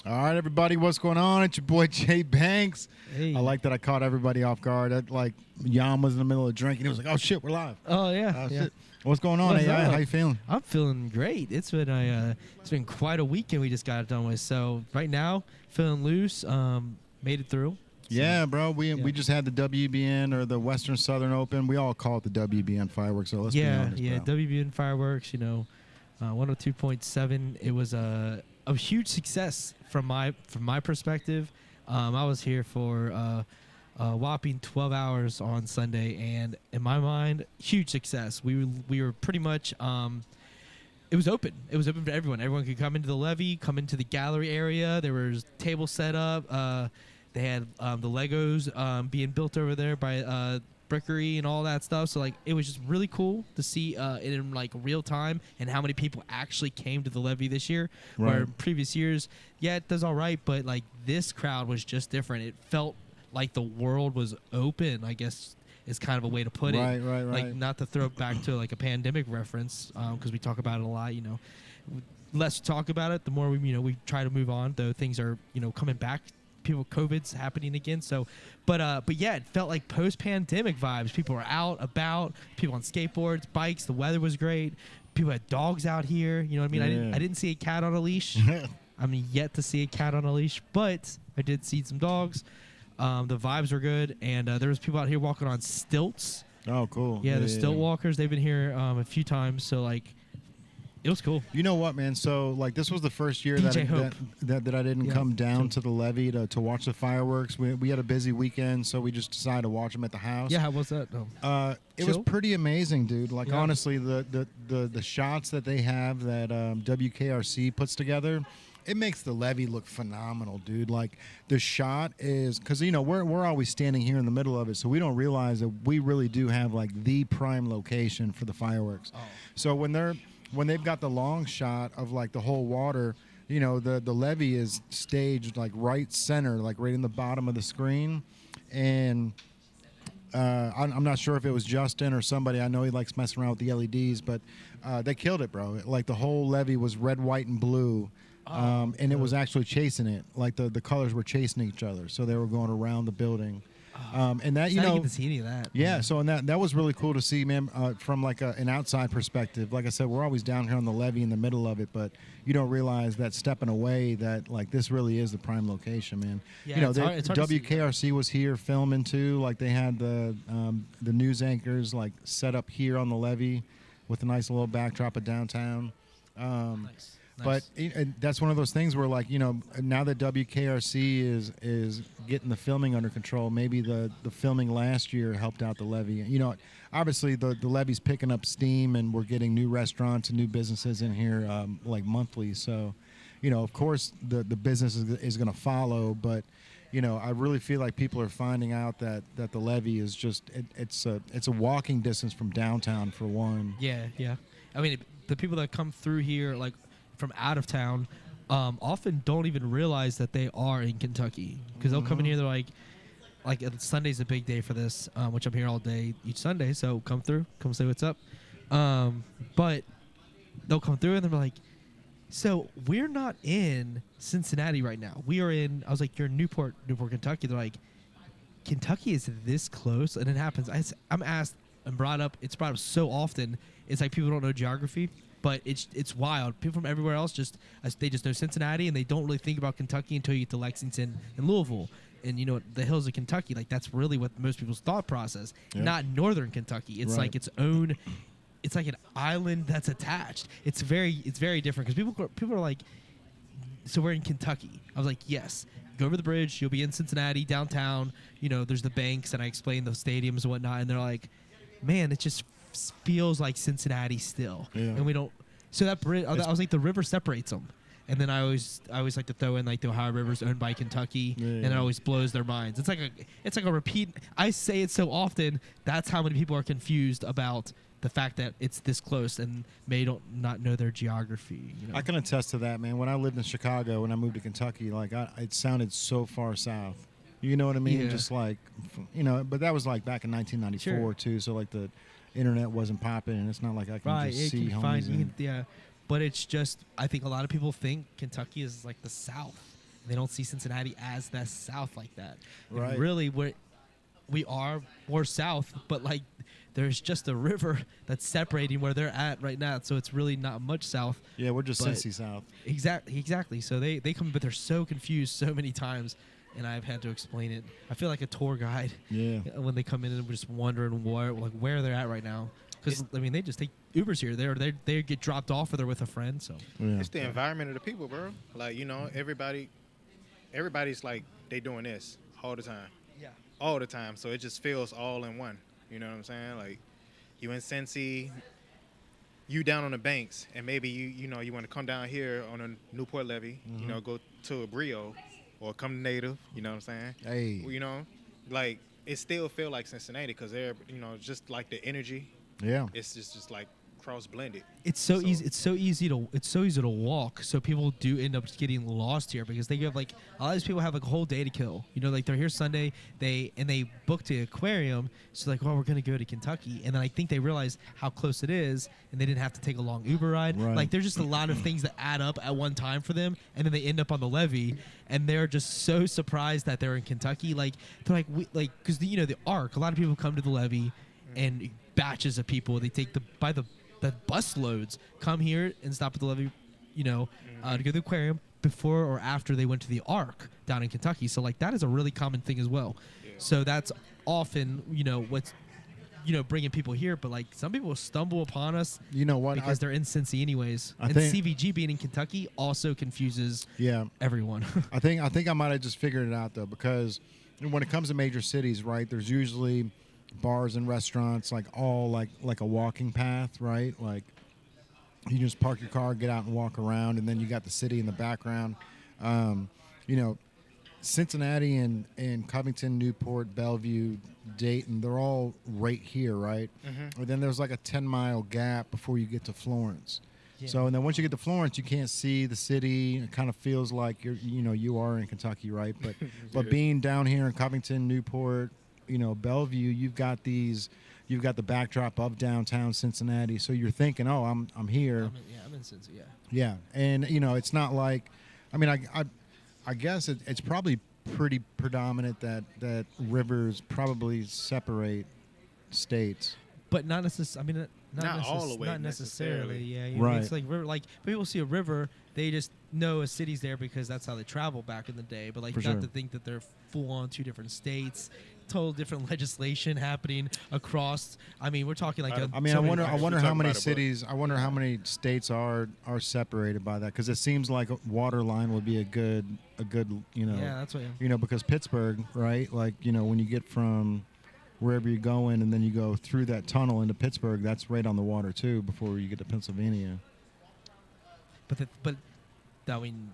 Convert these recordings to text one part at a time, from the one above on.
All right, everybody, what's going on? It's your boy Jay Banks. Hey. I like that I caught everybody off guard. Like Jan was in the middle of drinking. He was like, "Oh shit, we're live." Oh yeah, yeah. Shit. What's going on, What's AI? up? How you feeling? I'm feeling great. It's been quite a weekend we just got done with. So right now, feeling loose. Made it through. So, Yeah, bro. We yeah. just had the WBN or the Western Southern Open. We all call it the WBN fireworks. So let's be honest, yeah. bro. WBN fireworks. 102.7. It was a huge success from my perspective. I was here for a whopping 12 hours on Sunday, and in my mind, huge success. We were pretty much. It was open. It was open for everyone. Everyone could come into the levee, come into the gallery area. There was tables set up. They had the Legos being built over there by Brickery and all that stuff. So it was just really cool to see it in real time and how many people actually came to the levee this year. Right. Where previous years, yeah, it does all right, but this crowd was just different. It felt like the world was open, I guess is kind of a way to put it. Right. Not to throw it back to a pandemic reference, because we talk about it a lot. Less we talk about it, the more we try to move on. Though things are coming back, COVID's happening again. So, but yeah, it felt like post-pandemic vibes. People were out about, people on skateboards, bikes. The weather was great. People had dogs out here. You know what I mean? Yeah. I didn't see a cat on a leash. I'm yet to see a cat on a leash, but I did see some dogs. The vibes were good, and there was people out here walking on stilts. Oh, cool. Yeah, the stilt walkers. They've been here a few times, so it was cool. You know what, man? So this was the first year DJ Hope. that I didn't come down to the levee to watch the fireworks. We had a busy weekend, so we just decided to watch them at the house. Yeah, how was that? It was Chill? pretty amazing, dude. Yeah. Honestly, the shots that they have that WKRC puts together, it makes the levee look phenomenal, dude. The shot is because we're always standing here in the middle of it, so we don't realize that we really do have the prime location for the fireworks. Oh. So when they've got the long shot of the whole water, the levee is staged right center, right in the bottom of the screen, and I'm not sure if it was Justin or somebody. I know he likes messing around with the LEDs, but they killed it, bro. The whole levee was red, white, and blue. And it was actually chasing it. The colors were chasing each other, so they were going around the building. And that I didn't get to see any of that. yeah. So and that was really cool to see, man. From an outside perspective, like I said, we're always down here on the levee in the middle of it, but you don't realize that stepping away, that this really is the prime location, man. Yeah, it's hard to see. WKRC was here filming too. They had the news anchors set up here on the levee with a nice little backdrop of downtown. Nice. But that's one of those things where, now that WKRC is getting the filming under control, maybe the filming last year helped out the levee. Obviously the levee's picking up steam, and we're getting new restaurants and new businesses in here monthly. So, of course the business is going to follow. But, I really feel like people are finding out that the levee is just it's a walking distance from downtown for one. Yeah. I mean, the people that come through here from out of town often don't even realize that they are in Kentucky, because they'll come in here, they're like Sunday's a big day for this, which I'm here all day each Sunday, so come through, come say what's up. But they'll come through and they're like, so we're not in Cincinnati right now, we are in, I was like, you're in Newport, Kentucky. They're like, Kentucky is this close? And it happens, I'm asked and it's brought up so often, it's like people don't know geography. But it's wild. People from everywhere else they just know Cincinnati, and they don't really think about Kentucky until you get to Lexington and Louisville, and the hills of Kentucky. That's really what most people's thought process. Yeah. Not northern Kentucky. It's Right. its own. It's like an island that's attached. It's very different, because people are like, so we're in Kentucky. I was like, yes. Go over the bridge. You'll be in Cincinnati downtown. There's the banks, and I explained the stadiums and whatnot, and they're like, man, it just feels like Cincinnati still. Yeah. And we don't. So that bridge, I was like, the river separates them. And then I always like to throw in the Ohio River's owned by Kentucky, and it always blows their minds. It's like a repeat. I say it so often. That's how many people are confused about the fact that it's this close and may not know their geography. I can attest to that, man. When I lived in Chicago, when I moved to Kentucky, it sounded so far south. You know what I mean? Yeah. Just but that was back in 1994 Sure. too. So the internet wasn't popping, and it's not like I can just see homies. Yeah, but it's just, I think a lot of people think Kentucky is the South. They don't see Cincinnati as that south like that. And Right. really, we are more south, but like there's just a river that's separating where they're at right now. So it's really not much south. Yeah, we're just But- Cincy South. Exactly. So they come, but they're so confused so many times, and I've had to explain it. I feel like a tour guide Yeah. when they come in and we're just wondering where they're at right now. Because I mean, they just take Ubers here. They get dropped off or they're with a friend. So Yeah. It's the environment of the people, bro. Like, you know, everybody's like they doing this all the time. yeah, All the time. So it just feels all in one. You know what I'm saying? Like, you in Cincy, you down on the banks, and maybe you want to come down here on a Newport levee, you know, go to a Brio or come to Native, you know what I'm saying? Hey. You know, like, it still feel like Cincinnati because they're, you know, just like the energy, Yeah. it's just like cross blended. it's so So- easy. It's so easy to walk. So people do end up getting lost here because they have like a lot of these people have like a whole day to kill. You know, like they're here Sunday. They booked the aquarium. So like, well, we're gonna go to Kentucky, and then I think they realize how close it is, and they didn't have to take a long Uber ride. Right. Like there's just a lot of things that add up at one time for them, and then they end up on the levee, and they're just so surprised that they're in Kentucky. Like they're like because you know the Ark. A lot of people come to the levee, and batches of people. They take the bus loads come here and stop at the levee, you know, to go to the aquarium before or after they went to the Ark down in Kentucky. So like that is a really common thing as well. Yeah. So that's often, you know, what's, you know, bringing people here. But like some people stumble upon us You know what? because they're in Cincy anyways. I And think- CVG being in Kentucky also confuses Yeah. everyone. I think I might have just figured it out though, because when it comes to major cities, right, there's usually bars and restaurants like all like a walking path, right? Like you just park your car, get out and walk around, and then you got the city in the background. You know, Cincinnati and Covington, Newport, Bellevue, Dayton, they're all right here, right? And then there's like a 10-mile gap before you get to Florence. Yeah. So, and then once you get to Florence, you can't see the city. It kind of feels like you are in Kentucky, right? But being down here in Covington, Newport, you know, Bellevue, you've got the backdrop of downtown Cincinnati. So you're thinking, oh, I'm here. I'm in Cincy, yeah. Yeah, and you know, it's not like, I mean, I guess it's probably pretty predominant that rivers probably separate states. But not necessarily. I mean, Not all the way Not necessarily. necessarily. Yeah, you know, Right. it's like river. Like people see a river, they just know a city's there because that's how they travel back in the day. But like For not sure. to think that they're full on two different states, total different legislation happening across. I mean, we're talking like I I mean, so I many wonder countries. how talking many about it, but- cities, I wonder how many states are separated by that, because it seems like a water line would be a good you know. Yeah, that's what. You know, because Pittsburgh, right? Like, you know, when you get from wherever you're going and then you go through that tunnel into Pittsburgh, that's right on the water too before you get to Pennsylvania. But I mean,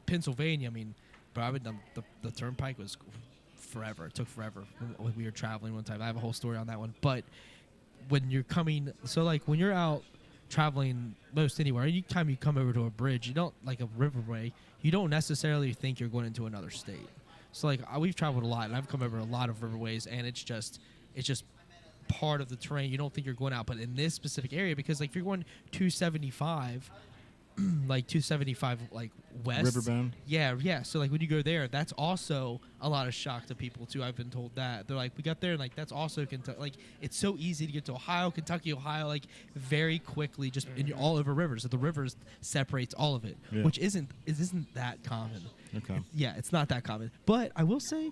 Pennsylvania, I mean, bro, the turnpike was forever. It took forever when we were traveling one time. I have a whole story on that one. But when you're coming, so like when you're out traveling most anywhere, anytime you come over to a bridge, you don't like a riverway, you don't necessarily think you're going into another state. So like we've traveled a lot, and I've come over a lot of riverways, and it's just part of the terrain. You don't think you're going out, but in this specific area, because like if you're going 275. Like 275 like west Riverbend. yeah so like when you go there, that's also a lot of shock to people too. I've been told that they're like, we got there and like that's also Kentucky. Like it's so easy to get to Kentucky, Ohio, like very quickly, just and you're all over rivers. So the rivers separates all of it, Yeah. which isn't that common. Okay. Yeah, it's not that common. But I will say,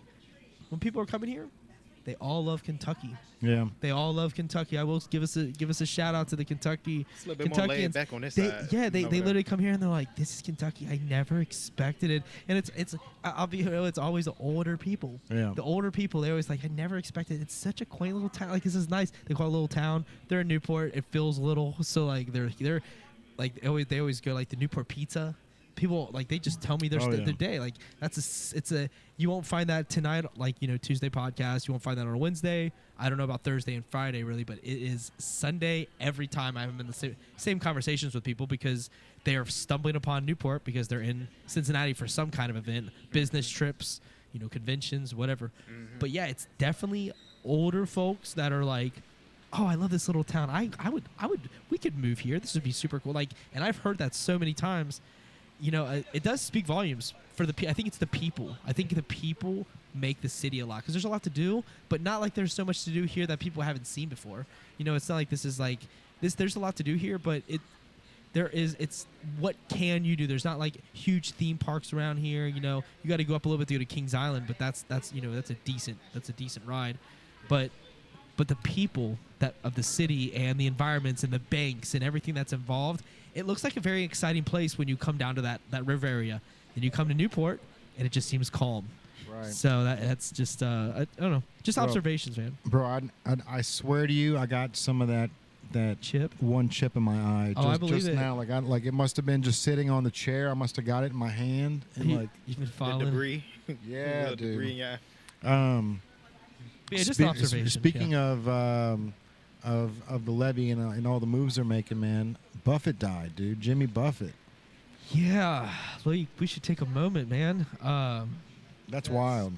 when people are coming here, they all love Kentucky. Yeah. They all love Kentucky. I will give us a shout out to the Kentucky. It's a little bit more laid Kentuckians. back on this They, side. yeah, they over there. literally come here and they're like, "This is Kentucky. I never expected it." And I'll be real, it's always the older people. Yeah. The older people, they always like, "I never expected it. It's such a quaint little town. Like this is nice." They call it a little town. They're in Newport. It feels little. So like they're like they always go like the Newport pizza. People like they just tell me their Oh, yeah. their day. Like it's a you won't find that tonight, like, you know, Tuesday podcast. You won't find that on a Wednesday. I don't know about Thursday and Friday really, but it is Sunday every time. I'm in the same conversations with people because they are stumbling upon Newport because they're in Cincinnati for some kind of event, business trips, you know, conventions, whatever. But yeah, it's definitely older folks that are like, "Oh, I love this little town. I would we could move here. This would be super cool." Like, and I've heard that so many times. it does speak volumes for I think it's the people. I think the people make the city a lot because there's a lot to do, but not like there's so much to do here that people haven't seen before. It's not like this is like this. There's a lot to do here, but it's what can you do? There's not like huge theme parks around here. You got to go up a little bit to go to Kings Island, but that's a decent ride. But the people of the city and the environments and the banks and everything that's involved, it looks like a very exciting place when you come down to that river area. Then you come to Newport, and it just seems calm. Right. So that's just I don't know, just observations, man. Bro, I swear to you, I got some of that Chip? one chip in my eye. Oh, I believe just it. now. Like it must have been just sitting on the chair. I must have got it in my hand and You've been The following. debris. yeah, Little dude. debris, yeah. Yeah, just observations. Speaking yeah. of the levy and all the moves they're making, man. Buffett died, dude. Jimmy Buffett. Yeah, we should take a moment, man. That's wild.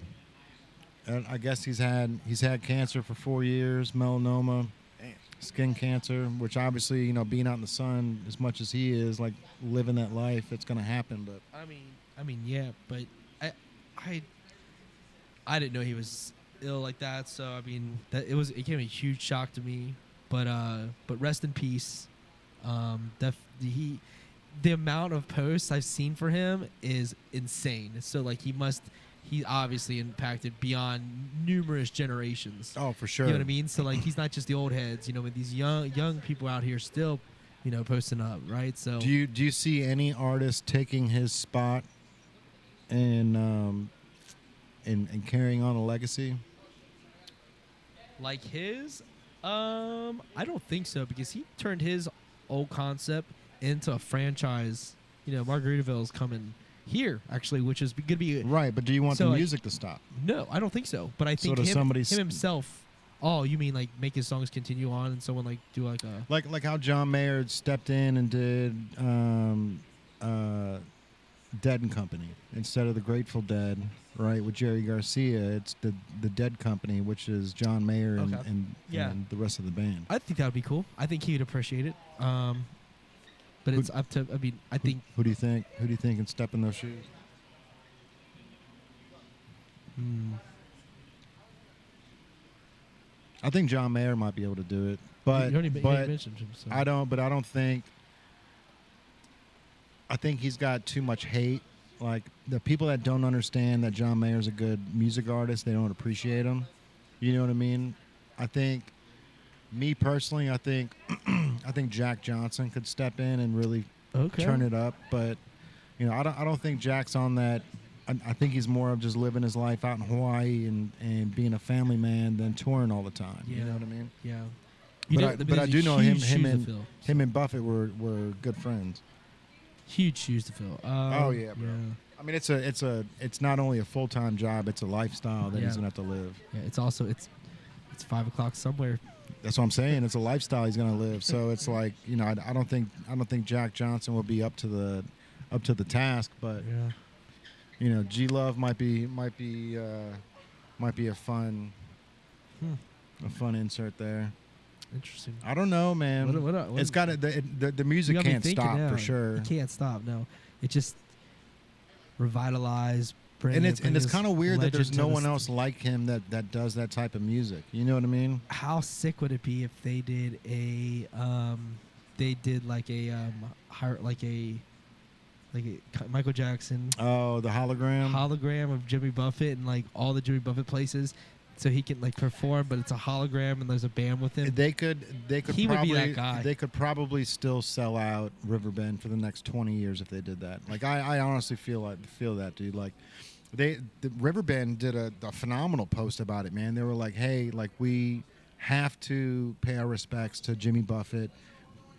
And I guess he's had cancer for 4 years, melanoma, Damn. skin cancer, which obviously, being out in the sun as much as he is, like living that life, it's gonna happen. But I mean, yeah, but I didn't know he was ill like that. So I mean, it came a huge shock to me. But rest in peace. The amount of posts I've seen for him is insane. So like he obviously impacted beyond numerous generations. oh, for sure. You know what I mean? So like he's not just the old heads. With these young people out here still, posting up, right? So Do you see any artist taking his spot and carrying on a legacy? like his, I don't think so because he turned his old concept into a franchise. Margaritaville's coming here actually, which is going to be Right, but do you want So, the like, music to stop? No, I don't think so. But I So think does somebody him himself. Oh, you mean like make his songs continue on and someone like do like a Like how John Mayer stepped in and did Dead and Company instead of the Grateful Dead, right? With Jerry Garcia, it's the Dead Company, which is John Mayer and, Okay. and the rest of the band. I think that would be cool. I think he would appreciate it. But it's up to. I mean, I think. Who do you think? Who do you think can step in those shoes? I think John Mayer might be able to do it, but you already but mentioned him. So. I don't think. I think he's got too much hate. Like the people that don't understand that John Mayer's a good music artist, they don't appreciate him. You know what I mean? I think, me personally, I think Jack Johnson could step in and really turn it up. But I don't think Jack's on that. I think he's more of just living his life out in Hawaii and being a family man than touring all the time. Yeah. You know what I mean? Yeah. But I do know him Him and Buffett were good friends. Huge shoes to fill. Oh yeah, bro. I mean, it's not only a full-time job; it's a lifestyle that Yeah. he's gonna have to live. Yeah. It's also it's 5 o'clock somewhere. That's what I'm saying. It's a lifestyle he's gonna live. So it's like I don't think Jack Johnson will be up to the task, but Yeah. G Love might be a fun insert there. Interesting. I don't know, man. What- It's got the You music got me can't thinking stop now. for sure. It can't stop. No, it just revitalize. And it's this kind of weird that there's legend no to one this- like him that does that type of music. You know what I mean? How sick would it be if they did Michael Jackson Oh, the hologram. hologram of Jimmy Buffett and like all the Jimmy Buffett places, so he can like perform, but it's a hologram and there's a band with him. They could He would probably be that guy. they could probably still sell out Riverbend for the next 20 years if they did that. Like I honestly feel that, dude. Like the Riverbend did a phenomenal post about it, man. They were like, "Hey, like we have to pay our respects to Jimmy Buffett.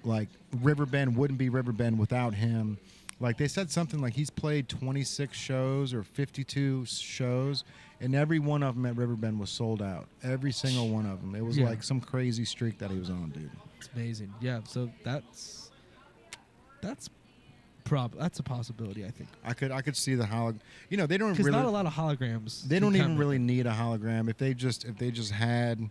Like Riverbend wouldn't be Riverbend without him." Like they said something like he's played 26 shows or 52 shows, and every one of them at Riverbend was sold out. Every single one of them. It was Yeah. like some crazy streak that he was on, dude. It's amazing. Yeah, so that's a possibility, I think. I could see the hologram. They don't Because really. not a lot of holograms. They don't can even come. really need a hologram. If they just had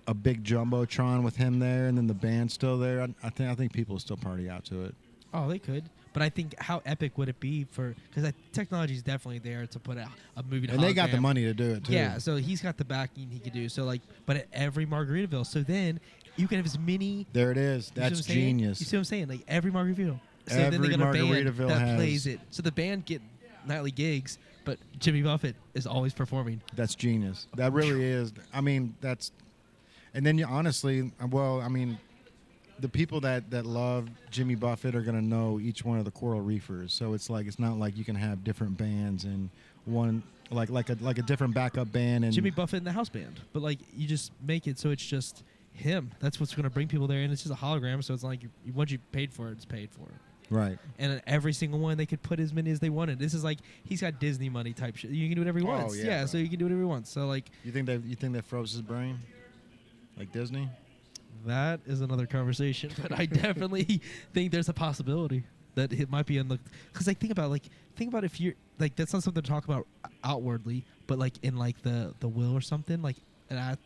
a big jumbotron with him there, and then the band still there, I think people will still party out to it. Oh, they could. But I think how epic would it be for because technology is definitely there to put a movie. To And they got the hologram. money to do it too. Yeah, so he's got the backing he could do. So like, but at every Margaritaville, so then you can have as many. There it is. You see what That's I'm saying? genius. You see what I'm saying? Like every Margaritaville. So then they Every got a band Margaritaville that has- plays it. So the band get nightly gigs, but Jimmy Buffett is always performing. That's genius. That really is. I mean, that's. And then you honestly, well, I mean, the people that love Jimmy Buffett are gonna know each one of the Coral Reefers. So it's like it's not like you can have different bands and one like a different backup band and Jimmy Buffett and the house band. But like you just make it so it's just him. That's what's going to bring people there, and it's just a hologram. So it's like once you paid for it, it's paid for. right. And every single one they could put as many as they wanted. This is like he's got Disney money type shit. You can do whatever he wants. yeah, so bro. you can do whatever he wants. So like You think that froze his brain, like Disney? that is another conversation. But I definitely think there's a possibility that it might be in the because like think about if you're like that's not something to talk about outwardly, but like in like the will or something like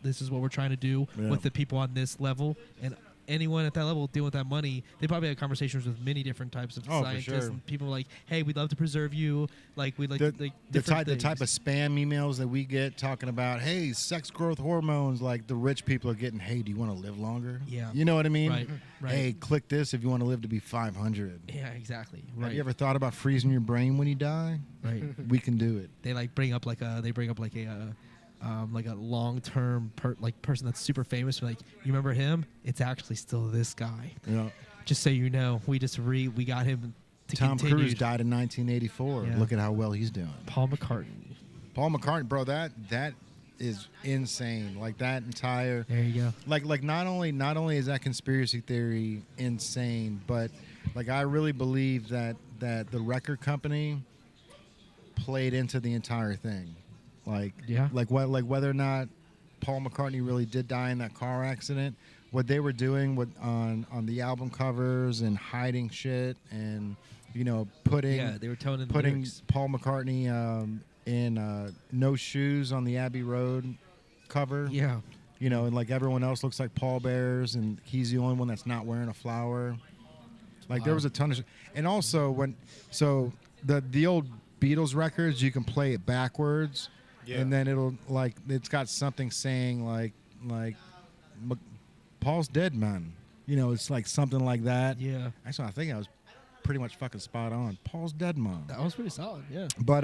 this is what we're trying to do Yeah. with the people on this level and anyone at that level dealing with that money. They probably had conversations with many different types of Oh, for scientists sure. and people like, hey, we'd love to preserve you. Like we'd like The different type of things. spam emails that we get talking about, hey, sex growth hormones, like the rich people are getting, hey, do you want to live longer? Yeah. You know what I mean? Right, right. Hey, click this if you want to live to be 500. Yeah, exactly. Have Right. you ever thought about freezing your brain when you die? Right. We can do it. They like bring up like a long-term person that's super famous. Like, you remember him? It's actually still this guy. You know, Just so you know, we got him to Tom continue. Cruise died in 1984. Yeah. Look at how well he's doing. Paul McCartney. Paul McCartney, bro, that is insane. Like that entire There you go. like not only is that conspiracy theory insane, but like I really believe that the record company played into the entire thing. Like Yeah. like whether or not Paul McCartney really did die in that car accident, what they were doing on the album covers and hiding shit and putting Yeah, they were telling him the putting lyrics. Paul McCartney in No Shoes on the Abbey Road cover. Yeah. And like everyone else looks like pallbearers, and he's the only one that's not wearing a flower. Like there Wow. was a ton of, and also the old Beatles records, you can play it backwards, Yeah. and then it's got something saying like Paul's dead, man. It's like something like that. Yeah. Actually, I think I was pretty much fucking spot on. Paul's dead, man. That was pretty solid. Yeah. But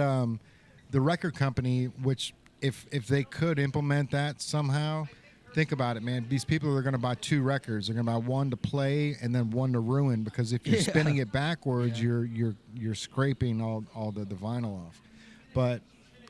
the record company, which if they could implement that somehow, think about it, man. These people are going to buy two records. They're going to buy one to play and then one to ruin, because if you're Yeah. spinning it backwards, Yeah. you're scraping all the vinyl off. But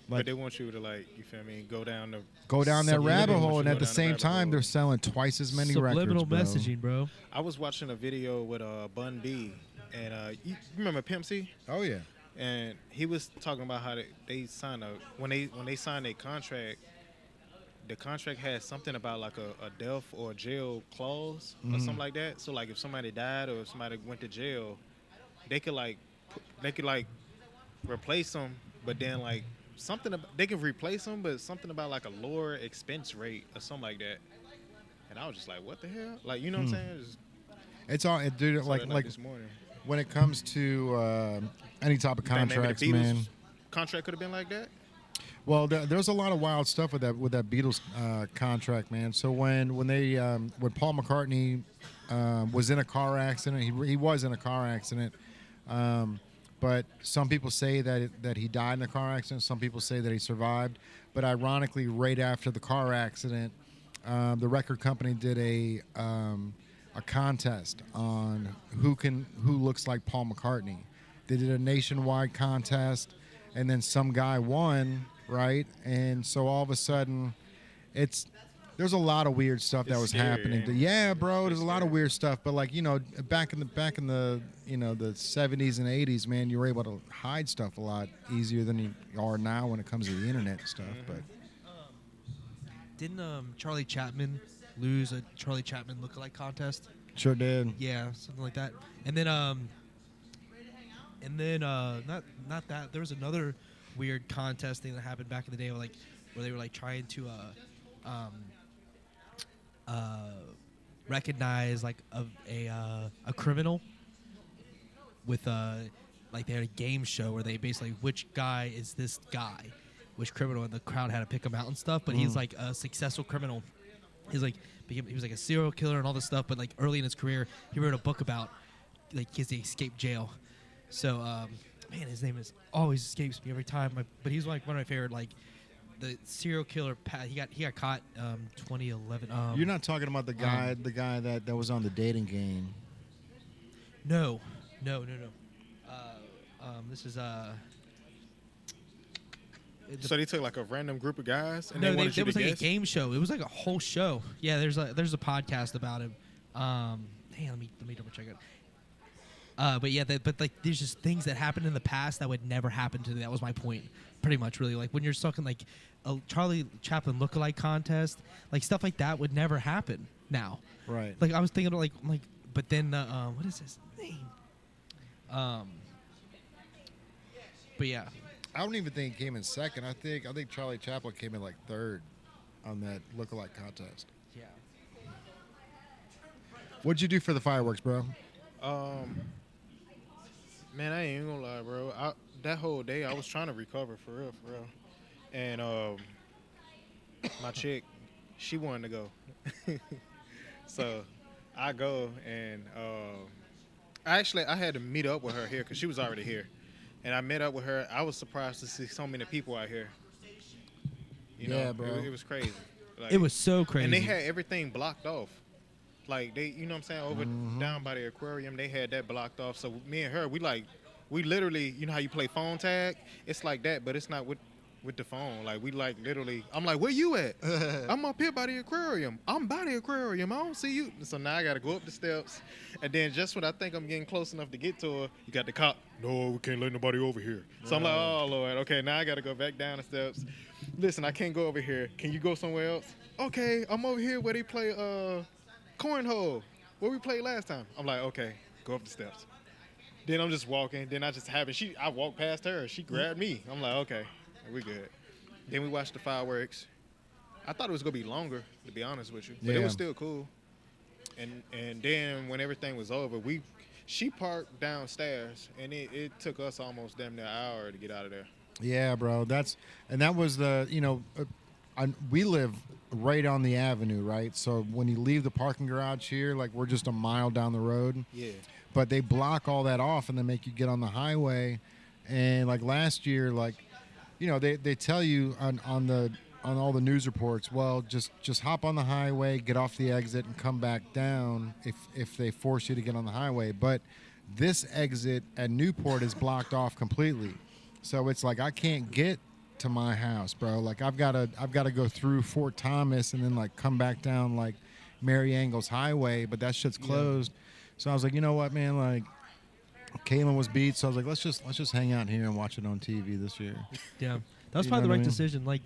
But they want you to, like, you feel me, go down that that rabbit Subliminal hole, and at the shit. same time, they're selling twice as many Subliminal records, bro. messaging, bro. I was watching a video with Bun B, and you remember Pimp C? Oh yeah. And he was talking about how they signed when they signed a contract, the contract had something about like a death or jail clause or something like that. So like if somebody died or if somebody went to jail, they could replace them, but then like they can replace them, but something about like a lower expense rate or something like that. And I was just like, what the hell? Like, you know what I'm saying? Just It's all, dude. saw Like that night like this morning. when it comes to any type of You think maybe contracts, the Beatles man. contract could have been like that. Well, there's a lot of wild stuff with that Beatles contract, man. So when Paul McCartney was in a car accident, he was in a car accident, but some people say that he died in a car accident. Some people say that he survived. But ironically, right after the car accident, the record company did a contest on who looks like Paul McCartney. They did a nationwide contest, and then some guy won, right? And so all of a sudden, there's a lot of weird stuff that It's was scary, happening. ain't it? Yeah, bro, there's It's a lot of scary. weird stuff. But like back in the the 70s and 80s, man, you were able to hide stuff a lot easier than you are now when it comes to the internet and stuff. But Didn't Charlie Chapman lose a Charlie Chapman lookalike contest? sure did. Yeah, something like that. And then not that. There was another weird contest thing that happened back in the day, where they were like trying to recognize like a criminal. with like they had a game show where they basically which guy is this guy, which criminal, and the crowd had to pick him out and stuff. But he's like a successful criminal. He's like he was like a serial killer and all this stuff. But like early in his career, he wrote a book about like kids that escaped jail. So man, his name is always escapes me every time. But he's like one of my favorite like. The serial killer, he got caught 2011. You're not talking about the guy that was on the dating game. No. This is So they took like a random group of guys, and no, they wanted you it was to like guess? a game show. It was like a whole show. Yeah, there's a podcast about him. Let me double check it. But yeah, but like there's just things that happened in the past that would never happen today. That was my point, pretty much. Really, like when you're talking like a Charlie Chaplin lookalike contest, like stuff like that would never happen now. Right. Like I was thinking like, but then what is his name? But yeah, I don't even think he came in second. I think Charlie Chaplin came in like third on that lookalike contest. yeah. What'd you do for the fireworks, bro? Man, I ain't gonna lie, bro. That whole day, I was trying to recover for real. And my chick, she wanted to go. So I go, and I had to meet up with her here because she was already here. And I met up with her. I was surprised to see so many people out here. You know, bro. It was crazy. Like, It was so crazy. And they had everything blocked off. Like they, you know what I'm saying, over down by the aquarium, they had that blocked off. So me and her, we literally, you know how you play phone tag? It's like that, but it's not with the phone. Like we like literally, I'm like, where you at? I'm up here by the aquarium. I'm by the aquarium. I don't see you. So now I gotta go up the steps, and then just when I think I'm getting close enough to get to her, you got the cop. No, we can't let nobody over here. So I'm like, oh Lord, okay, now I gotta go back down the steps. Listen, I can't go over here. Can you go somewhere else? Okay, I'm over here where they play cornhole, where we played last time. I'm like, okay, go up the steps. Then I'm just walking. Then I walked past her. She grabbed me. I'm like, okay, we good. Then we watched the fireworks. I thought it was gonna be longer, to be honest with you, but it was still cool. And then when everything was over, she parked downstairs, and it took us almost damn near an hour to get out of there. Yeah, bro. That was we live right on the avenue, right? So when you leave the parking garage here, like we're just a mile down the road. Yeah. But they block all that off and they make you get on the highway. And like last year, like, you know, they tell you on all the news reports, well, just hop on the highway, get off the exit, and come back down if they force you to get on the highway. But this exit at Newport is blocked off completely. So it's like I can't get to my house, bro. Like I've got to go through Fort Thomas and then like come back down like Mary Angles Highway, but that shit's closed. So I was like, you know what, man? Like Caitlin was beat, so I was like, let's just hang out here and watch it on TV this year. Yeah, that was You probably know the what I right mean? decision. Like,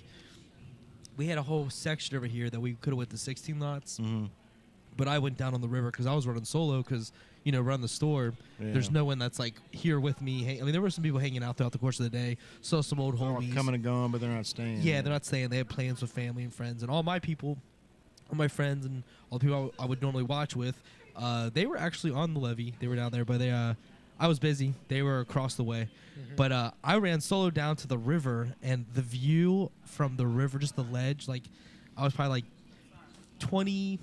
we had a whole section over here that we could have went to 16 lots, but I went down on the river because I was running solo because, you know, run the store. Yeah. There's no one that's like here with me. I mean, there were some people hanging out throughout the course of the day. Saw some old They're all homies. coming and going, but they're not staying. Yeah, they're not staying. They had plans with family and friends, and all my people, all my friends, and all the people I would normally watch with. They were actually on the levee. They were down there, but I was busy. They were across the way. But I ran solo down to the river, and the view from the river, just the ledge, like I was probably like 20,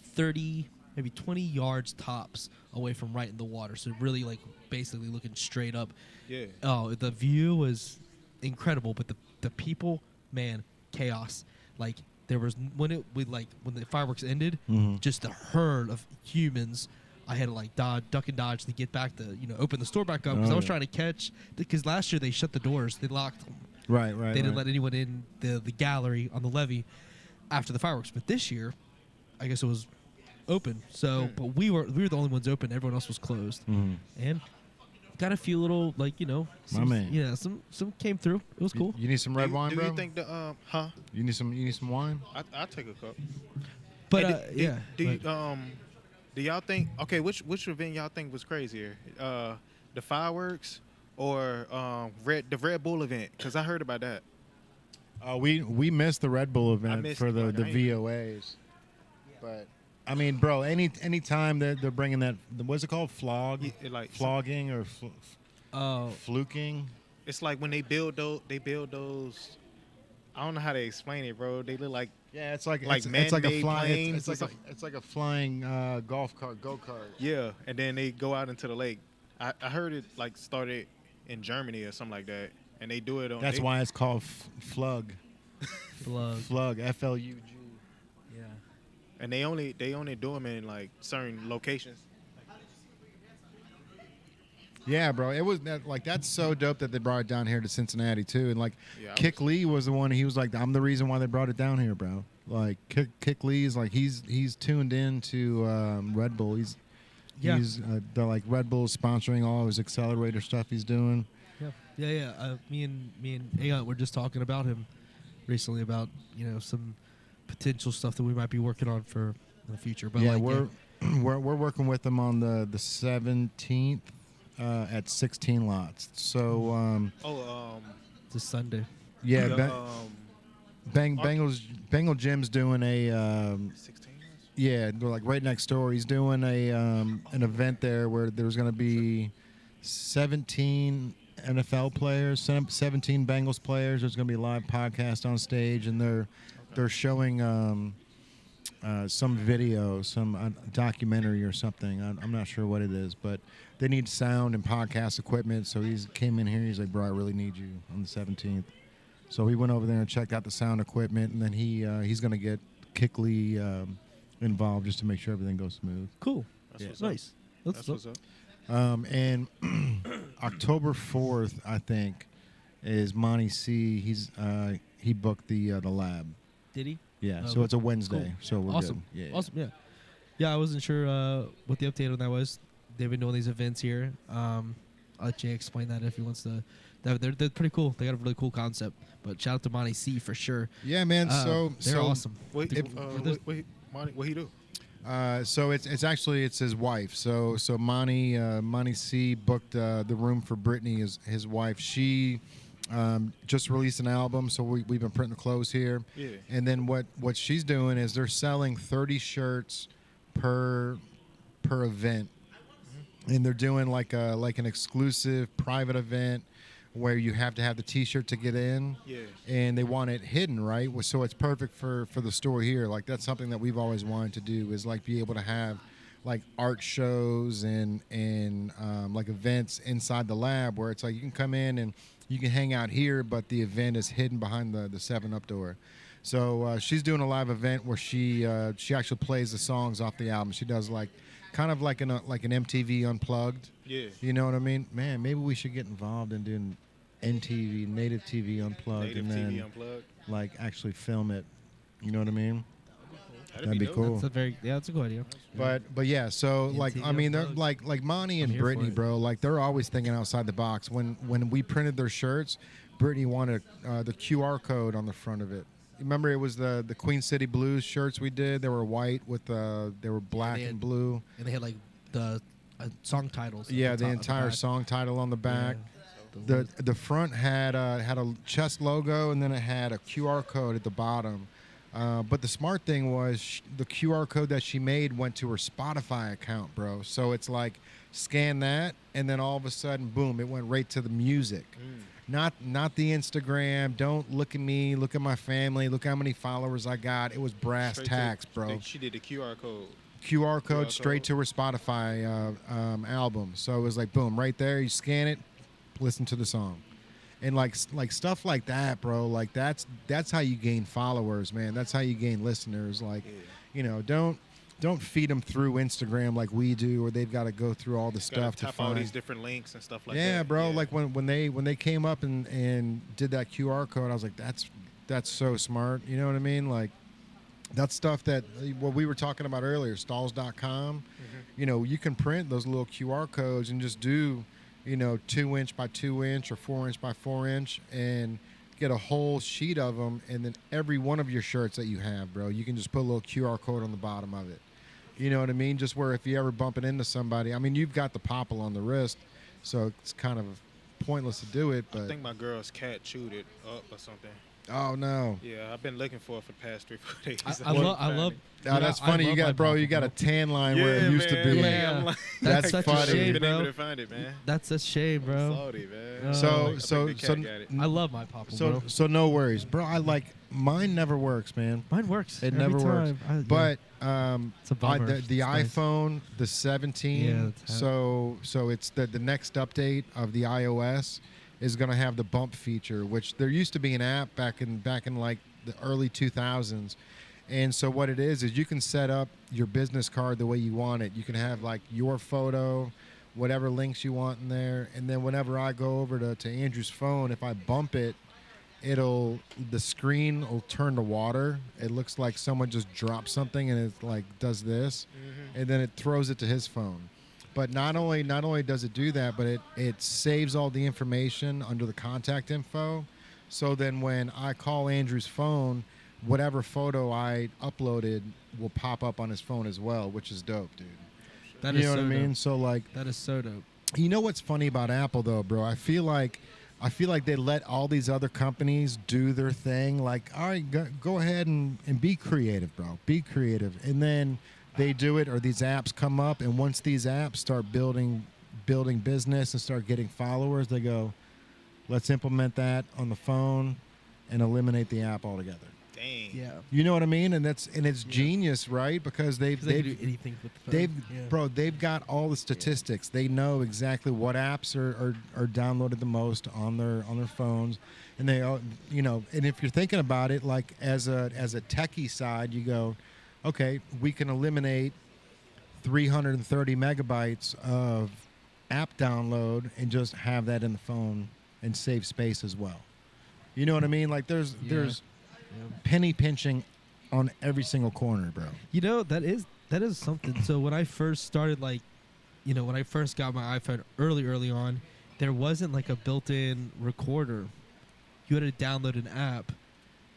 30, maybe 20 yards tops away from right in the water. So really like basically looking straight up. Yeah. Oh, the view was incredible, but the people, man, chaos. Like there was when the fireworks ended, just the herd of humans. I had to like duck and dodge to get back to open the store back up because I was trying to catch. Because last year they shut the doors, they locked them. Right. They didn't let anyone in the gallery on the levee after the fireworks. But this year, I guess it was open. So, but we were the only ones open. Everyone else was closed. And got a few little some came through. It was cool. You need some red wine, do bro? you think the You need some wine? I'll take a cup. But Hey, do y'all think which event y'all think was crazier? The fireworks or the Red Bull event? Because I heard about that. We missed the Red Bull event missed for it, the but I ain't- VOAs. But I mean, bro, any time that they're bringing that, what's it called, Like flogging or Oh, fluking? it's like when they build those. I don't know how to explain it, bro. They look like Yeah, it's like Like it's like a man-made flying. planes or It's like a flying golf cart, go kart. yeah, and then they go out into the lake. I heard it like started in Germany or something like that, and they do it on. That's why it's called flug. plug. Flug, FLUG. Yeah. And they only do them in like certain locations. Yeah, bro. It was that's so dope that they brought it down here to Cincinnati too. And like Yeah, Kick Lee was the one. He was like, I'm the reason why they brought it down here, bro. Like Kick Lee's like he's tuned in to Red Bull. He's the like Red Bull's sponsoring all his accelerator stuff he's doing. Yeah. Me and Aeon were just talking about him recently about some potential stuff that we might be working on for the future. But Yeah, like, we're working with them on the 17th at 16 lots. So this Sunday. yeah, the, Bengal Jim's doing a 16. yeah, they're like right next door. He's doing a an event there where there's going to be 17 NFL players, 17 Bengals players. There's going to be a live podcast on stage, and they're showing some video, some documentary or something. I'm not sure what it is, but they need sound and podcast equipment. So he's came in here. He's like, bro, I really need you on the 17th. So we went over there and checked out the sound equipment, and then he's going to get Kickley involved just to make sure everything goes smooth. Cool. That's Yeah. what's up. Nice. That's what's up. And October 4th, I think, is Monty C. He booked the lab. Did he? Yeah, Oh, so it's a Wednesday. cool. So we're Awesome. good. Yeah. Awesome. Yeah. Yeah, I wasn't sure what the update on that was. They've been doing these events here. I'll let Jay explain that if he wants to. They're pretty cool. They got a really cool concept. But shout out to Monty C for sure. Yeah, man. They're awesome. Wait, If- Monty, what he do? So it's actually his wife. So Monty C booked the room for Brittany, his wife. She just released an album, so we've been printing the clothes here. Yeah. And then what she's doing is they're selling 30 shirts per event, and they're doing like an exclusive private event where you have to have the T-shirt to get in. Yeah. And they want it hidden, right? So it's perfect for the store here. Like that's something that we've always wanted to do is like be able to have like art shows and like events inside the lab where it's like you can come in and you can hang out here, but the event is hidden behind the 7-Up door. So she's doing a live event where she actually plays the songs off the album. She does like kind of like an MTV Unplugged. Yeah. You know what I mean? Man, maybe we should get involved in doing NTV, Native TV Unplugged, Native and then TV Unplugged. like actually film it. You know what I mean? That'd be dope. cool. That's a good idea. But yeah, so like NTV I mean, they're Unplugged. like Monty and I'm here for Brittany, it. bro. Like they're always thinking outside the box. When we printed their shirts, Brittany wanted the QR code on the front of it. Remember, it was the Queen City Blues shirts we did. They were white with they were black They had- and blue. And they had like the song titles. at Yeah, the top- at entire back. song title on the back. Yeah. The front had a chest logo, and then it had a QR code at the bottom. But the smart thing was the QR code that she made went to her Spotify account, bro. So it's like scan that, and then all of a sudden, boom, it went right to the music. Not the Instagram. Don't look at me. Look at my family. Look how many followers I got. It was brass Straight tacks, to, bro. She did the QR code. QR code QR straight to her Spotify album. So it was like boom, right there. You scan it, listen to the song, and like stuff like that, bro. Like that's how you gain followers, man. That's how you gain listeners. Like, you know, don't feed them through Instagram like we do, or they've got to go through all the Gotta stuff to tap all find. these different links and stuff like that. Yeah, bro. Like when they came up and did that QR code, I was like, that's so smart. You know what I mean? Like. That's stuff that what we were talking about earlier, stalls.com. You know, you can print those little QR codes and just do, 2-inch by 2-inch or 4-inch by 4-inch and get a whole sheet of them. And then every one of your shirts that you have, bro, you can just put a little QR code on the bottom of it. You know what I mean? Just where if you ever bump it into somebody, I mean, you've got the popple on the wrist, so it's kind of pointless to do it. But I think my girl's cat chewed it up or something. Oh no. Yeah, I've been looking for it for the past 3-4 days. I love. Oh, that's funny. You got, bro. You got a tan line where it used to be. Yeah. I'm like, That's That's such a funny. shame, been bro. able to find it, man. That's a shame, bro. Salty, man. Oh. So I think so Big so Cat got it. I love my popple, so bro. so no worries, bro. I like mine. Never works, man. Mine works. It every never works. time. But It's a bummer. the It's nice. iPhone, the 17. Yeah, that's So it's the next update of the iOS is going to have the bump feature, which there used to be an app back in like the early 2000s. And so what it is you can set up your business card the way you want it. You can have like your photo, whatever links you want in there, and then whenever I go over to Andrew's phone, if I bump it, the screen will turn to water. It looks like someone just dropped something and it like does this, and then it throws it to his phone. But not only does it do that, but it saves all the information under the contact info. So then when I call Andrew's phone, whatever photo I uploaded will pop up on his phone as well, which is dope, dude. That You is know what so I mean? dope. So like, That is so dope. you know what's funny about Apple though, bro? I feel like they let all these other companies do their thing. Like, all right, go ahead and be creative, bro. Be creative. And then they do it, or these apps come up, and once these apps start building business and start getting followers, they go, let's implement that on the phone and eliminate the app altogether. Dang. Yeah. You know what I mean? And it's genius, right? Because They can do anything with the phone. they've got all the statistics. They know exactly what apps are downloaded the most on their phones, and they all, you know. And if you're thinking about it, like as a techie side, you go, okay, we can eliminate 330 megabytes of app download and just have that in the phone and save space as well. You know what I mean? Like there's penny pinching on every single corner, bro. You know, that is something. So when I first started, like, you know, when I first got my iPhone early on, there wasn't like a built-in recorder. You had to download an app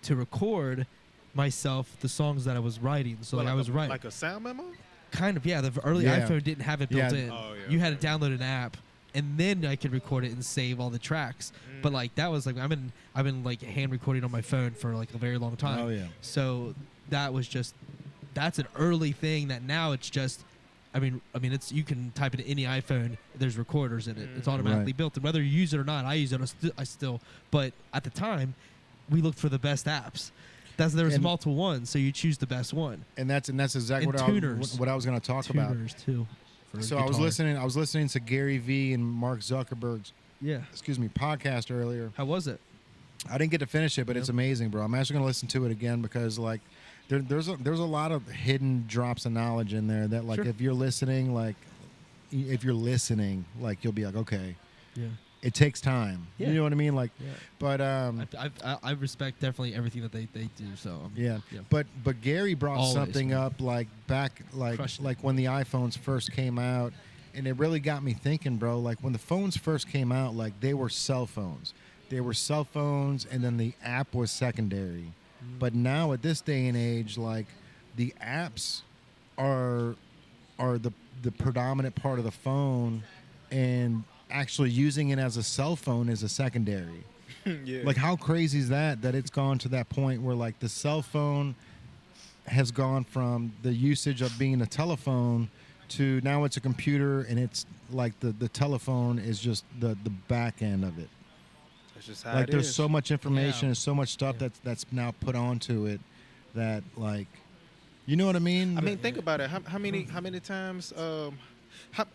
to record myself the songs that I was writing. So What, like I was writing. like a sound memo. Kind of, yeah. The early Yeah. iPhone didn't have it built Yeah. in. Oh, yeah, You had okay. to download an app, and then I could record it and save all the tracks. But like that was like I've been like hand recording on my phone for like a very long time. Oh, yeah. So that's an early thing that now it's just. I mean, it's you can type it in any iPhone. There's recorders in it. It's automatically Right. built, and whether you use it or not, I use it. I still. But at the time, we looked for the best apps. There's And- multiple ones, so you choose the best one. And that's exactly And tuners. what I was going to talk about. Tuners too. for So I was guitar. listening to Gary Vee and Mark Zuckerberg's Yeah. podcast earlier. How was it? I didn't get to finish it, but Yep. it's amazing, bro. I'm actually going to listen to it again because like there's a lot of hidden drops of knowledge in there that like Sure. if you're listening like you'll be like, okay, Yeah. it takes time. Yeah. You know what I mean? Like, Yeah. but I respect definitely everything that they do. So yeah. Yeah. But Gary brought Always, something man. up like back Crushed it. like when the iPhones first came out, and it really got me thinking, bro. Like when the phones first came out, like they were cell phones. They were cell phones, and then the app was secondary. But now at this day and age, like the apps are the predominant part of the phone, and actually using it as a cell phone is a secondary. Yeah. Like how crazy is that it's gone to that point where like the cell phone has gone from the usage of being a telephone to now it's a computer, and it's like the telephone is just the back end of it. That's just how Like it there's is. so much information Yeah. and so much stuff that's now put onto it that like, you know what I mean? I mean, think about it. How many times? How,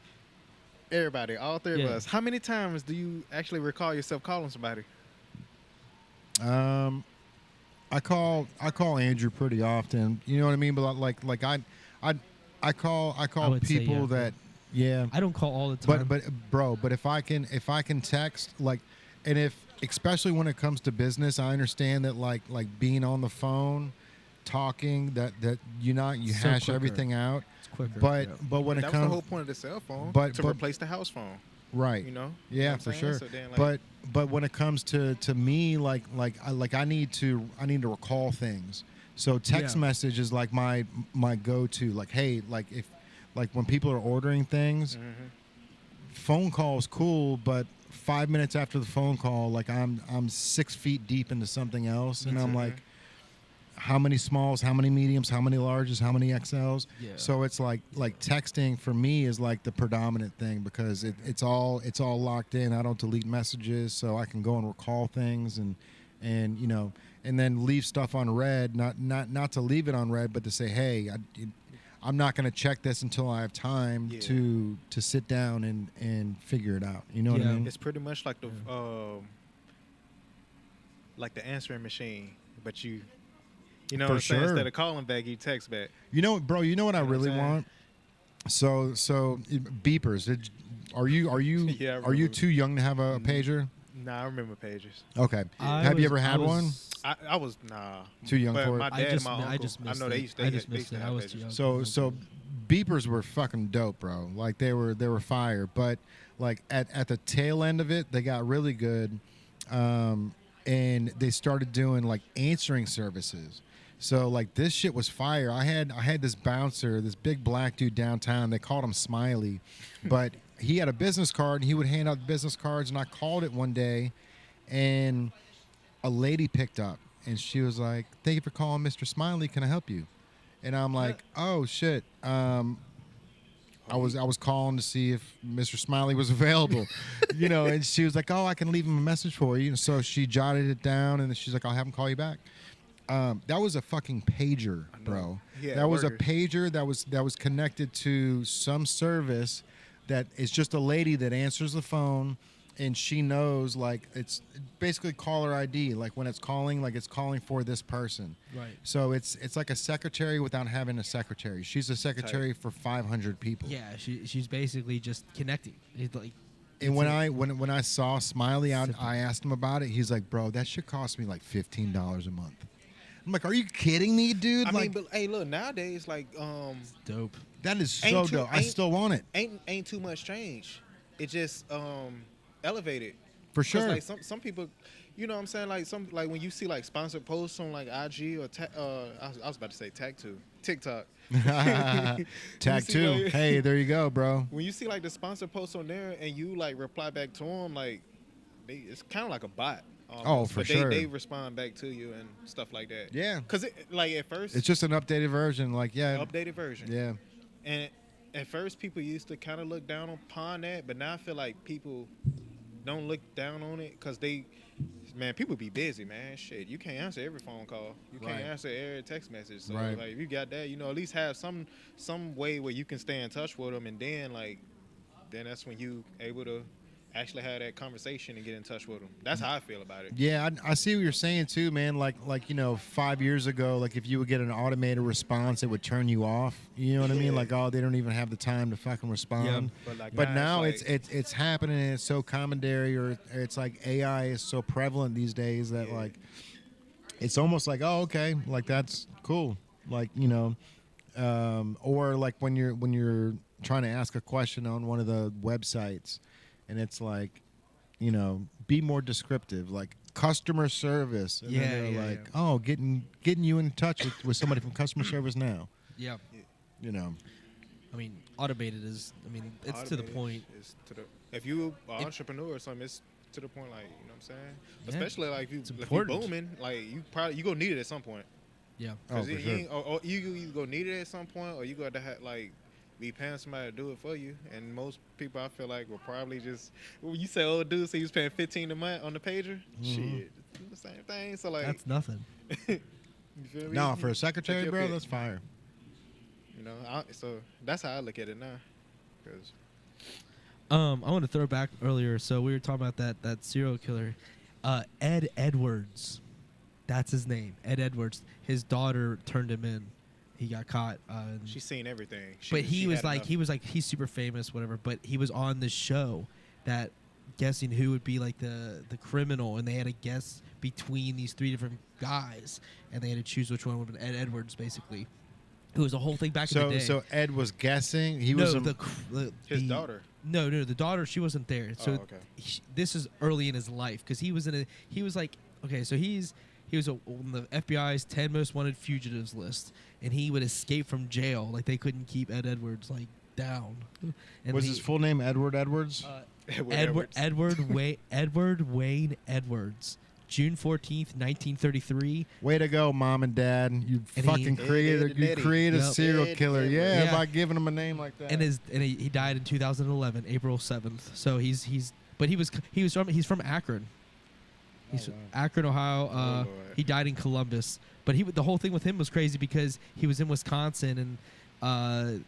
everybody, all three of Yeah. us. How many times do you actually recall yourself calling somebody? I call Andrew pretty often. You know what I mean? But like I call would say, people yeah. that yeah. I don't call all the time. But if I can text like, and if especially when it comes to business, I understand that like being on the phone, talking that you So hash quicker. everything out. it's quicker. But yeah. but when that it was the whole comes point of the cell phone. but- to but- replace the house phone. right, You know. yeah, You know what for I'm sure. saying? So then, like, But when it comes to me, I need to recall things. So text Yeah. message is like my go-to. Like, hey, like if like when people are ordering things, Mm-hmm. phone call is cool, but 5 minutes after the phone call, like I'm 6 feet deep into something else, and I'm like, how many smalls, how many mediums, how many larges, how many XLs. Yeah. So it's like texting for me is like the predominant thing because it's all locked in. I don't delete messages, so I can go and recall things and you know, and then leave stuff on red. Not to leave it on red, but to say, hey, I'm not going to check this until I have time to sit down and figure it out. You know what I mean? It's pretty much like the answering machine, but you know what I'm saying? Instead of calling back, you text back. You know, bro. You know what I really want? So beepers. Are you too young to have a pager? Nah, I remember pagers. Okay. Have you ever had one? I was nah. Too young for it. My dad and my uncle. I know they used to. I just missed it. I was too young. So beepers were fucking dope, bro. Like they were fire. But like at the tail end of it, they got really good, and they started doing like answering services. So like this shit was fire. I had this bouncer, this big black dude downtown. They called him Smiley, but he had a business card and he would hand out the business cards. And I called it one day, and a lady picked up and she was like, "Thank you for calling Mr. Smiley. Can I help you?" And I'm like, "Oh shit." I was calling to see if Mr. Smiley was available, you know. And she was like, "Oh, I can leave him a message for you." And so she jotted it down, and she's like, "I'll have him call you back." That was a fucking pager, bro. Yeah, that was a pager that was connected to some service that is just a lady that answers the phone, and she knows like it's basically caller ID. Like when it's calling, like it's calling for this person. Right. So it's like a secretary without having a secretary. She's a secretary for 500 people. Yeah, she's basically just connecting. It's like. And when I saw Smiley out, I asked him about it. He's like, "Bro, that should cost me like $15 a month." I'm like, "Are you kidding me, dude?" I like, mean, but hey, look, nowadays, like, dope. that is so dope. I still want it. Ain't too much change. It just elevated. For sure. Like some people, you know what I'm saying? Like when you see like sponsored posts on like IG or I was about to say TikTok. Tag two. Like, hey, there you go, bro. When you see like the sponsored posts on there and you like reply back to them, like it's kind of like a bot. Oh, for sure. They respond back to you and stuff like that. Yeah. Because like at first it's just an updated version. Like updated version. Yeah. And at first people used to kind of look down upon that, but now I feel like people don't look down on it because people be busy, man. Shit, you can't answer every phone call. You can't answer every text message. So like if you got that, you know, at least have some way where you can stay in touch with them, and then that's when you able to actually have that conversation and get in touch with them. That's how I feel about it. Yeah, I see what you're saying too, man. Like you know, 5 years ago, like if you would get an automated response, it would turn you off. You know what I mean? Like, oh, they don't even have the time to fucking respond. Yeah. But now it's happening, and it's so commentary, or it's like AI is so prevalent these days that like it's almost like, oh, okay, like that's cool. Like, you know, or like when you're trying to ask a question on one of the websites. And it's like, you know, be more descriptive, like customer service. And then they're like, oh, getting you in touch with somebody from customer service now. Yeah. You know. I mean, automated is, it's automated to the point. If you are an entrepreneur or something, it's to the point, like, you know what I'm saying? Yeah. Especially like if you booming, like you gonna need it at some point. Yeah. Oh, for sure. Or you gonna need it at some point, or you got to have like be paying somebody to do it for you. And most people, I feel like, will probably just, when you say old dude, so he was paying $15 a month on the pager, shit, it's the same thing. So like, that's nothing. You feel me? No, for a secretary, bro, that's fire. You know, so that's how I look at it now. Cause I want to throw back earlier. So we were talking about that serial killer, Ed Edwards. That's his name, Ed Edwards. His daughter turned him in. He got caught. She's seen everything. He's super famous, whatever. But he was on this show that guessing who would be like the criminal, and they had to guess between these three different guys, and they had to choose which one would have been Ed Edwards, basically. It was a whole thing back in the day. So Ed was guessing. His daughter. No, the daughter. She wasn't there. So okay. This is early in his life because he was on the FBI's 10 most wanted fugitives list, and he would escape from jail. Like they couldn't keep Ed Edwards like down. And was his full name Edward Edwards? Edward Wayne Edwards, June 14th, 1933. Way to go, mom and dad! You And fucking created a Yep. serial killer. Yeah, Yeah. by giving him a name like that. And he died in 2011, April 7th. So he's from Akron. He's wow. Akron, Ohio. Lord. He died in Columbus. But the whole thing with him was crazy because he was in Wisconsin and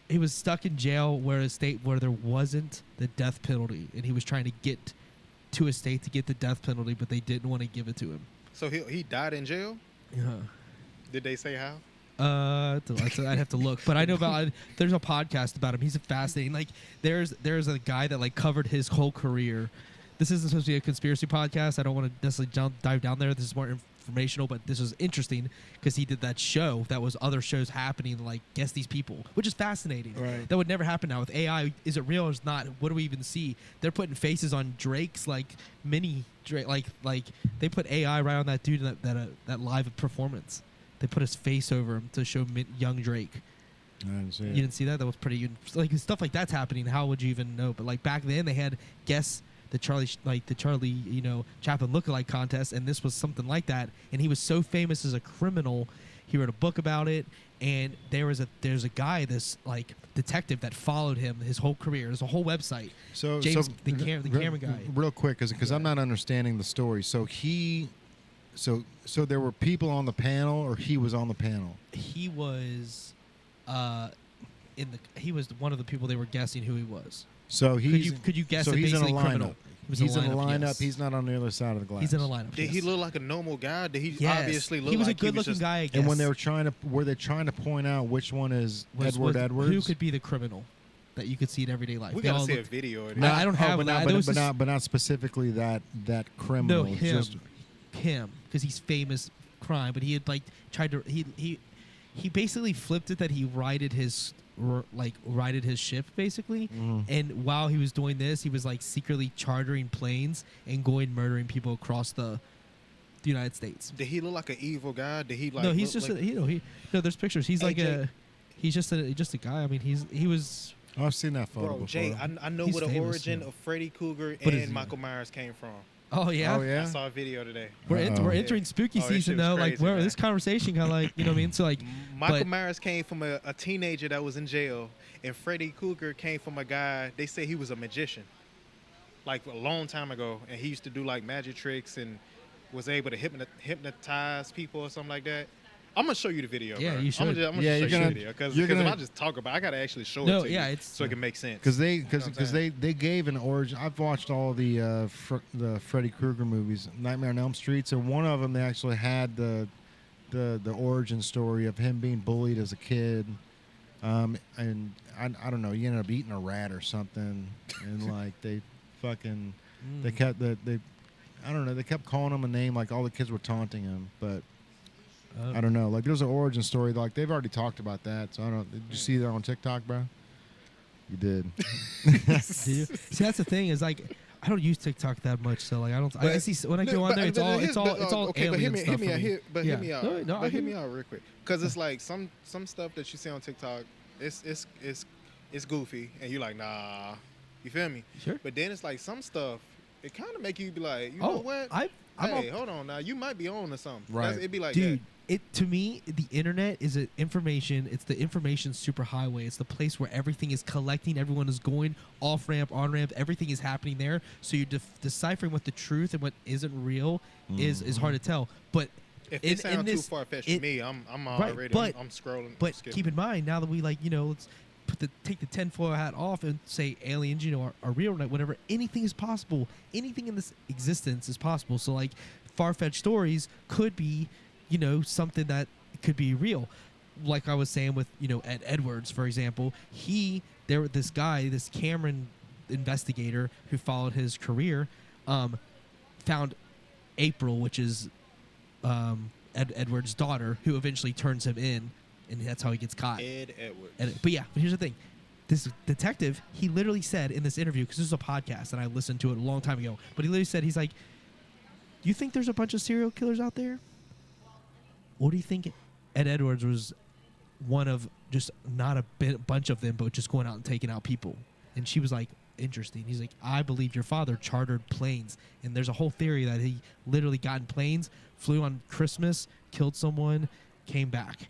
he was stuck in jail where a state where there wasn't the death penalty, and he was trying to get to a state to get the death penalty, but they didn't want to give it to him. So he died in jail? Yeah. Did they say how? I'd have to look, but I know about. There's a podcast about him. He's a fascinating. Like there's a guy that like covered his whole career. This isn't supposed to be a conspiracy podcast. I don't want to necessarily dive down there. This is more informational, but this was interesting because he did that show that was other shows happening, like guess these people, which is fascinating. Right. That would never happen now with AI. Is it real or is it not? What do we even see? They're putting faces on Drake's like mini Drake, like they put AI right on that dude in that live performance. They put his face over him to show young Drake. I didn't see You it. didn't see that? That was pretty like stuff like that's happening. How would you even know? But like back then they had guess the Charlie Chaplin lookalike contest, and this was something like that. And he was so famous as a criminal, he wrote a book about it. And there's a guy, this like detective that followed him his whole career. There's a whole website. So James, the camera guy. Real quick, because I'm not understanding the story. So there were people on the panel, or he was on the panel. He was, he was one of the people they were guessing who he was. So Could you guess? So it he's in a basically lineup. criminal? He's in a lineup. Yes. He's not on the other side of the glass. He's in a lineup. Did he yes. look like a normal guy? Did he Yes. obviously look He was like a good-looking just, guy, I guess. And when were they trying to point out which one is Edward Edwards? Who could be the criminal that you could see in everyday life? We They gotta all see a looked- video of No, this. I don't have but that. not, There was this- but not specifically that criminal. No, It's him. just- Him, because he's famous crime, but he had like tried to he basically flipped it that he righted his ship basically, and while he was doing this, he was like secretly chartering planes and going murdering people across the United States. Did he look like an evil guy? Did he like? No, he's look just like, there's pictures. He's like AJ. he's just a guy. I mean, he was. Oh, I've seen that photo bro, before. Jay. I know He's where the famous, origin yeah. of Freddy Krueger What is and he? Michael Myers came from. Oh yeah. Oh yeah. I saw a video today. We're Uh-oh. entering spooky Oh, this season shit was though. Like crazy, where man. this conversation kind of like you know what I mean. So like Michael but- Myers came from a teenager that was in jail, and Freddy Krueger came from a guy. They say he was a magician, like a long time ago, and he used to do like magic tricks and was able to hypnotize people or something like that. I'm gonna show you the video. Yeah, bro. you should. I'm gonna Yeah, show you're you gonna- the video because you're if gonna- I just talk about, it, I gotta actually show No, it to yeah, you it's- so it can make sense. Because You know what I'm saying? they gave an origin. I've watched all the Freddy Krueger movies, Nightmare on Elm Street. So one of them they actually had the origin story of him being bullied as a kid, and I don't know. He ended up eating a rat or something, and like they fucking they kept I don't know. They kept calling him a name, like all the kids were taunting him, but. I don't know. Like, there's an origin story. Like, they've already talked about that. So I don't. Did you see that on TikTok, bro? You did. Do you? See, that's the thing is like I don't use TikTok that much, so like I don't. I see when I go on there, it's all okay, but alien stuff. hear me out. No, But I hear hear me out real quick, because it's like some stuff that you see on TikTok, it's goofy, and you're like, nah, you feel me? Sure. But then it's like some stuff, it kind of make you be like, you know what? Hey, hold on now, you might be on to something. Right. It'd be like, Dude, to me, the internet is an information. It's the information superhighway. It's the place where everything is collecting. Everyone is going off ramp, on ramp. Everything is happening there. So you're deciphering what the truth and what isn't real is hard to tell. But if it sounds too far fetched for me, I'm already but- I'm scrolling. But skipping. keep in mind, now that we let's take the tinfoil hat off and say aliens, are real or not, whatever. Anything is possible. Anything in this existence is possible. So like far-fetched stories could be, something that could be real. Like I was saying with, Ed Edwards, for example, this guy, this Cameron investigator who followed his career, found April, which is Ed Edwards' daughter, who eventually turns him in, and that's how he gets caught. Ed Edwards. But here's the thing. This detective, he literally said in this interview, because this is a podcast, and I listened to it a long time ago, but he literally said, he's like, you think there's a bunch of serial killers out there? Or do you think Ed Edwards was one of just not a bunch of them, but just going out and taking out people? And she was like, interesting. He's like, I believe your father chartered planes, and there's a whole theory that he literally got in planes, flew on Christmas, killed someone, came back,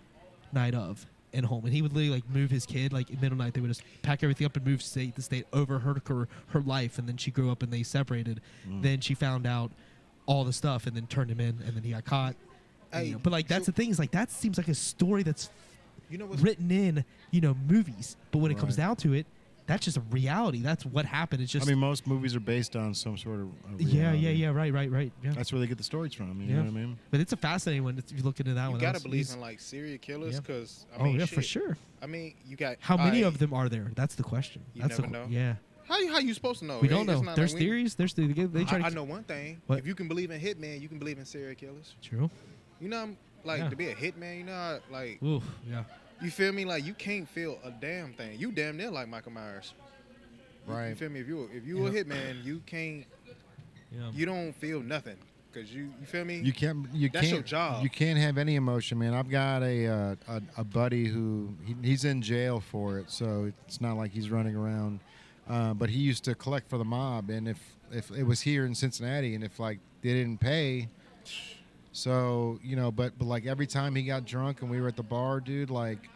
night of, and home. And he would literally like move his kid like in middle night. They would just pack everything up and move state to state over her life. And then she grew up and they separated. Then she found out all the stuff and then turned him in, and then he got caught. And, Hey, but like that's so- the thing is like that seems like a story that's You know what's written in movies. But when it comes Right. down to it, that's just a reality. That's what happened. It's just I mean, most movies are based on some sort of yeah, reality. right. Yeah. That's where they get the stories from. You Yeah. know what I mean? But it's a fascinating one if you look into that you one. gotta That's- believe he's- in like serial killers Yeah. because I Oh mean, yeah, shit. for sure. I mean, you got How many alright, of them are there? That's the question. You That's never the, know. Yeah, How you supposed to know? we don't It's know. not There's like we- theories. There's they try to I know one thing. What? If you can believe in hitman, you can believe in serial killers. True. You know, like Yeah. to be a hitman, you know, how, like Ooh, yeah. you feel me? Like you can't feel a damn thing. You damn near like Michael Myers. You Right. feel me? If you a hitman, you can't. Yeah. You don't feel nothing because you feel me? You can't. That's your job. You can't have any emotion, man. I've got a buddy who he's in jail for it, so it's not like he's running around. But he used to collect for the mob, and if it was here in Cincinnati, and if like they didn't pay, so but like every time he got drunk and we were at the bar, dude, like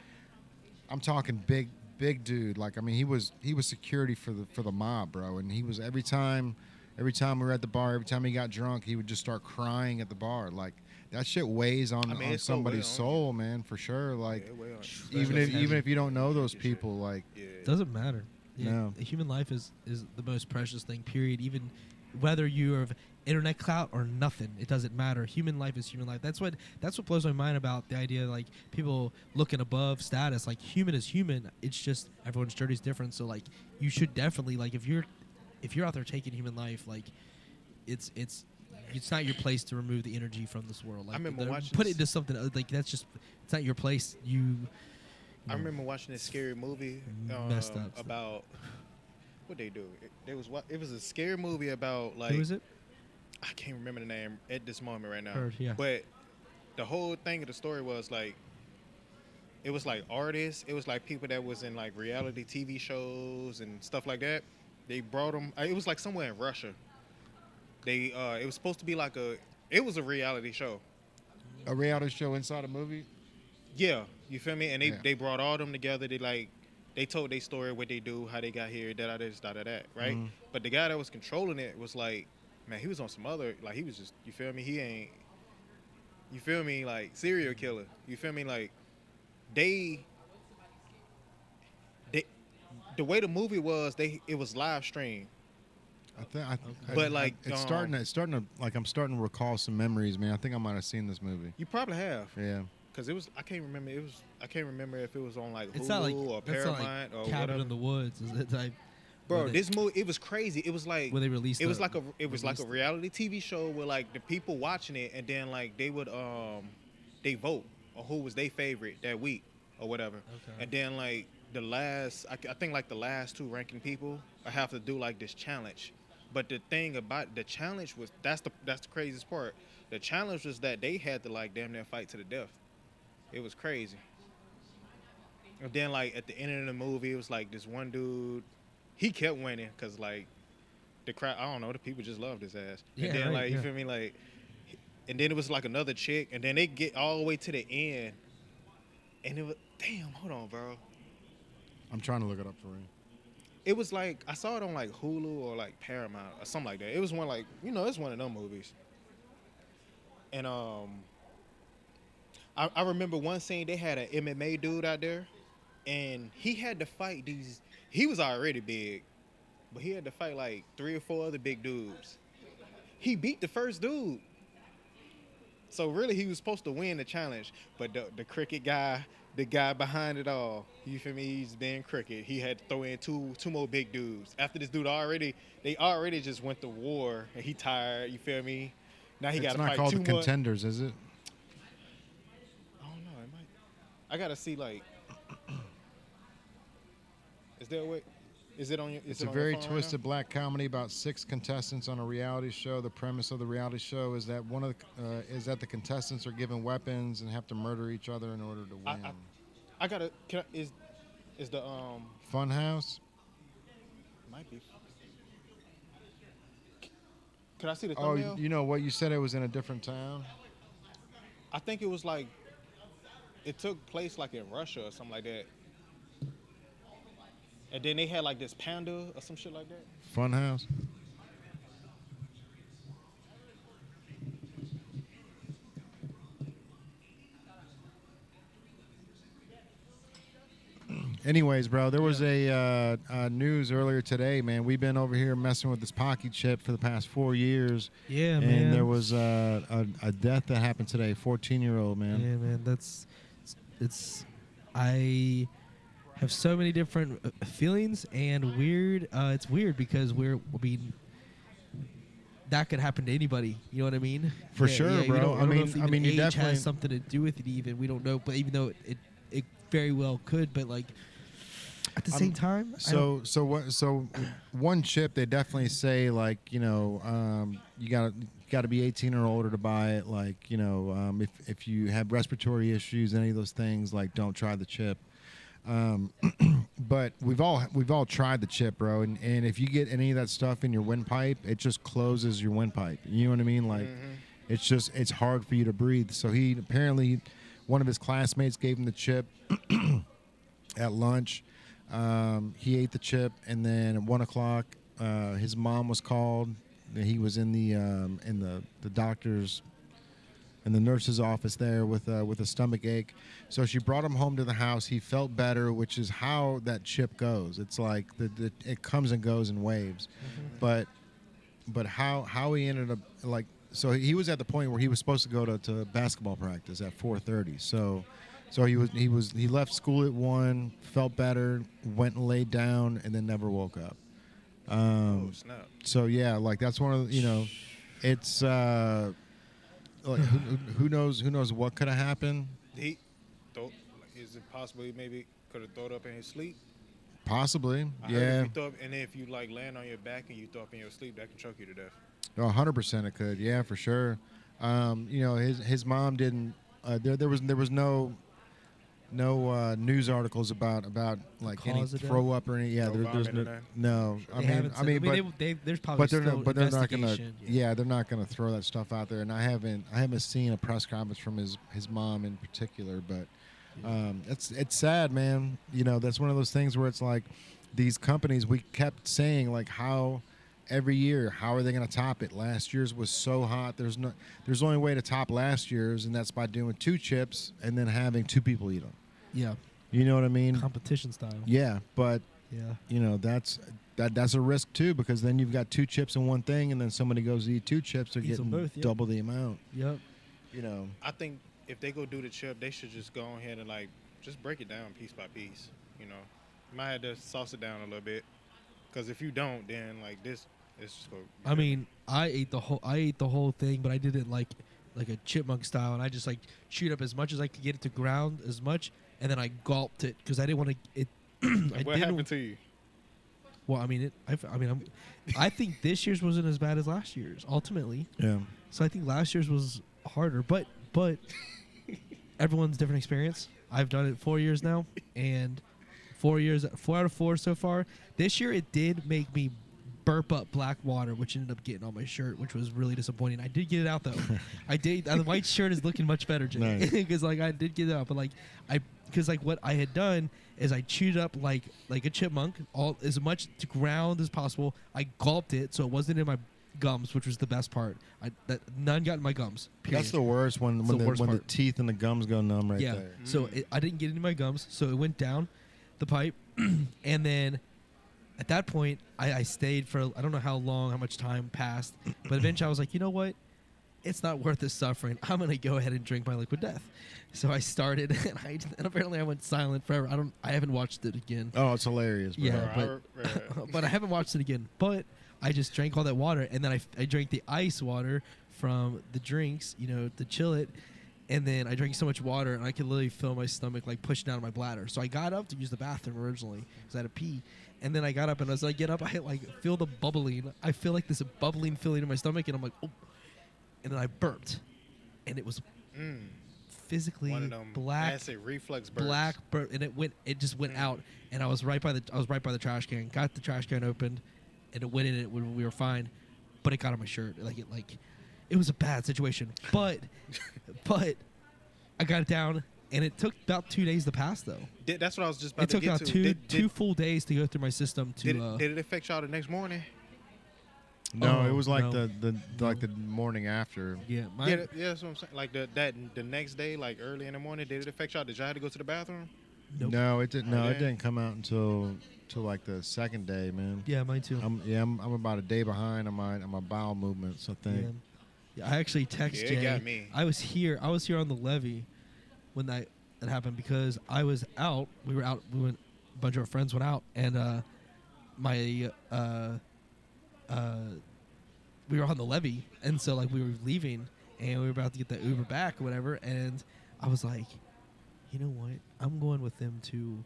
I'm talking big dude. Like I mean, he was security for the mob, bro, and he was every time we were at the bar, every time he got drunk, he would just start crying at the bar. Like that shit weighs on, I mean, on it's so somebody's weigh on soul, man, for sure. Like Yeah, well, even if you don't know those people, like yeah. Doesn't matter. Yeah, No. Human life is the most precious thing. Period. Even whether you are of internet clout or nothing, it doesn't matter. Human life is human life. That's what blows my mind about the idea like people looking above status. Like human is human. It's just everyone's journey is different. So like you should definitely like if you're out there taking human life, like it's not your place to remove the energy from this world. Like remember watching put it this- into something like that's just it's not your place. I remember watching this scary movie Messed up stuff. about what they do. It was a scary movie about like Who is it? I can't remember the name at this moment right now. Heard, yeah. But the whole thing of the story was like it was like artists. It was like people that was in like reality TV shows and stuff like that. They brought them. It was like somewhere in Russia. They it was supposed to be like it was a reality show. a reality show inside a movie. Yeah, you feel me? And Yeah. they brought all them together. They told their story, what they do, how they got here, da da, right? Mhm. But the guy that was controlling it was like, man, he was on some other, like he was just, you feel me? He ain't, you feel me? Like serial killer. You feel me? Like they the way the movie was, it was live streamed. But, like, it's starting to like I'm starting to recall some memories, man. I think I might have seen this movie. You probably have, Yeah. because it was. I can't remember. I can't remember if it was on like It's Hulu not like or that's not Paramount or like Cabin whatever. in the Woods. Is it like Bro, where they- this movie, it was crazy. It was like where they released. it was the- like a released- reality TV show where like the people watching it, and then like they would they vote on who was their favorite that week or whatever. Okay. And then like the last, I think like the last two ranking people have to do like this challenge. But the thing about the challenge was that's the craziest part. The challenge was that they had to like damn near fight to the death. It was crazy. And then like at the end of the movie, it was like this one dude, he kept winning because like the crowd, I don't know, the people just loved his ass. Yeah, And then right, like you yeah. feel me, like, and then it was like another chick, and then they get all the way to the end, and it was damn, hold on, bro. I'm trying to look it up for you. It was like I saw it on like Hulu or like Paramount or something like that. It was one like it's one of them movies. And I remember one scene they had an MMA dude out there, and he had to fight these. He was already big, but he had to fight like 3 or 4 other big dudes. He beat the first dude. So really, he was supposed to win the challenge, but the cricket guy, the guy behind it all, you feel me? He's being cricket. He had to throw in two more big dudes. After this dude they already just went to war, and he tired. You feel me? Now he got It's to not fight called 2 The more. Contenders, is it? I don't know. It might. I gotta see like. Is there a way? Is it on your? Is It's it a on your very phone right twisted black comedy about 6 contestants on a reality show. The premise of the reality show is that the contestants are given weapons and have to murder each other in order to win. now? I gotta. Is the Funhouse? might be. Could I see the Oh, thumbnail? you know what? You said it was in a different town. I think it was like it took place like in Russia or something like that. And then they had like this panda or some shit like that. Funhouse. Anyways, bro, there was a news earlier today, man. We've been over here messing with this Pocky chip for the past 4 years. Yeah, and man. there was a death that happened today, 14-year-old, man. Yeah, man. It's. I have so many different feelings and weird. It's weird because that could happen to anybody. You know what I mean? For sure, you bro. don't- I don't know if I even mean, you age definitely has something to do with it. Even we don't know, but even though it very well could, but like at the same time, So one chip, they definitely say like, you know, you got to be 18 or older to buy it. Like, you know, if you have respiratory issues, any of those things, like don't try the chip. But we've all tried the chip, bro. And if you get any of that stuff in your windpipe, it just closes your windpipe. You know what I mean? Like, it's hard for you to breathe. So he apparently, one of his classmates gave him the chip at lunch. He ate the chip, and then at 1 o'clock, his mom was called. He was in the doctor's in the nurse's office there with a stomach ache. So she brought him home to the house. He felt better, which is how that chip goes. It's like it comes and goes in waves. But how he ended up, like, so he was at the point where he was supposed to go to basketball practice at 4:30. So he left school at 1, felt better, went and laid down, and then never woke up. Oh, snap. So yeah, like that's one of the, you know, it's like who knows what could have happened. Is it possible he maybe could have thrown up in his sleep? Possibly, I yeah. heard and if you like land on your back and you throw up in your sleep, that can choke you to death. 100% it could, yeah, for sure. You know, his mom didn't. There was no news articles about like any Cause of throw up or any. Yeah, No there's vomit or no. They I mean, there's probably but they're not gonna. investigation. Yeah, they're not gonna throw that stuff out there. And I haven't seen a press conference from his mom in particular, but it's sad, man. You know, that's one of those things where it's like these companies. We kept saying like how every year, how are they going to top it? Last year's was so hot. There's only way to top last year's, and that's by doing 2 chips and then having 2 people eat them. Yeah, You know what I mean? competition style. Yeah, but Yeah. you know that's a risk too, because then you've got 2 chips in one thing, and then somebody goes to eat 2 chips, they're Eats them getting both, yeah. double the amount. Yep. You know. I think if they go do the chip, they should just go ahead and like just break it down piece by piece. You know, you might have to sauce it down a little bit, because if you don't, then like this, it's just go. I mean, I ate the whole thing, but I did it like a chipmunk style, and I just like chewed up as much as I could get it to ground as much, and then I gulped it because I didn't want to. It. What happened to you? Well, I mean, I think this year's wasn't as bad as last year's. Ultimately, Yeah. so I think last year's was harder, but everyone's different experience. I've done it 4 years now, and 4 out of 4 so far. This year, it did make me burp up black water, which ended up getting on my shirt, which was really disappointing. I did get it out though. I did. The white shirt is looking much better, Jay, Nice. because like I did get it out, but like because like what I had done is I chewed up like a chipmunk, all as much to ground as possible. I gulped it, so it wasn't in my gums, which was the best part. None got in my gums. Period. That's the worst when It's the worst the part. teeth and the gums go numb right Yeah. there. So I didn't get into my gums, so it went down the pipe, and then at that point I stayed for I don't know how much time passed, but eventually I was like, you know what? It's not worth the suffering. I'm gonna go ahead and drink my liquid death. So I started, and apparently I went silent forever. I haven't watched it again. Oh, it's hilarious, bro. Yeah. But I haven't watched it again. But I just drank all that water, and then I drank the ice water from the drinks, you know, to chill it. And then I drank so much water, and I could literally feel my stomach like pushing down my bladder. So I got up to use the bathroom originally because I had to pee. And then I got up, and as I get up, I like feel the bubbling. I feel like this bubbling feeling in my stomach, and I'm like, oh. And then I burped, and it was physically One of them black. acid reflux burps. Black burp, and it just went out, and I was right by the trash can. Got the trash can opened, and it went in it when we were fine. but it got on my shirt. It was a bad situation. But I got it down, and it took about 2 days to pass though. That's what I was just about It to took get about to. two full days to go through my system to. Did it affect y'all the next morning? No, Oh, it was like no. the morning after. Yeah, Yeah, that's what I'm saying. Like the next day, like early in the morning, did it affect y'all? Did y'all have to go to the bathroom? Nope. No, it didn't. No, Oh, it yeah? didn't come out until like the second day, man. Yeah, mine too. I'm about a day behind on my bowel movements, I think. Yeah, I actually texted Yeah, Jay. it got me. I was here on the levee when that happened because I was out. We were out. A bunch of our friends went out, and we were on the levee, and so like we were leaving, and we were about to get the Uber back or whatever, and I was like, you know what? I'm going with them too.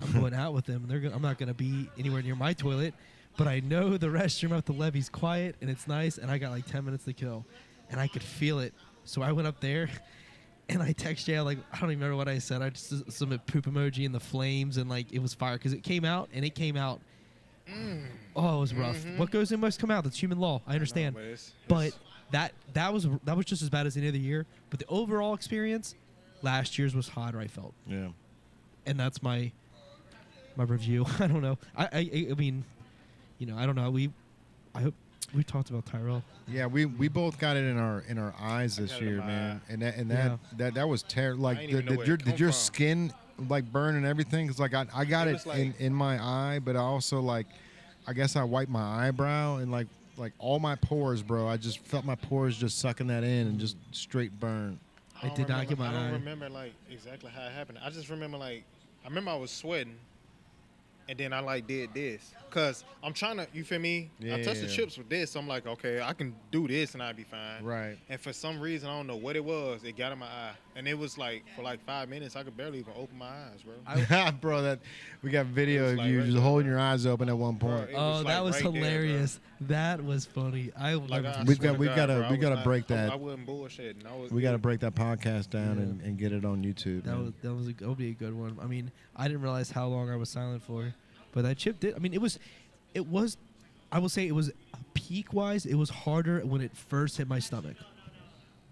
I'm going out with them. I'm not gonna be anywhere near my toilet, but I know the restroom at the levee's quiet and it's nice, and I got like 10 minutes to kill, and I could feel it. So I went up there, and I texted Jay, like, I don't even remember what I said. I just some poop emoji and the flames, and like it was fire because it came out. Oh, it was rough. Mhm. What goes in must come out. That's human law. I understand. No, But that was just as bad as any other year. But the overall experience, last year's was hotter. I felt, Yeah. and that's my review. I don't know. I mean, I don't know. I hope we talked about Tyrell. Yeah, we both got it in our eyes I this got it in year, my man, eye. and that was terrible. Like, didn't even know where it did come your from. skin like burn and everything? Cause like I got It it was like- in my eye, but I also like I guess I wiped my eyebrow and like all my pores, bro. I just felt my pores just sucking that in and just straight burn. I did not get my I don't eye. remember like exactly how it happened. I just remember I remember I was sweating, and then I like did this because I'm trying to. You feel me? Yeah, I touched the yeah. chips with this. So I'm like, okay, I can do this and I'd be fine. Right. And for some reason, I don't know what it was. It got in my eye, and it was like for like 5 minutes, I could barely even open my eyes, bro. Bro, that we got video It was of like you right just there, holding bro. your eyes open at one point. Bro, it Oh, was, that like, was right there, bro. hilarious. That was funny. I will Like, never I We've swear got- to we've God, gotta- bro, I we was gotta not- break that. I wasn't bullshitting. We got to break that podcast down Yeah. and get it on YouTube. man. That would be a good one. I mean, I didn't realize how long I was silent for, but that chip did. I mean, it was. I will say it was peak wise. It was harder when it first hit my stomach.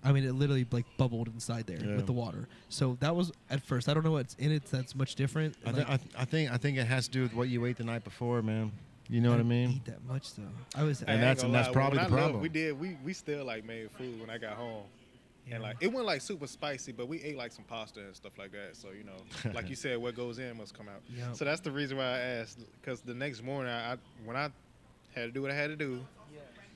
I mean, it literally like bubbled inside there Yeah. with the water. So that was at first. I don't know what's in it that's much different. I think it has to do with what you ate the night before, man. You know what I didn't mean? Eat that much though. I was. And I ain't that's- gonna lie, probably when the I left, problem. we still like made food when I got home. And Yeah. like it wasn't like super spicy, but we ate like some pasta and stuff like that. So like you said, what goes in must come out. Yep. So that's the reason why I asked. Because the next morning, when I had to do what I had to do.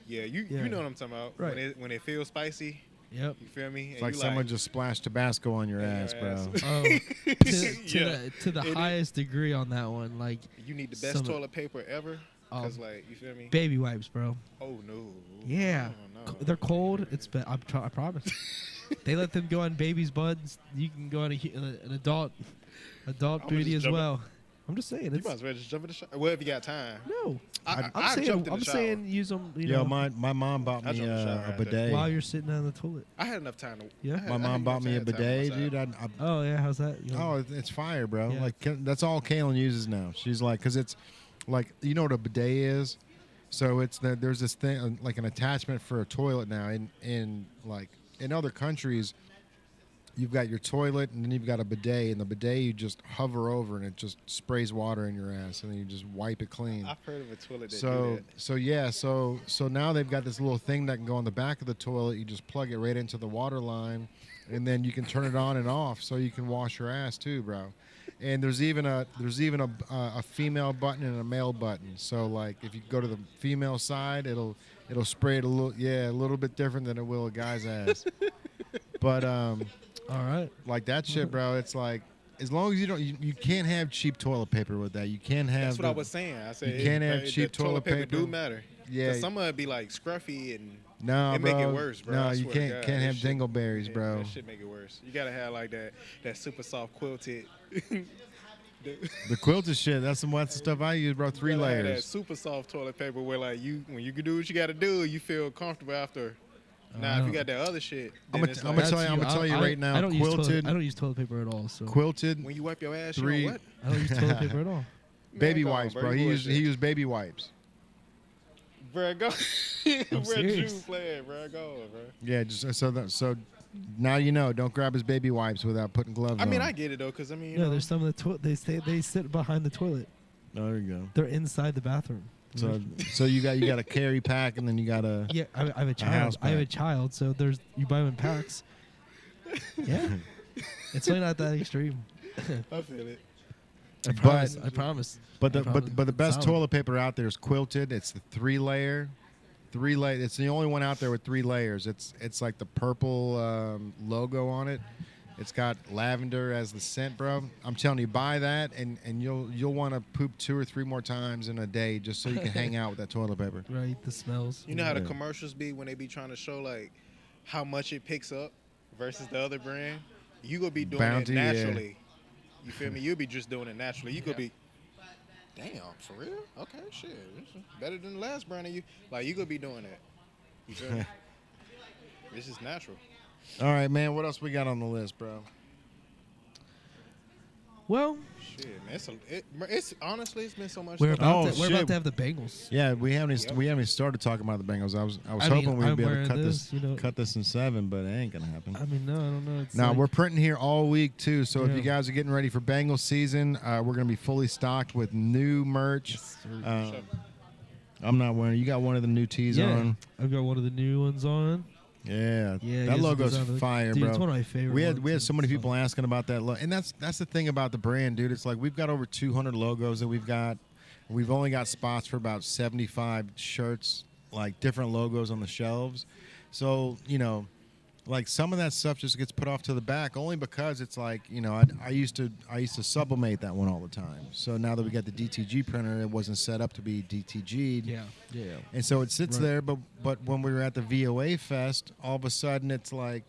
Yeah, you know what I'm talking about. Right. When it feels spicy, Yep. you feel me? It's like someone just splashed Tabasco on your In your ass, bro. ass. Oh, Yeah. to the It is. highest degree on that one. Like You need the best Some- toilet paper ever. Oh. Cause like you feel me? baby wipes, bro. Oh no. Yeah. Oh, no. They're cold. I promise. They let them go on babies' buds. You can go on an adult I'ma booty just as jump well. I'm just saying. You might as well just jump in the shower. Well, if you got time. No. I I'm saying. jumped in I'm the shower. saying use them. Yo, my mom bought I me jumped in the shower a after. bidet. while you're sitting on the toilet. I had enough time to. Yeah. I had- My I had mom bought me a enough time bidet, on my dude. side. Oh yeah, how's that? You know? It's fire, bro. Yeah. Like that's all Kaylin uses now. She's like, cause it's like you know what a bidet is. So there's this thing like an attachment for a toilet now. In other countries, you've got your toilet and then you've got a bidet, and the bidet you just hover over and it just sprays water in your ass, and then you just wipe it clean. I've heard of a toilet that So do that. so now they've got this little thing that can go on the back of the toilet. You just plug it right into the water line, and then you can turn it on and off, so you can wash your ass too, bro. And there's even a female button and a male button. So like if you go to the female side, it'll spray it a little bit different than it will a guy's ass. But All right. like that shit, bro. It's like as long as you can't have cheap toilet paper with that. You can't have. That's what I was saying. I said you can't have the cheap toilet paper. do matter. Yeah. 'Cause some of it be like scruffy and No, it bro. make it worse, bro. No, I you swear to can't God, can't that have shit- dingleberries, yeah, bro. That shit make it worse. You gotta have like that super soft quilted. The quilted shit. That's the stuff I use, bro. 3 You gotta have That layers. super soft toilet paper where like when you can do what you gotta do, you feel comfortable after. Now if you got that other shit, then it's I'm like, gonna tell you right now. I don't Quilted, use toilet paper at all. So quilted when you wipe your ass, Three- you know what? I don't use toilet paper at all. baby Man, come on, wipes, bro. bro. You He bullshit. used baby wipes. Bro, go. I'm Where serious. June playing, bro? Go, bro. Yeah, just so now you know. Don't grab his baby wipes without putting gloves on. I mean, I get it though, cause I mean, you No, know, there's some of the they sit behind the toilet. Oh, there you go. They're inside the bathroom. So you got a carry pack, and then you got a Yeah, I have a house child. I have a pack. child, so you buy them in packs. Yeah, it's really not that extreme. I feel it. I promise. I promise. But I the promise. but the best Solid. toilet paper out there is quilted. It's the 3-layer. It's the only one out there with 3 layers. It's like the purple logo on it. It's got lavender as the scent, bro. I'm telling you, buy that, and you'll want to poop 2 or 3 more times in a day just so you can hang out with that toilet paper. Right, the smells. You know how the Yeah. commercials be when they be trying to show like how much it picks up versus the other brand. You gonna be doing Bounty, it yeah. naturally. You feel me? You'll be just doing it naturally. You could be, damn, for real? Okay, shit, this is better than the last brand of you. Like you could be doing that. You feel me? This is natural. All right, man. What else we got on the list, bro? Well, Shit, man. It's honestly, it's been so much. we're stuff. about, Oh, we're about shit. to have the Bengals. Yeah, we haven't Yep. even started talking about the Bengals. I was I hoping mean, we'd be able I'm to cut wearing this this, you know. cut this in 7, but it ain't gonna happen. I mean, no, I don't know. It's Now like, we're printing here all week too, so if Yeah. you guys are getting ready for Bengals season, we're gonna be fully stocked with new merch. I'm not wearing. You got one of the new tees yeah, on. I've got one of the new ones on. Yeah, Yeah, that it is logo's designed- fire, dude, bro. it's one of my favorite We had ones, so many so- people asking about that logo, and that's the thing about the brand, dude. It's like we've got over 200 logos that we've got. We've only got spots for about 75 shirts, like different logos on the shelves. So like some of that stuff just gets put off to the back only because it's like I used to sublimate that one all the time. So now that we got the DTG printer, it wasn't set up to be DTG'd. Yeah. And so it sits Right. there, but when we were at the VOA Fest, all of a sudden it's like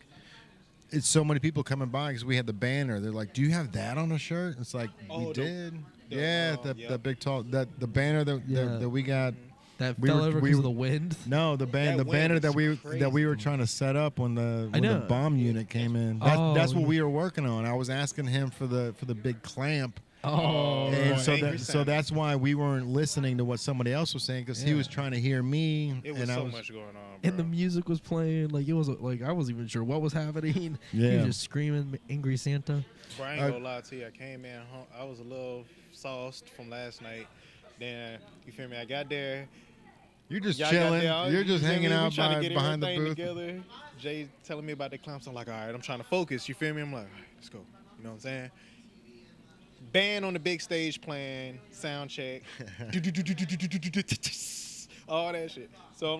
it's so many people coming by because we had the banner. They're like, "Do you have that on a shirt?" It's like Oh, we the- did. the, Yeah, yeah. the big tall the banner that Yeah. that we got. That We fell were- over we because of were- the wind. No, the That wind banner was that we crazy. were trying to set up when the know. bomb unit came in. Oh, That's what yeah. we were working on. I was asking him for the big clamp. Oh, And so Angry so Santa. that's why we weren't listening to what somebody else was saying because he Yeah. was trying to hear me. It was and I so was, much going on, bro. and the music was playing. Like it was like I wasn't even sure what was happening. He Yeah. was just screaming, "Angry Santa." Bro, I ain't gonna lie to you. I came in, I was a little sauced from last night. Then you feel me? I got there. You're just Y'all chilling. got there, You're you just feel hanging me? We out trying to get behind the everything booth. together. Jay telling me about the clamps. I'm like, all right, I'm trying to focus. You feel me? I'm like, all right, let's go. You know what I'm saying? Band on the big stage playing, sound check, all that shit. So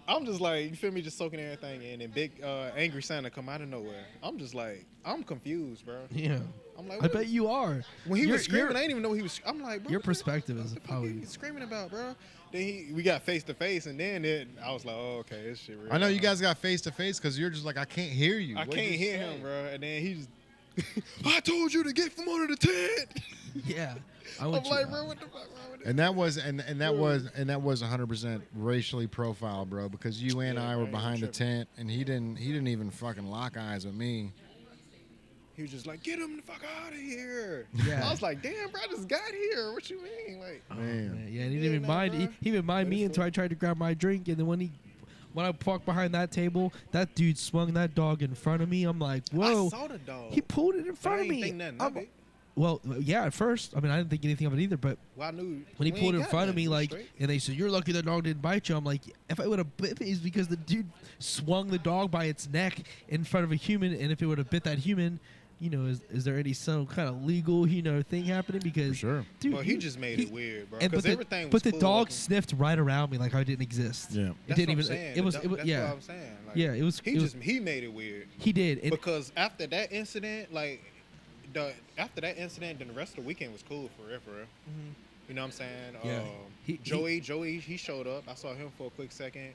I'm just like, you feel me? Just soaking everything in. And big Angry Santa come out of nowhere. I'm just like, I'm confused, bro. Yeah, I'm like, I what? bet you are. When he Your- was screaming, your- I didn't even know he was. I'm like, bro, your what the- perspective is what the fuck probably- he screaming about, bro. Then we got face to face, and then I was like, oh, okay, this shit real. I know you guys got face to face because you're just like I can't hear you. I What'd can't you hear say? him, bro. And then he just, I told you to get from under the tent. Yeah, I'm like, bro, what the fuck wrong with this? And that was and that was 100% racially profiled, bro. Because you and Yeah, I were I ain't behind the tripping. tent, and he didn't even fucking lock eyes with me. He was just like, get him the fuck out of here. Yeah. I was like, damn, bro, I just got here. What you mean? Like, Man. Yeah, and he Yeah, didn't even nah, mind. bro. He didn't mind me That's until I tried to grab my drink, and then when I parked behind that table, that dude swung that dog in front of me. I'm like, whoa! I saw the dog. He pulled it in But front I of ain't me. think nothing I'm- of it. Well, yeah, at first, I mean, I didn't think anything of it either, but Well, I knew when he we pulled ain't it in got front of nothing. me, We like, straight. and they said, "You're lucky the dog didn't bite you." I'm like, if I would have bit me, it's because the dude swung the dog by its neck in front of a human, and if it would have bit that human, is there any some kind of legal, thing happening? Because For sure. dude, Well, he just made it weird, bro. and Because but everything the, was but the cool dog looking. sniffed right around me like I didn't exist. Yeah. It That's didn't what even. I'm saying. It was. That's It was. what Yeah. I'm saying. Like, Yeah. It was. He made it weird. He did. And Because after that incident, then the rest of the weekend was cool for real. You know what I'm saying? Yeah. Joey, he showed up. I saw him for a quick second.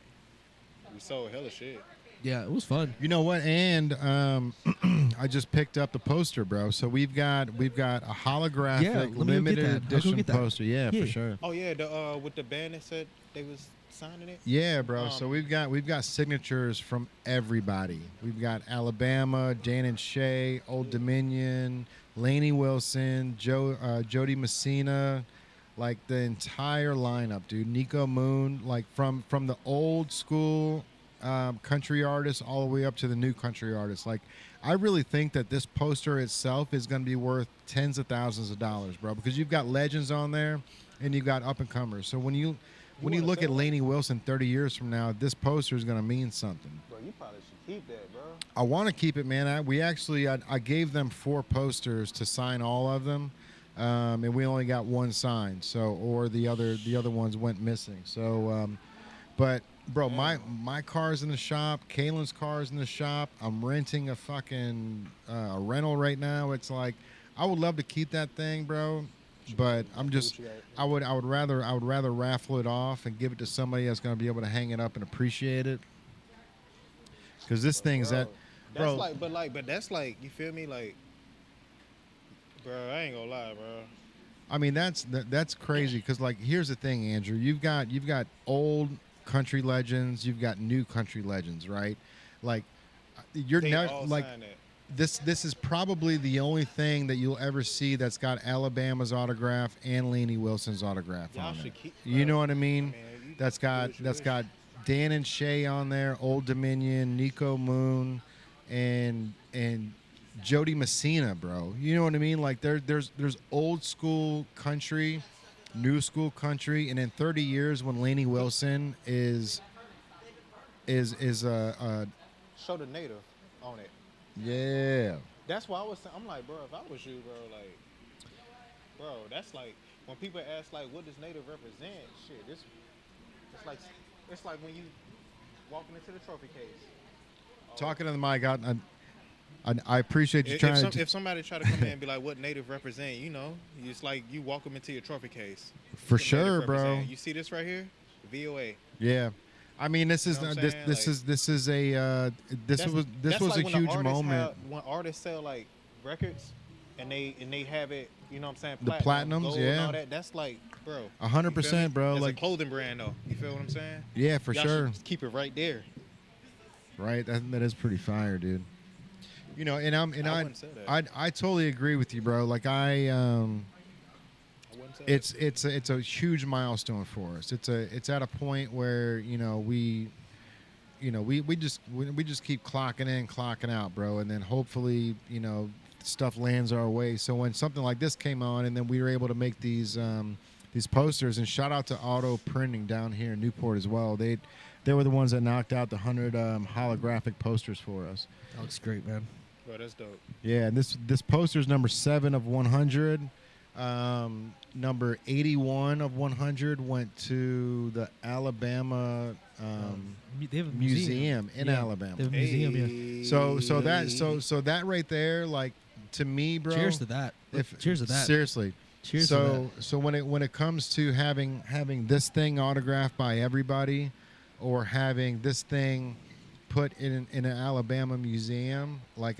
We sold hella shit. yeah, it was fun. You know what? And I just picked up the poster, bro. So we've got a holographic Yeah, let me go limited get that. I'll go edition get that. poster. Yeah, Yeah. for sure. Oh yeah, the with the band that said they was signing it. Yeah, bro. So we've got signatures from everybody. We've got Alabama, Dan and Shay, Old Dominion, Lainey Wilson, Jody Messina, Like the entire lineup, dude. Nico Moon, like from the old school country artists all the way up to the new country artists. Like, I really think that this poster itself is going to be worth tens of thousands of dollars, bro. Because you've got legends on there, and you've got up and comers. So when you look at Lainey Wilson 30 years from now, this poster is going to mean something. Bro, you probably should keep that, bro. I want to keep it, man. I gave them 4 posters to sign all of them. And we only got one signed, or the other ones went missing. So, but bro, my car's in the shop. Kaylin's car's in the shop. I'm renting a fucking a rental right now. It's like, I would love to keep that thing, bro, but I would rather raffle it off and give it to somebody that's gonna be able to hang it up and appreciate it. Because this thing's bro, bro. But that's like, you feel me, like. Bro, I ain't gonna lie, bro. I mean, that's crazy because, like, here's the thing, Andrew. You've got old country legends. You've got new country legends, right? Like, you're not like this is probably the only thing that you'll ever see that's got Alabama's autograph and Lainey Wilson's autograph on it. You know what I mean? That's got Dan and Shay on there, Old Dominion, Nico Moon, and Jody Messina, bro. You know what I mean? Like there's old school country, new school country, and in 30 years when Lainey Wilson is show the native on it. Yeah. That's why I was saying, I'm like, bro, if I was you, bro, like, bro, that's like when people ask like, what does native represent? Shit, it's like when you walking into the trophy case. Talking to the mic, I appreciate you trying to. If somebody try to come in and be like, "What native represent?" You know, it's like you walk them into your trophy case. For sure, bro. You see this right here, VOA. Yeah, I mean, this is was a huge moment. When artists sell like records, and they have it, you know what I'm saying? The platinums, gold, yeah. And all that. That's like, bro. 100%, bro. It's like a clothing brand, though. You feel what I'm saying? Yeah, for sure. Should keep it right there. Right, that is pretty fire, dude. You know, I totally agree with you, bro. Like it's a huge milestone for us. It's at a point where we just keep clocking in, clocking out, bro, and then hopefully stuff lands our way. So when something like this came on, and then we were able to make these posters, and shout out to Auto Printing down here in Newport as well. They were the ones that knocked out the 100 holographic posters for us. That looks great, man. Bro, that's dope. Yeah, and this poster is number 7 of 100. Number 81 of 100 went to the Alabama they have a museum in Alabama. They have a museum, yeah. So that right there, like, to me, bro. Cheers to that. Cheers to that. Seriously. Cheers to that. So when it comes to having this thing autographed by everybody, or having this thing put in an Alabama museum, like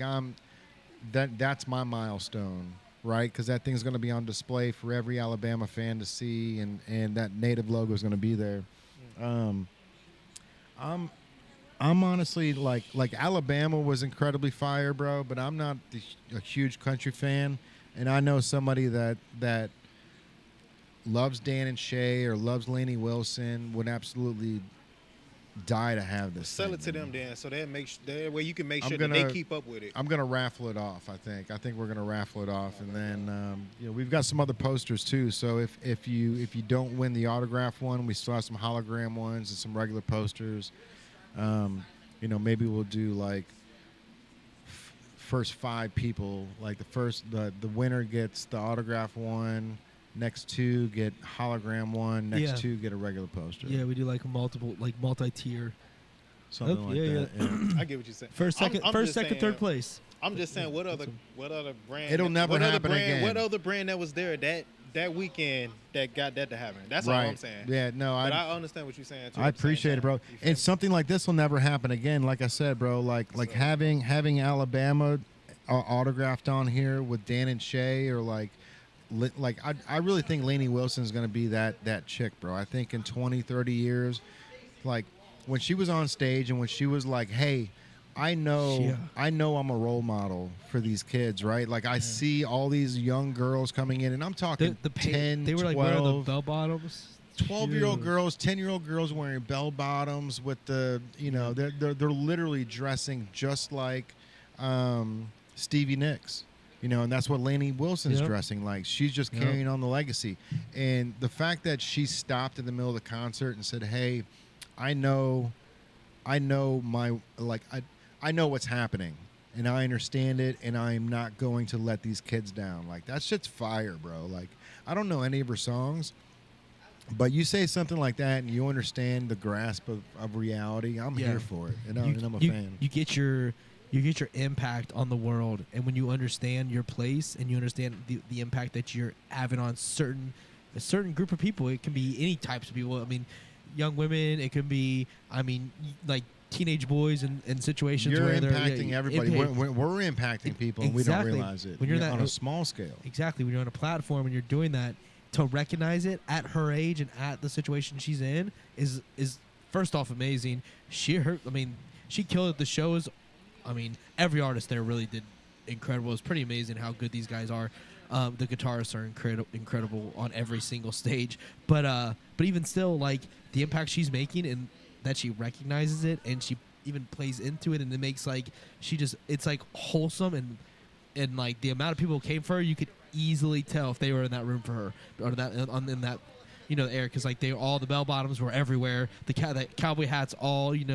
that's my milestone, right? Because that thing's going to be on display for every Alabama fan to see, and that native logo is going to be there. I'm honestly like Alabama was incredibly fire, bro, but I'm not a huge country fan, and I know somebody that loves Dan and Shay or loves Lainey Wilson would absolutely die to have this. Sell it to them, then, so that way you can make sure that they keep up with it. I'm gonna raffle it off. I think we're gonna raffle it off, and then we've got some other posters too. So if you don't win the autograph one, we still have some hologram ones and some regular posters. Maybe we'll do like first 5 people. Like the winner gets the autograph one. Next 2 get hologram one. Next 2 get a regular poster. Yeah, we do like a multi-tier. Something like that. Yeah. I get what you're saying. First, second, third place. I'm just saying, what other brand? It'll never happen again. What other brand that was there that weekend that got that to happen? That's all I'm saying. Yeah, no, but I understand what you're saying too. I appreciate it, bro. And something like this will never happen again. Like I said, bro, like having Alabama autographed on here with Dan and Shay, or like I really think Lainey Wilson is going to be that chick, bro. I think in 20, 30 years, like when she was on stage and when she was like, hey, I know Yeah. I'm a role model for these kids, right? Like I see all these young girls coming in, and I'm talking 10, they were like wearing the 12, bell bottoms. 12-year-old girls, 10-year-old girls wearing bell bottoms with the, they're literally dressing just like Stevie Nicks, and that's what Lainey Wilson's Yep. dressing like. She's just Yep. carrying on the legacy. And the fact that she stopped in the middle of the concert and said, "Hey, I know I know what's happening, and I understand it, and I'm not going to let these kids down." Like, that shit's fire, bro. Like, I don't know any of her songs, but you say something like that and you understand the grasp of reality, I'm Yeah. here for it, and I'm a fan. You get your impact on the world, and when you understand your place and you understand the impact that you're having on a certain group of people, it can be any types of people. I mean, young women. It can be, like teenage boys in situations You're where impacting they're everybody. We're impacting people, and we don't Exactly. realize it. When you're on that- a small scale. Exactly. When you're on a platform and you're doing that, to recognize it at her age and at the situation she's in is first off amazing. She killed it. The shows. Every artist there really did incredible. It's pretty amazing how good these guys are. The guitarists are incredible on every single stage. But even still, like the impact she's making and that she recognizes it and she even plays into it, and it makes like it's like wholesome and like the amount of people who came for her, you could easily tell if they were in that room for her or in that air, because like all the bell bottoms were everywhere, the cowboy hats, all it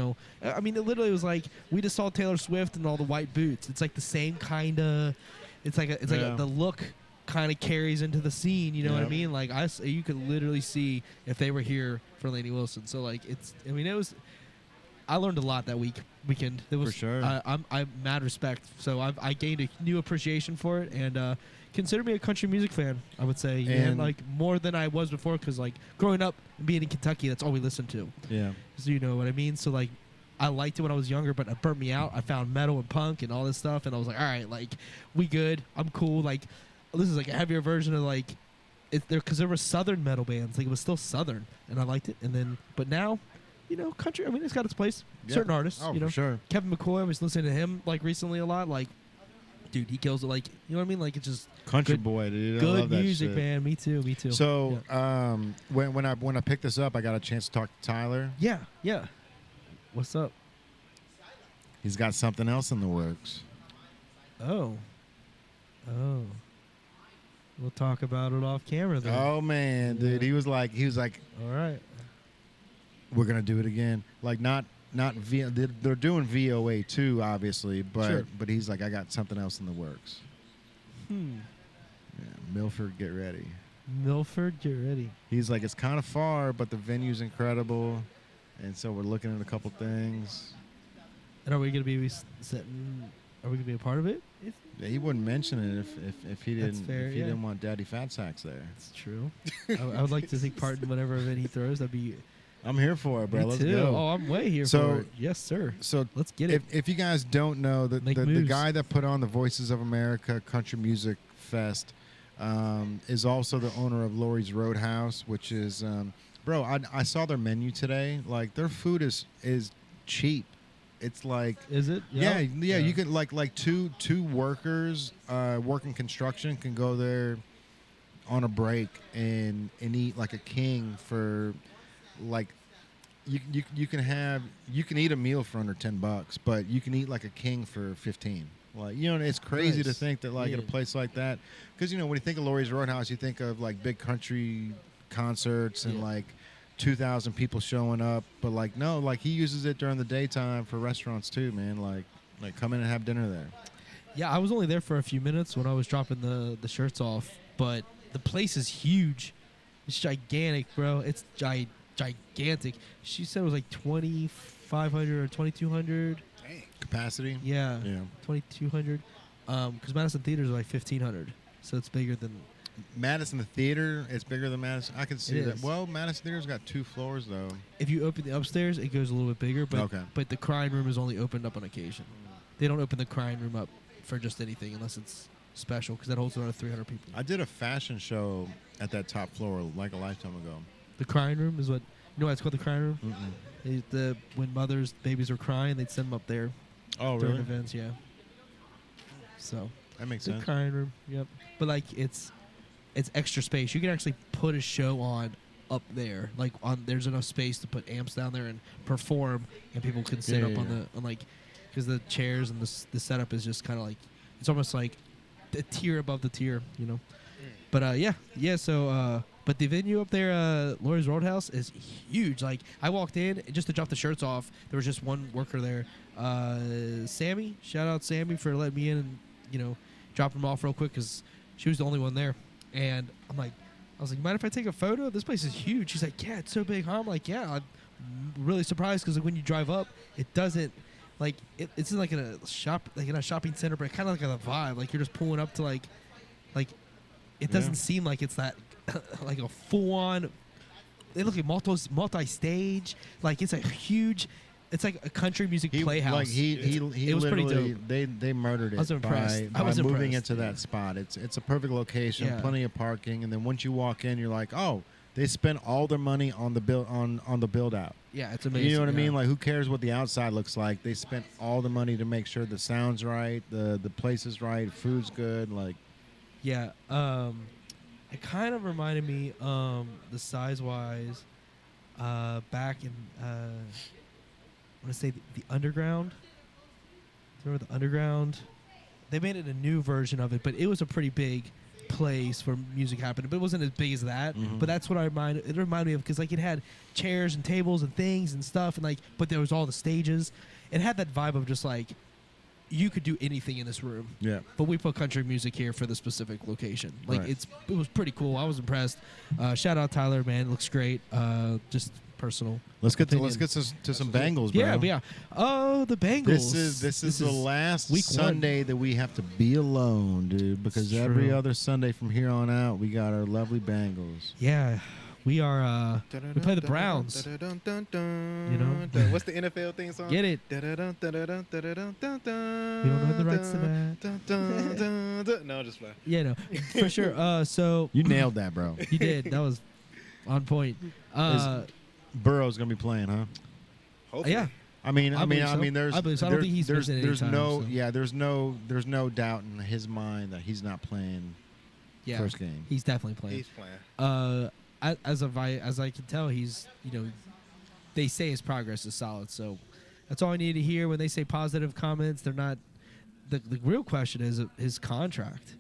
literally was like we just saw Taylor Swift and all the white boots. It's like the same kind of, the look kind of carries into the scene, you know what I mean? Like you could literally see if they were here for Lainey Wilson. So like I learned a lot that weekend. It was For sure. I'm mad respect. So I gained a new appreciation for it, and consider me a country music fan, I would say, and like more than I was before, because like growing up and being in Kentucky, that's all we listened to. Yeah. So you know what I mean? So like I liked it when I was younger, but it burnt me out. I found metal and punk and all this stuff, and I was like, all right, like we good. I'm cool. Like this is like a heavier version of like because there were southern metal bands. Like it was still southern, and I liked it. And then, but now, country. It's got its place. Yeah. Certain artists, Oh, for sure. Kevin McCoy. I was listening to him like recently a lot. Like, dude, he kills it. Like, you know what I mean? Like it's just Country good, boy, dude. I good love that music, shit. man. Me too. So yeah. when I picked this up, I got a chance to talk to Tyler. Yeah. What's up? He's got something else in the works. Oh. We'll talk about it off camera then. Oh man, dude, Yeah. he was like, All right. we're gonna do it again. Like not they're doing VOA too, obviously, but Sure. but he's like, I got something else in the works. Yeah, Milford, get ready. Milford, get ready. He's like, it's kind of far, but the venue's incredible, and so we're looking at a couple things. And are we gonna be sitting? Are we gonna be a part of it? Yeah, he wouldn't mention it if he That's didn't fair, if he yeah. didn't want Daddy Fat Sacks there. It's true. I would like to take part in whatever event he throws. That'd be I'm here for it, bro. me Let's too. go. Oh, I'm way here So- for it. Yes, sir. So Let's get it. if you guys don't know, the Make the moves. guy that put on the Voices of America Country Music Fest is also the owner of Lori's Roadhouse, which is, bro, I saw their menu today. Like, their food is cheap. It's like, Is it? yeah. You could like two workers working construction can go there on a break and eat like a king for like you can eat a meal for under $10, but you can eat like a king for 15. Like, it's crazy to Nice. think that like at a Yeah. place like that, because when you think of Lori's Roadhouse, you think of like big country concerts and Yeah. like 2,000 people showing up, but like no, like he uses it during the daytime for restaurants too, man. Like come in and have dinner there. Yeah, I was only there for a few minutes when I was dropping the shirts off, but the place is huge. It's gigantic, bro. It's gigantic. She said it was like 2,500 or 2,200. Dang. Capacity. Yeah, Yeah. 2,200. Because Madison Theaters are like 1,500, so it's bigger than. Madison, the theater, is bigger than Madison. I can see It that. is. Well, Madison Theater's got 2 floors though. If you open the upstairs, it goes a little bit bigger, but Okay. but the crying room is only opened up on occasion. They don't open the crying room up for just anything unless it's special, because that holds around 300 people. I did a fashion show at that top floor like a lifetime ago. The crying room is what why it's called the crying room. Mm-mm. When babies were crying, they'd send them up there. Oh, during really? events. Yeah. So That makes it's a sense. kind room. Yep. But like it's extra space. You can actually put a show on up there. Like there's enough space to put amps down there and perform, and people can sit Yeah, up yeah, on like because the chairs and the setup is just kind of like it's almost like a tier above the tier, you know. But yeah. So but the venue up there, Laurie's Roadhouse, is huge. Like I walked in just to drop the shirts off. There was just one worker there. Sammy, shout out Sammy for letting me in and drop him off real quick because she was the only one there. And I was like, mind if I take a photo? This place is huge. She's like, yeah, it's so big, huh? I'm like, yeah. I'm really surprised because like, when you drive up, it doesn't like it's like in a shop, like in a shopping center, but kind of like a vibe. Like you're just pulling up to like it doesn't seem like it's that like a full on. They look like multi-stage. Like it's a huge. It's like a country music playhouse. Like he it was pretty literally dope. they murdered it I was impressed. by I was moving impressed. into that spot. It's a perfect location, Yeah. plenty of parking, and then once you walk in, you're like, oh, they spent all their money on the build out. Yeah, it's amazing. You know what I mean? yeah. Like, who cares what the outside looks like? They spent all the money to make sure the sound's right, the place is right, food's good. Like, Yeah, it kind of reminded me, the size-wise, back in, I want to say the Underground. Remember the Underground? They made it a new version of it, but it was a pretty big place for music happening. But it wasn't as big as that. Mhm. But that's what it reminded me of because like it had chairs and tables and things and stuff, and like, but there was all the stages. It had that vibe of just like you could do anything in this room. yeah. But we put country music here for the specific location. Like Right. it was pretty cool. I was impressed. Shout out Tyler, man. It looks great. Just personal. Let's get opinion. to some Bengals, bro. Yeah, but yeah. Oh, the Bengals. This is the last week Sunday that we have to be alone, dude. Because It's every true. other Sunday from here on out, we got our lovely Bengals. Yeah, we are. We play the Browns. You know? What's the NFL theme song? Get it? We We don't have the rights to that. No, just play. Yeah, no, for sure. So You nailed that, bro. you did. That was on point. Burrow's gonna be playing, huh? Hopefully. Yeah. I mean, I believe so. there's I believe so. I don't think he's there's, missing any there's time, no so. yeah, there's no doubt in his mind that he's not playing Yeah, first game. he's definitely playing. He's playing. As I can tell, he's they say his progress is solid. So that's all I need to hear when they say positive comments. They're not. The real question is his contract.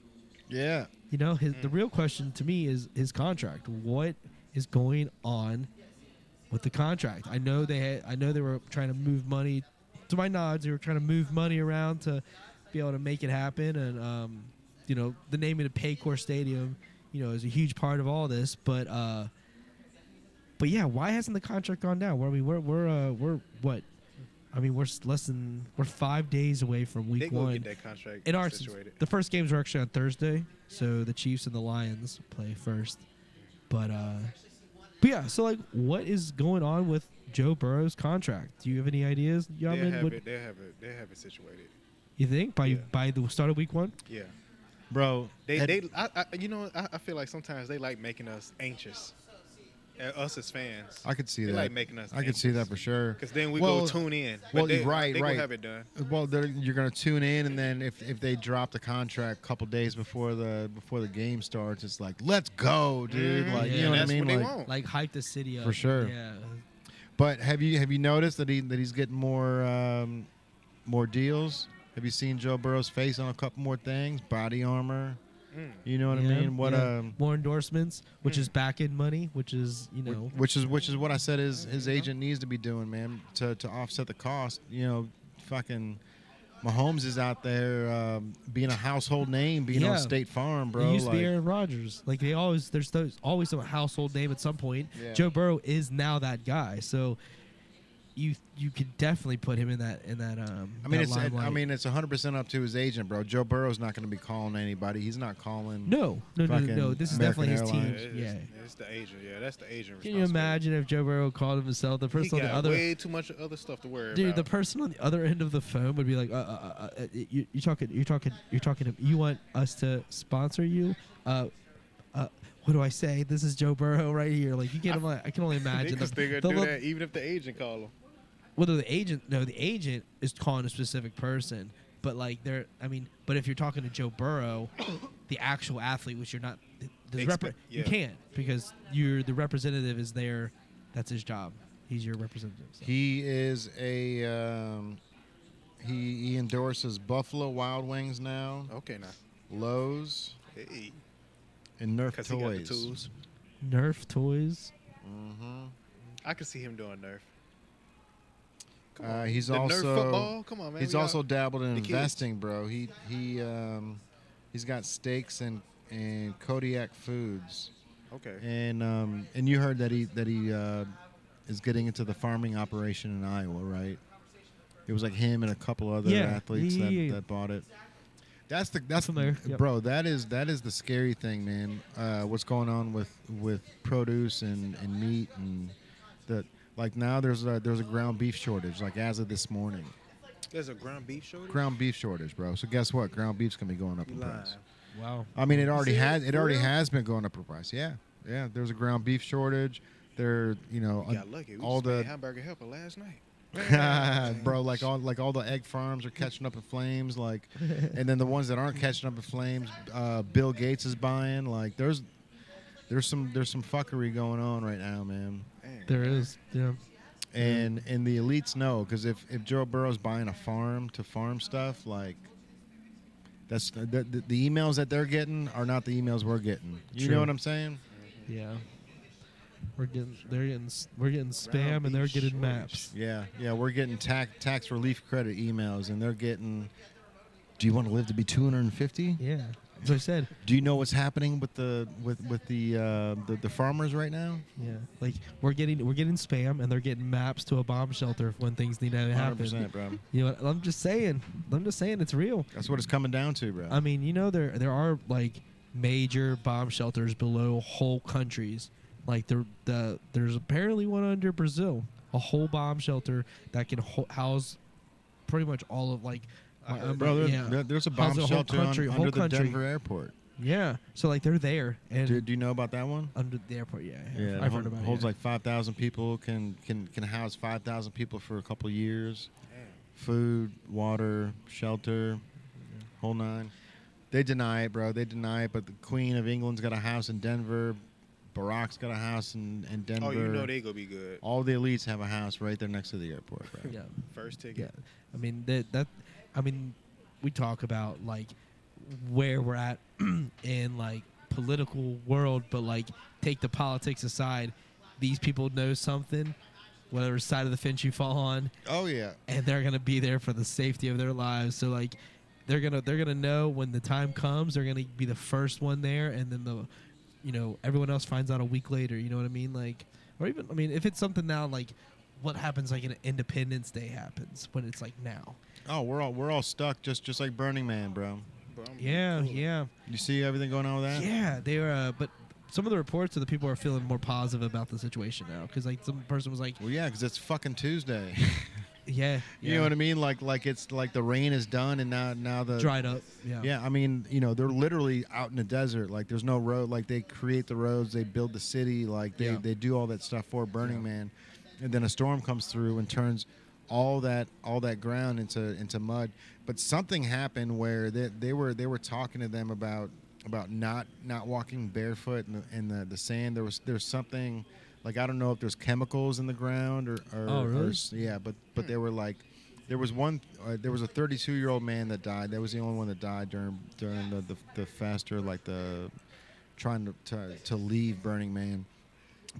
Yeah. The real question to me is his contract. What is going on with the contract? I know they were trying to move money. To my nods, they were trying to move money around to be able to make it happen, and the naming of Paycor Stadium, is a huge part of all this. But yeah, why hasn't the contract gone down? We're what? I mean, we're 5 days away from They week go one. get that contract In our situated. the first games are actually on Thursday, so the Chiefs and the Lions play first. But yeah, so like, what is going on with Joe Burrow's contract? Do you have any ideas, They'll Yaman? have What it. They have it situated. you think Yeah. by the start of week one? Yeah. Bro, I feel like sometimes they like making us anxious. Us as fans. I could see They that. like making us I could see that for sure. Because then we Well, go tune in. well, But right. They gonna have it done. Well, you're gonna tune in, and then if they drop the contract a couple days before the game starts, it's like, let's go, dude. Mhm. Like, Yeah. you know what I That's mean? what they Like, want. Like hype the city up For sure. Yeah. but have you noticed that he's getting more deals? Have you seen Joe Burrow's face on a couple more things? Body armor. Mm. You know what Yeah, I mean? What yeah. More endorsements, which is back end money, which is which is what I said his agent needs to be doing, man, to offset the cost. Fucking Mahomes is out there being a household name, being Yeah. on State Farm, bro. It used to be like, Aaron Rodgers. Like there's always a household name at some point. Yeah. Joe Burrow is now that guy. So you could definitely put him in that I mean, it's limelight. it's 100% up to his agent, bro. Joe Burrow's not going to be calling anybody. He's not calling. no. fucking This is American definitely his Airlines. team. Yeah. It's the agent. Yeah, that's the agent. Can you imagine if Joe Burrow called himself the He person on the got other? way too much other stuff to worry Dude, the about. person on the other end of the phone would be like, "You're talking. You want us to sponsor you? What do I say? This is Joe Burrow right here. Like you can't. I can only They imagine. can still the do look- that even if the agent call him. Well, the agent is calling a specific person, but like but if you're talking to Joe Burrow, the actual athlete, which you're not, you can't because the representative is there. That's his job. He's your representative. So. He is a he endorses Buffalo Wild Wings now, Okay, now. Lowe's, Hey, and Nerf 'cause he got the toys. tools. Nerf toys. Mm-hmm. I could see him doing Nerf. Come He's the also Nerf football. Come on, man. he's We also got dabbled in the kids. investing, bro. He's got stakes in Kodiak Foods, Okay. and you heard that he is getting into the farming operation in Iowa, right? It was like him and a couple other athletes that bought it. That's familiar. Yep. Bro. That is the scary thing, man. What's going on with produce and meat and the like now there's a ground beef shortage. Like as of this morning, There's a ground beef shortage. ground beef shortage, bro. So guess what? Ground beef's gonna be going up You in lying. price. Wow. I mean, it already serious? has. It For already real? has been going up in price. Yeah. There's a ground beef shortage. There, You got lucky. We all just made the hamburger helper last night. bro, like all the egg farms are catching up in flames, like, and then the ones that aren't catching up in flames, Bill Gates is buying. Like, there's some fuckery going on right now, man. Dang. There is. Yeah. And the elites know because if Joe Burrow's buying a farm to farm stuff, like, that's the emails that they're getting are not the emails we're getting. You True. know what I'm saying? Yeah. We're getting spam and they're beef getting shortage. maps. Yeah, we're getting tax relief credit emails, and they're getting. Do you want to live to be 250? Yeah. As I said. Do you know what's happening with the farmers right now? Yeah. Like we're getting spam and they're getting maps to a bomb shelter when things need to happen. 100%, bro. You know what? I'm just saying it's real. That's what it's coming down to, bro. I mean, there are like major bomb shelters below whole countries. Like there's apparently one under Brazil, a whole bomb shelter that can house pretty much all of like. Bro, yeah. there's a How's bomb the whole shelter country- under whole the country? Denver airport. Yeah, so like they're there and Do you know about that one? under the airport. Yeah, Yeah, I've heard about it. holds Yeah. like 5,000 people. Can house 5,000 people for a couple of years. Food, water, shelter, whole nine. They deny it, bro. They deny it. But the Queen of England's got a house in Denver. Barack's got a house in Denver. Oh, you know they gonna be good. All the elites have a house right there next to the airport, bro. Yeah. First Yeah, ticket. I mean we talk about like where we're at in like political world, but like take the politics aside, these people know something, whatever side of the fence you fall on, Oh yeah. and they're gonna be there for the safety of their lives. So like they're gonna know when the time comes. They're gonna be the first one there, and then everyone else finds out a week later. You know what I mean? Like, or even if it's something now like. What happens like in Independence Day happens when it's like now. Oh, we're all stuck just like Burning Man, bro. Bro, I'm Yeah, cool. yeah, You see everything going on with that? yeah. They were, but some of the reports of the people are feeling more positive about the situation now because like some person was like, Well, yeah, because it's fucking Tuesday. yeah, You know what I mean? Like it's like the rain is done and now the dried up. Yeah, Yeah, I mean, they're literally out in the desert. Like there's no road. Like they create the roads, they build the city. Like they do all that stuff for Burning Man, and then a storm comes through and turns all that ground into mud. But something happened where they were talking to them about not walking barefoot in the sand. There's something like I don't know if there's chemicals in the ground or Oh, really? yeah, but they were like. There was a 32-year-old man that died. That was the only one that died during the fast or like the trying to leave Burning Man.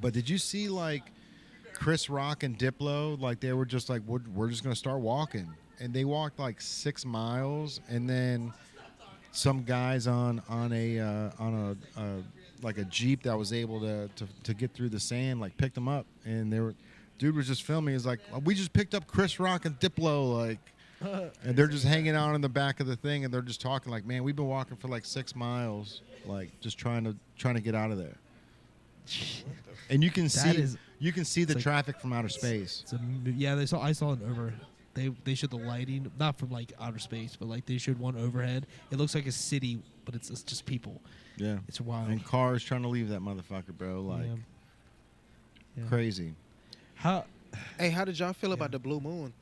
But did you see like Chris Rock and Diplo? Like they were just like we're just gonna start walking, and they walked like 6 miles, and then some guys on a like a Jeep that was able to get through the sand like picked them up, and they were. Dude was just filming. He's like, we just picked up Chris Rock and Diplo, like, and they're just hanging out in the back of the thing, and they're just talking like, man, we've been walking for like 6 miles, like, just trying to get out of there. And you can see the like- traffic from outer space. I saw it over. They showed the lighting, not from like outer space, but like they showed one overhead. It looks like a city, but it's just people. Yeah, It's wild. and cars trying to leave that motherfucker, bro, like Yeah. crazy. How Hey, how did y'all feel about the blue moon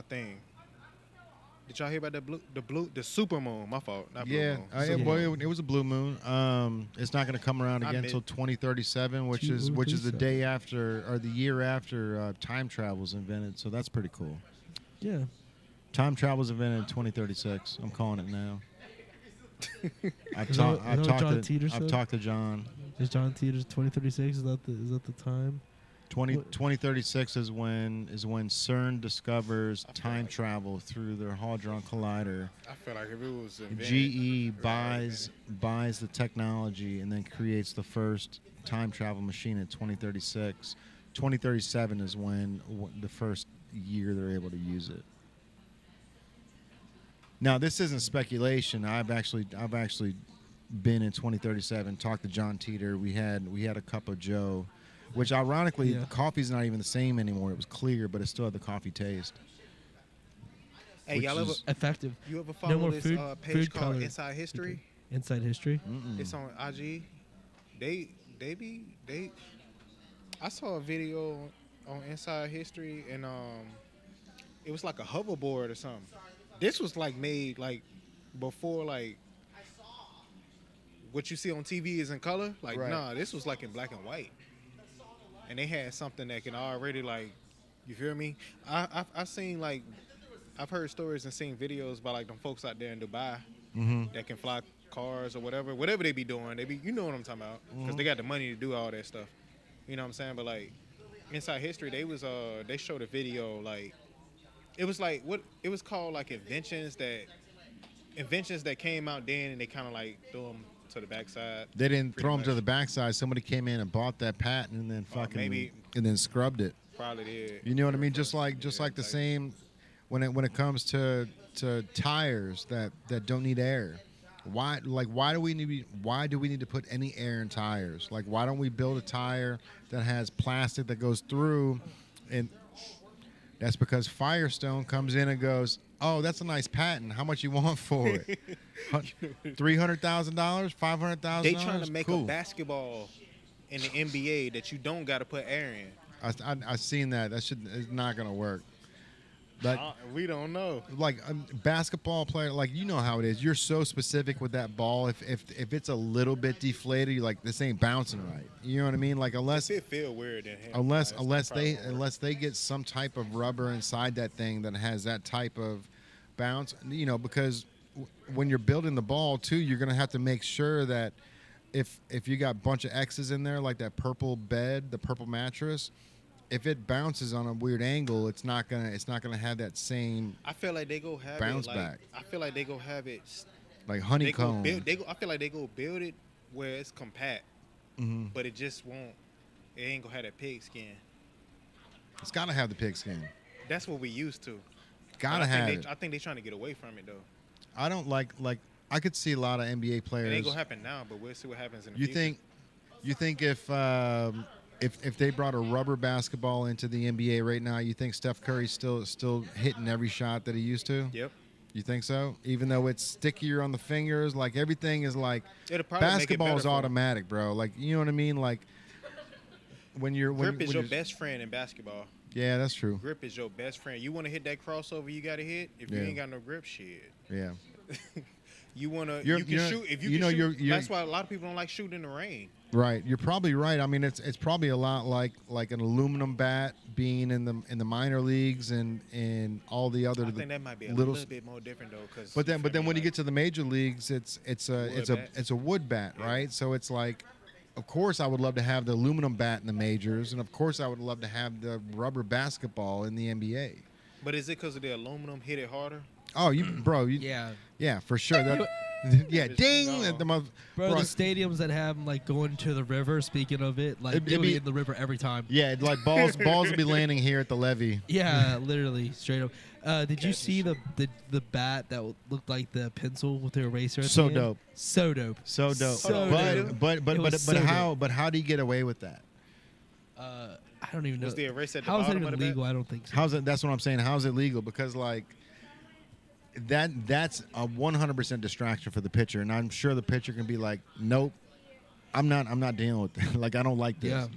thing? Did y'all hear about the super moon? My fault, not blue Yeah, moon. Super moon. it was a blue moon. It's not going to come around I again mid- until 2037, which is the 2037. day after or the year after time travel is invented. So that's pretty cool. Yeah. Time travel is invented in 2036. I'm calling it now. I've Is that what John talked to Teeter I've said? talked to John. Is John Teeter's 2036? Is that the time? 2036 is when CERN discovers time travel through their Hadron Collider. I feel like if it was invented, GE it was already buys the technology and then creates the first time travel machine in 2036. 2037 is when the first year they're able to use it. Now, this isn't speculation. I've actually been in 2037, talked to John Teeter. We had a cup of Joe, which ironically, Yeah. the coffee's not even the same anymore. It was clear, but it still had the coffee taste. Hey, which y'all ever is- Effective. you ever No follow more this food- page food called colored. Inside History? Inside history. Mm-mm. It's on IG. They I saw a video on Inside History and it was like a hoverboard or something. This was like made like before like what you see on TV is in color. Like Right. nah, this was like in black and white. And they had something that can already like, you feel me? I've seen like I've heard stories and seen videos about like them folks out there in Dubai that can fly cars or whatever they be doing. They be, you know what I'm talking about, because they got the money to do all that stuff. You know what I'm saying? But like Inside History, they showed a video like it was like what it was called like inventions that came out then and they kind of like threw them to the backside. They didn't Pretty throw them to much. the backside. Somebody came in and bought that patent and then fucking maybe- and then scrubbed it. Probably did. You know what I mean? Just like the like- same when it comes to tires that don't need air. Why do we need to put any air in tires? Like why don't we build a tire that has plastic that goes through? And that's because Firestone comes in and goes, "Oh, that's a nice patent. How much you want for it? $300,000, $500,000." They trying to make cool. a basketball in the NBA that you don't got to put air in. I seen that. That is not gonna work. Like We don't know. like a basketball player, like you know how it is. You're so specific with that ball. If it's a little bit deflated, you're like, this ain't bouncing right. You know what I mean? Like unless It feel weird in here. unless they get some type of rubber inside that thing that has that type of bounce, you know, because when you're building the ball too, you're gonna have to make sure that if you got a bunch of X's in there, like that purple bed, the purple mattress, if it bounces on a weird angle, it's not gonna have that same I feel like they go have Bounce it. Like, back. I feel like they go have it. like They go honeycomb. build. I feel like they go build it where it's compact, Mhm. but it just won't. It ain't gonna have that pig skin. It's gotta have the pigskin. That's what we used to. Gotta But have it. I think they trying to get away from it though. I don't like. I could see a lot of NBA It players. ain't gonna happen now, but we'll see what happens in the You future. think if they brought a rubber basketball into the NBA right now, you think Steph Curry's still hitting every shot that he used to? Yep. You think so? Even though it's stickier on the fingers, like everything is like It'll probably make it basketball better is for him. automatic, bro. Like you know what I mean? Like when you're Grip is your you're- best friend in basketball. Yeah, that's true. Grip is your best friend. You want to hit that crossover, you got to hit. If you Yeah. ain't got no grip, shit. Yeah. You wanna, You're- you can you're- shoot. If you, you can know, shoot, you're- that's why a lot of people don't like shooting in the rain. Right, you're probably right. I mean, it's probably a lot like an aluminum bat being in the minor leagues and all the other I think that might be a little. little bit more different though, because. But then when you get to the major leagues, it's bat. a wood bat, Yeah. right? So it's like, of course, I would love to have the aluminum bat in the majors, and of course, I would love to have the rubber basketball in the NBA. But is it because of the aluminum hit it harder? Oh, yeah, for sure. That, yeah, ding. No. Bro, Bro, the stadiums that have 'em, like going to the river. Speaking of it, like It'd they'll be- be in the river every time. yeah, like balls will be landing here at the levee. Yeah, literally straight up. Did you Catch see and the bat that looked like the pencil with the eraser? At So the end? dope. So dope. So dope. So dope. but It was so how do you get away with that? I don't even know. Was the eraser at the How is that bottom even of the bat? legal? I don't think so. How's it? That's what I'm saying. How's it legal? Because like that's a 100% distraction for the pitcher, and I'm sure the pitcher can be like, nope, I'm not dealing with that. Like I don't like this. Yeah.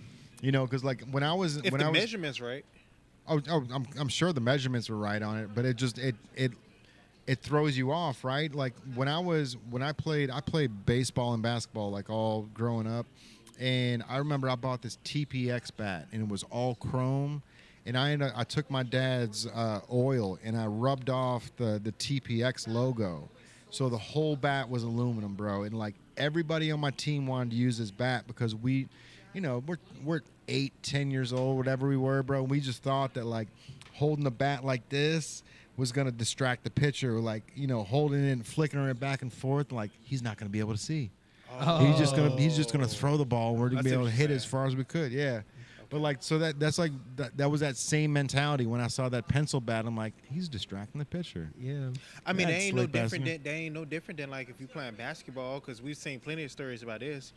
You know, because like when I was If when the I was measurements right, I'm sure the measurements were right on it, but it throws you off, right? Like when I played baseball and basketball like all growing up, and I remember I bought this TPX bat and it was all chrome, and I took my dad's oil and I rubbed off the TPX logo, so the whole bat was aluminum, bro, and like everybody on my team wanted to use this bat because we're 8, 10 years old, whatever we were, bro. And we just thought that like holding the bat like this was gonna distract the pitcher, like holding it and flickering it back and forth. Like he's not gonna be able to see. Oh. He's just gonna throw the ball. We're gonna be able to hit it as far as we could. Yeah. Okay. But like so that's like that was that same mentality when I saw that pencil bat. I'm like, he's distracting the pitcher. Yeah. I mean, Yeah, they it's ain't no slick different. basketball. They ain't no different than like if you playing basketball, because we've seen plenty of stories about this.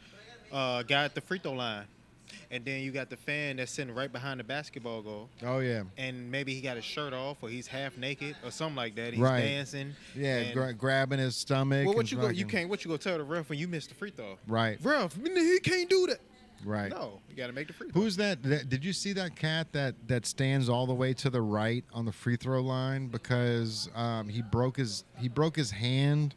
Guy at the free throw line, and then you got the fan that's sitting right behind the basketball goal, Oh yeah. and maybe he got his shirt off or he's half naked or something like that. He's Right. dancing. Yeah, and- grabbing his stomach. Well, and what you go? You fucking- can't. What you go tell the ref when you missed the free throw? Right. Ref, he can't do that. Right. No, you got to make the free throw. Who's that? Did you see that cat that stands all the way to the right on the free throw line because he broke his hand?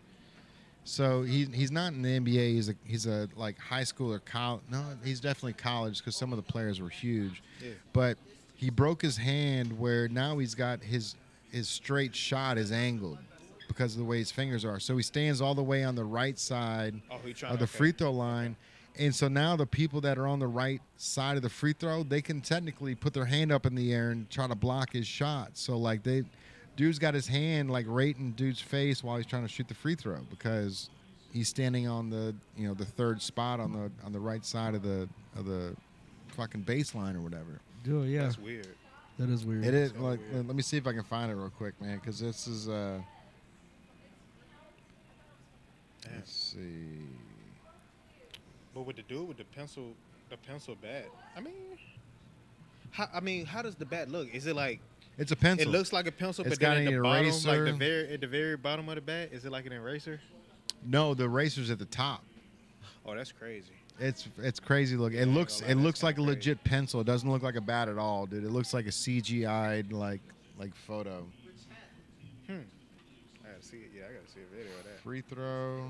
So he's not in the NBA. He's a like high school or college. No, he's definitely college because some of the players were huge. Yeah. But he broke his hand where now he's got his straight shot is angled because of the way his fingers are. So he stands all the way on the right side he trying of the free throw line. And so now the people that are on the right side of the free throw, they can technically put their hand up in the air and try to block his shot. So like dude's got his hand like right in dude's face while he's trying to shoot the free throw because he's standing on the the third spot on the right side of the fucking baseline or whatever. Oh yeah. That's weird. That is weird. It is so like weird. let me see if I can find it real quick, man, because this is Damn. let's see. But with the dude with the pencil bat, I mean, how does the bat look? Is it like It's a pencil. it looks like a pencil, It's but then got at an the bottom, eraser. like at the very bottom of the bat, is it like an eraser? No, the eraser's at the top. Oh, that's crazy. It's crazy looking. It Yeah, looks like, it that's looks like a kinda legit pencil. It doesn't look like a bat at all, dude. It looks like a CGI'd like photo. I gotta see it. Yeah, I gotta see a video of that. Free throw.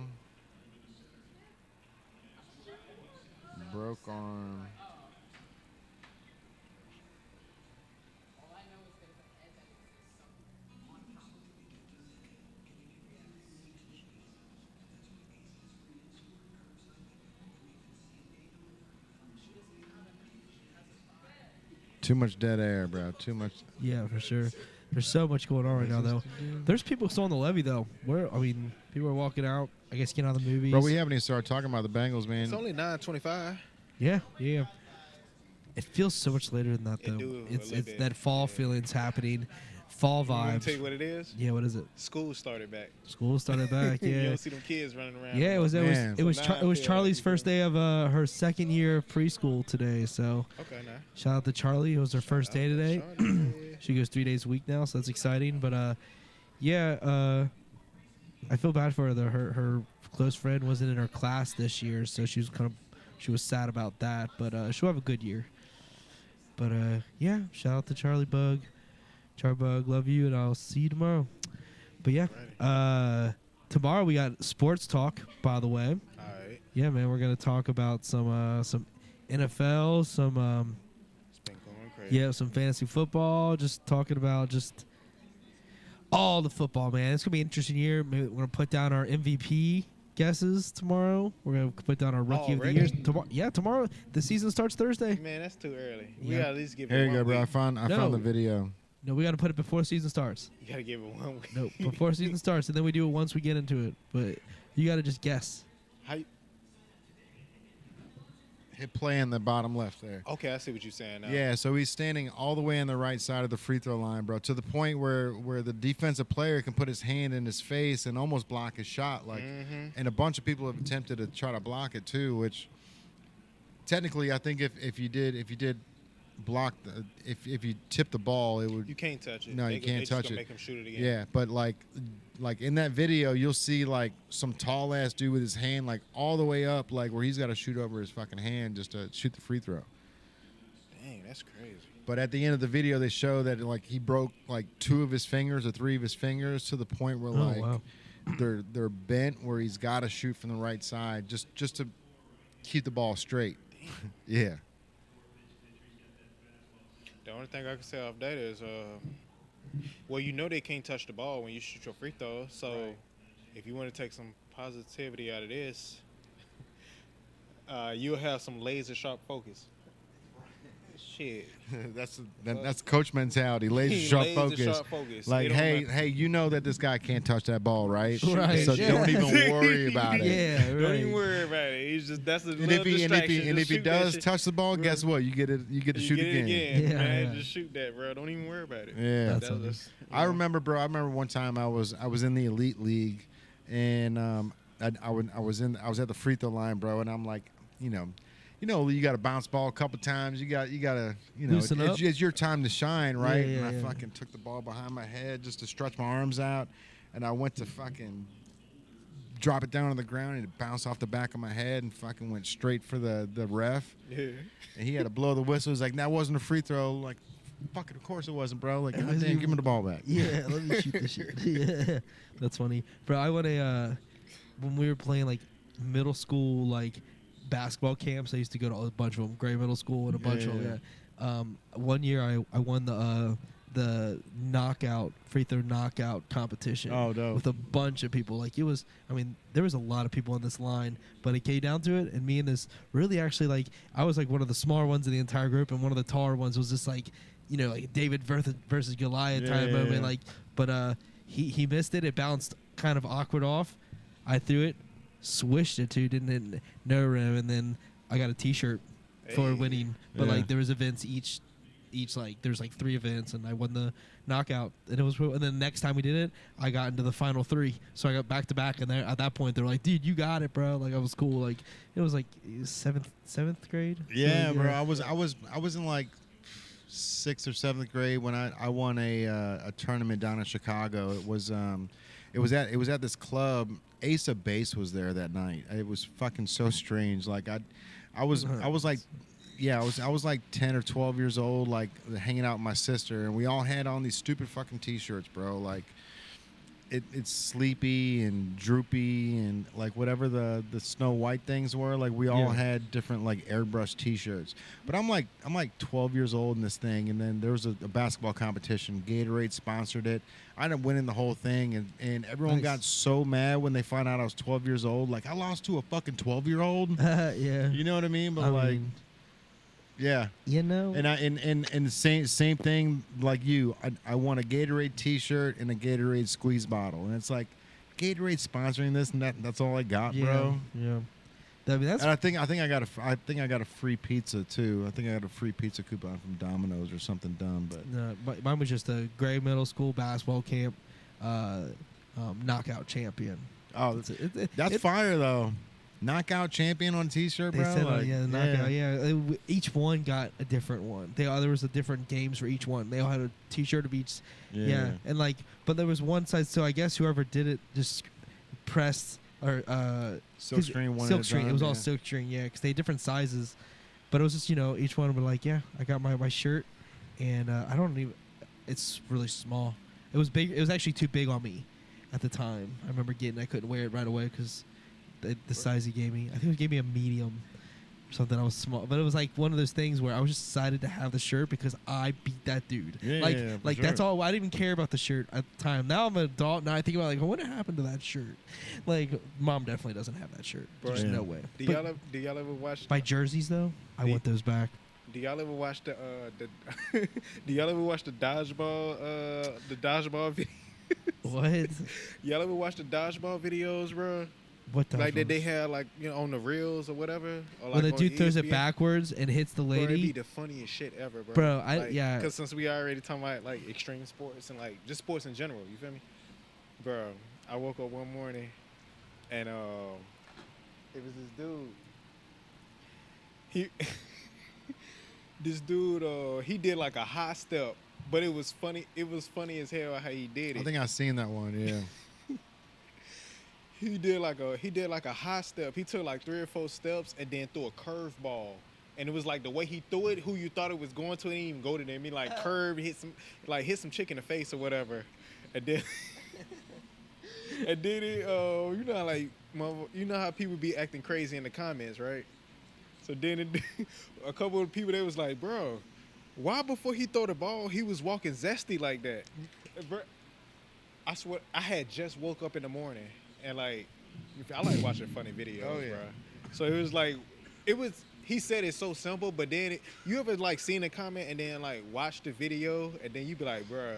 Broke arm. Too much dead air, bro. Too much. Yeah, for sure. There's so much going on right now, though. There's people still on the levee, though. People are walking out. I guess getting out of the movies. Bro, we haven't even started talking about the Bengals, man. It's only 9:25. Yeah. It feels so much later than that, It though. do a It's little bit, that fall yeah. feeling's happening. Fall I'm gonna vibes. tell you what it is. Yeah, what is it? School started back. School started back. You Yeah. don't see them kids running around. Yeah, it was Man. it was So Char- now it was I feel Charlie's like first day of her second year of preschool today. So Okay, now. shout out to Charlie. It was her first day today. Charlie. She goes 3 days a week now, so that's exciting. But I feel bad for her. Though. Her close friend wasn't in her class this year, so she was sad about that. But she'll have a good year. But yeah, shout out to Charlie Bug. Charbug, love you, and I'll see you tomorrow. But yeah, tomorrow we got sports talk. By the way, All right. yeah, man, we're gonna talk about some NFL, some It's been going crazy. yeah, some fantasy football. Just talking about just all the football, man. It's gonna be an interesting year. Maybe we're gonna put down our MVP guesses tomorrow. We're gonna put down our rookie of the Already? year tomorrow. Yeah, tomorrow. The season starts Thursday. Man, that's too early. We Yeah. gotta at least give Here it you go, one bro. I week. found No. the video. No, we got to put it before season starts. You gotta give it 1 week. No, before season starts, and then we do it once we get into it. But you got to just guess. How you, Hit play in the bottom left there. okay, I see what you're saying now. Yeah, so he's standing all the way on the right side of the free throw line, bro, to the point where the defensive player can put his hand in his face and almost block his shot. Like, and a bunch of people have attempted to try to block it too. Which technically, I think if you did block if you tip the ball, it would. You can't touch it. No, you They can't just touch gonna it. Make him shoot it again. Yeah, but like in that video, you'll see like some tall ass dude with his hand like all the way up, like where he's got to shoot over his fucking hand just to shoot the free throw. Dang, that's crazy. But at the end of the video, they show that like he broke like 2 of his fingers or 3 of his fingers to the point where like wow. they're bent where he's got to shoot from the right side just to keep the ball straight. Yeah. The only thing I can say off that is, well, you know they can't touch the ball when you shoot your free throw. So if you want to take some positivity out of this, you'll have some laser sharp focus. Shit. that's coach mentality. Laser sharp focus. Like, hey, you know that this guy can't touch that ball, right? Right. So Yeah. don't even worry about it. Yeah, Don't right. even worry about it. He's just that's a And little if he distraction. and Just if he shoot that does shit. touch the ball, guess what? You get to shoot get it again. Yeah, man. yeah. Just shoot that, bro. Don't even worry about it. Yeah. That's funny. I remember, bro. I remember one time I was in the elite league, and I was at the free throw line, bro. And I'm like, you got to bounce ball a couple times. You got to, Loosen up. it's your time to shine, right? Yeah, and I yeah. fucking took the ball behind my head just to stretch my arms out, and I went to fucking drop it down on the ground, and it bounced off the back of my head and fucking went straight for the ref. Yeah. And he had to blow the whistle. He's like, that wasn't a free throw. Like, fuck it, of course it wasn't, bro. Like, God damn, give me the ball back. Yeah, let me shoot this shit. Yeah, that's funny, bro. I went when we were playing like middle school like basketball camps. I used to go to a bunch of them, Gray Middle School and a bunch of them. Yeah. One year I won the knockout free throw knockout competition. Oh, dope. With a bunch of people. Like it was, I mean, there was a lot of people on this line, but it came down to it, and me and this really actually like I was like one of the smaller ones in the entire group, and one of the taller ones was just like like David versus Goliath type moment. Yeah. Like, but he missed it. It bounced kind of awkward off. I threw it, swished it too, didn't hit no rim, and then I got a T-shirt for Hey. winning. But Yeah. like there was events each like there's like 3 events, and I won the knockout. And it was, and then the next time we did it, I got into the final 3, so I got back to back. And at that point, they're like, "Dude, you got it, bro!" Like I was cool. Like it was like seventh grade. Yeah, So, bro. I was in like 6th or 7th grade when I won a tournament down in Chicago. It was at this club. Ace of Base was there that night. It was fucking so strange. Like I was like, yeah, I was like 10 or 12 years old, like hanging out with my sister, and we all had on these stupid fucking T-shirts, bro. Like it's sleepy and droopy and like whatever the Snow White things were. Like we all had different like airbrush T-shirts. But I'm like 12 years old in this thing, and then there was a basketball competition. Gatorade sponsored it. I ended up winning the whole thing, and everyone Nice. got so mad when they found out I was 12 years old. Like I lost to a fucking 12-year-old. yeah. You know what I mean? But I like, mean, yeah. and And the same thing like you. I won a Gatorade T-shirt and a Gatorade squeeze bottle, and it's like Gatorade sponsoring this, and that's all I got, bro. Yeah. I mean, that's And I think I got a free pizza too. I think I got a free pizza coupon from Domino's or something dumb. But mine was just a Gray Middle School basketball camp knockout champion. oh, It's- that's fire though. Knockout champion on a T-shirt, They bro. said, Like, the knockout. Yeah, each one got a different one. There was a different games for each one. They all had a T-shirt of each. Yeah, and like, but there was one size. So I guess whoever did it just pressed or Silk screen one. silk at a string. time, It was all yeah. silk string. Yeah, because they had different sizes. But it was just each one would be like, yeah, I got my shirt, and I don't even. It's really small. It was big. It was actually too big on me at the time. I remember I couldn't wear it right away because the size he gave me. I think he gave me a medium or something. I was small, but it was like one of those things where I was just excited to have the shirt because I beat that dude. Yeah, like, yeah, for like that's sure. all. I didn't even care about the shirt at the time. Now I'm an adult. Now I think about like, what happened to that shirt? Like, mom definitely doesn't have that shirt. There's Yeah. no way. Do But y'all ever watch? my jerseys though, I want those back. Do y'all ever watch the do y'all ever watch the dodgeball video? What? Y'all ever watch the dodgeball videos, bro? What the? Like that they had like on the reels or whatever. Or When the on dude throws it ESPN? backwards and hits the Bro, it'd be lady. the funniest shit ever, bro. Bro, yeah. Because since we already talking about like extreme sports and like just sports in general, you feel me? Bro, I woke up one morning and it was this dude. He this dude he did like a high step, but it was funny. It was funny as hell how he did it. I think I've seen that one. Yeah. He did like a high step. He took like 3 or 4 steps and then threw a curveball and it was like the way he threw it, who you thought it was going to, it didn't even go to them. He like curved, hit some chick in the face or whatever, and then and then it, you know how, like, you know how people be acting crazy in the comments, right? So then a couple of people, they was like, bro, why before he throw the ball, he was walking zesty like that? Bro, I swear, I had just woke up in the morning, and like, I like watching funny videos, bro. So it was like, he said it's so simple, but then you ever like seen a comment and then like watch the video, and then you be like, bro,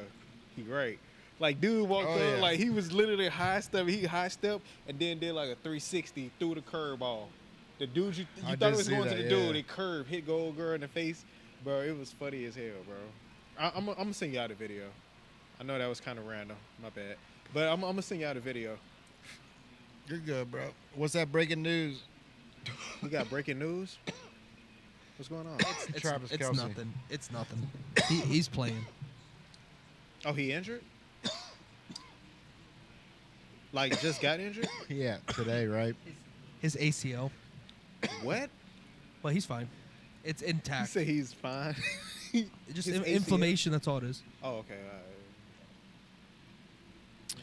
he great. Like, dude walked up, like he was literally high step, and then did like a 360 through the curve ball. The dude you thought it was going to the dude, it curved, hit gold girl in the face. Bro, it was funny as hell, bro. I'm gonna send y'all the video. I know that was kind of random, my bad. But I'm gonna send y'all the video. You're good, bro. What's that breaking news? We got breaking news? What's going on? Travis it's Kelce. nothing. It's nothing. He's playing. Oh, he injured? Like, just got injured? Yeah, today, right? His ACL. What? Well, he's fine. It's You intact. say he's fine? Just his ACL? inflammation. That's all it is. Oh, okay. All right.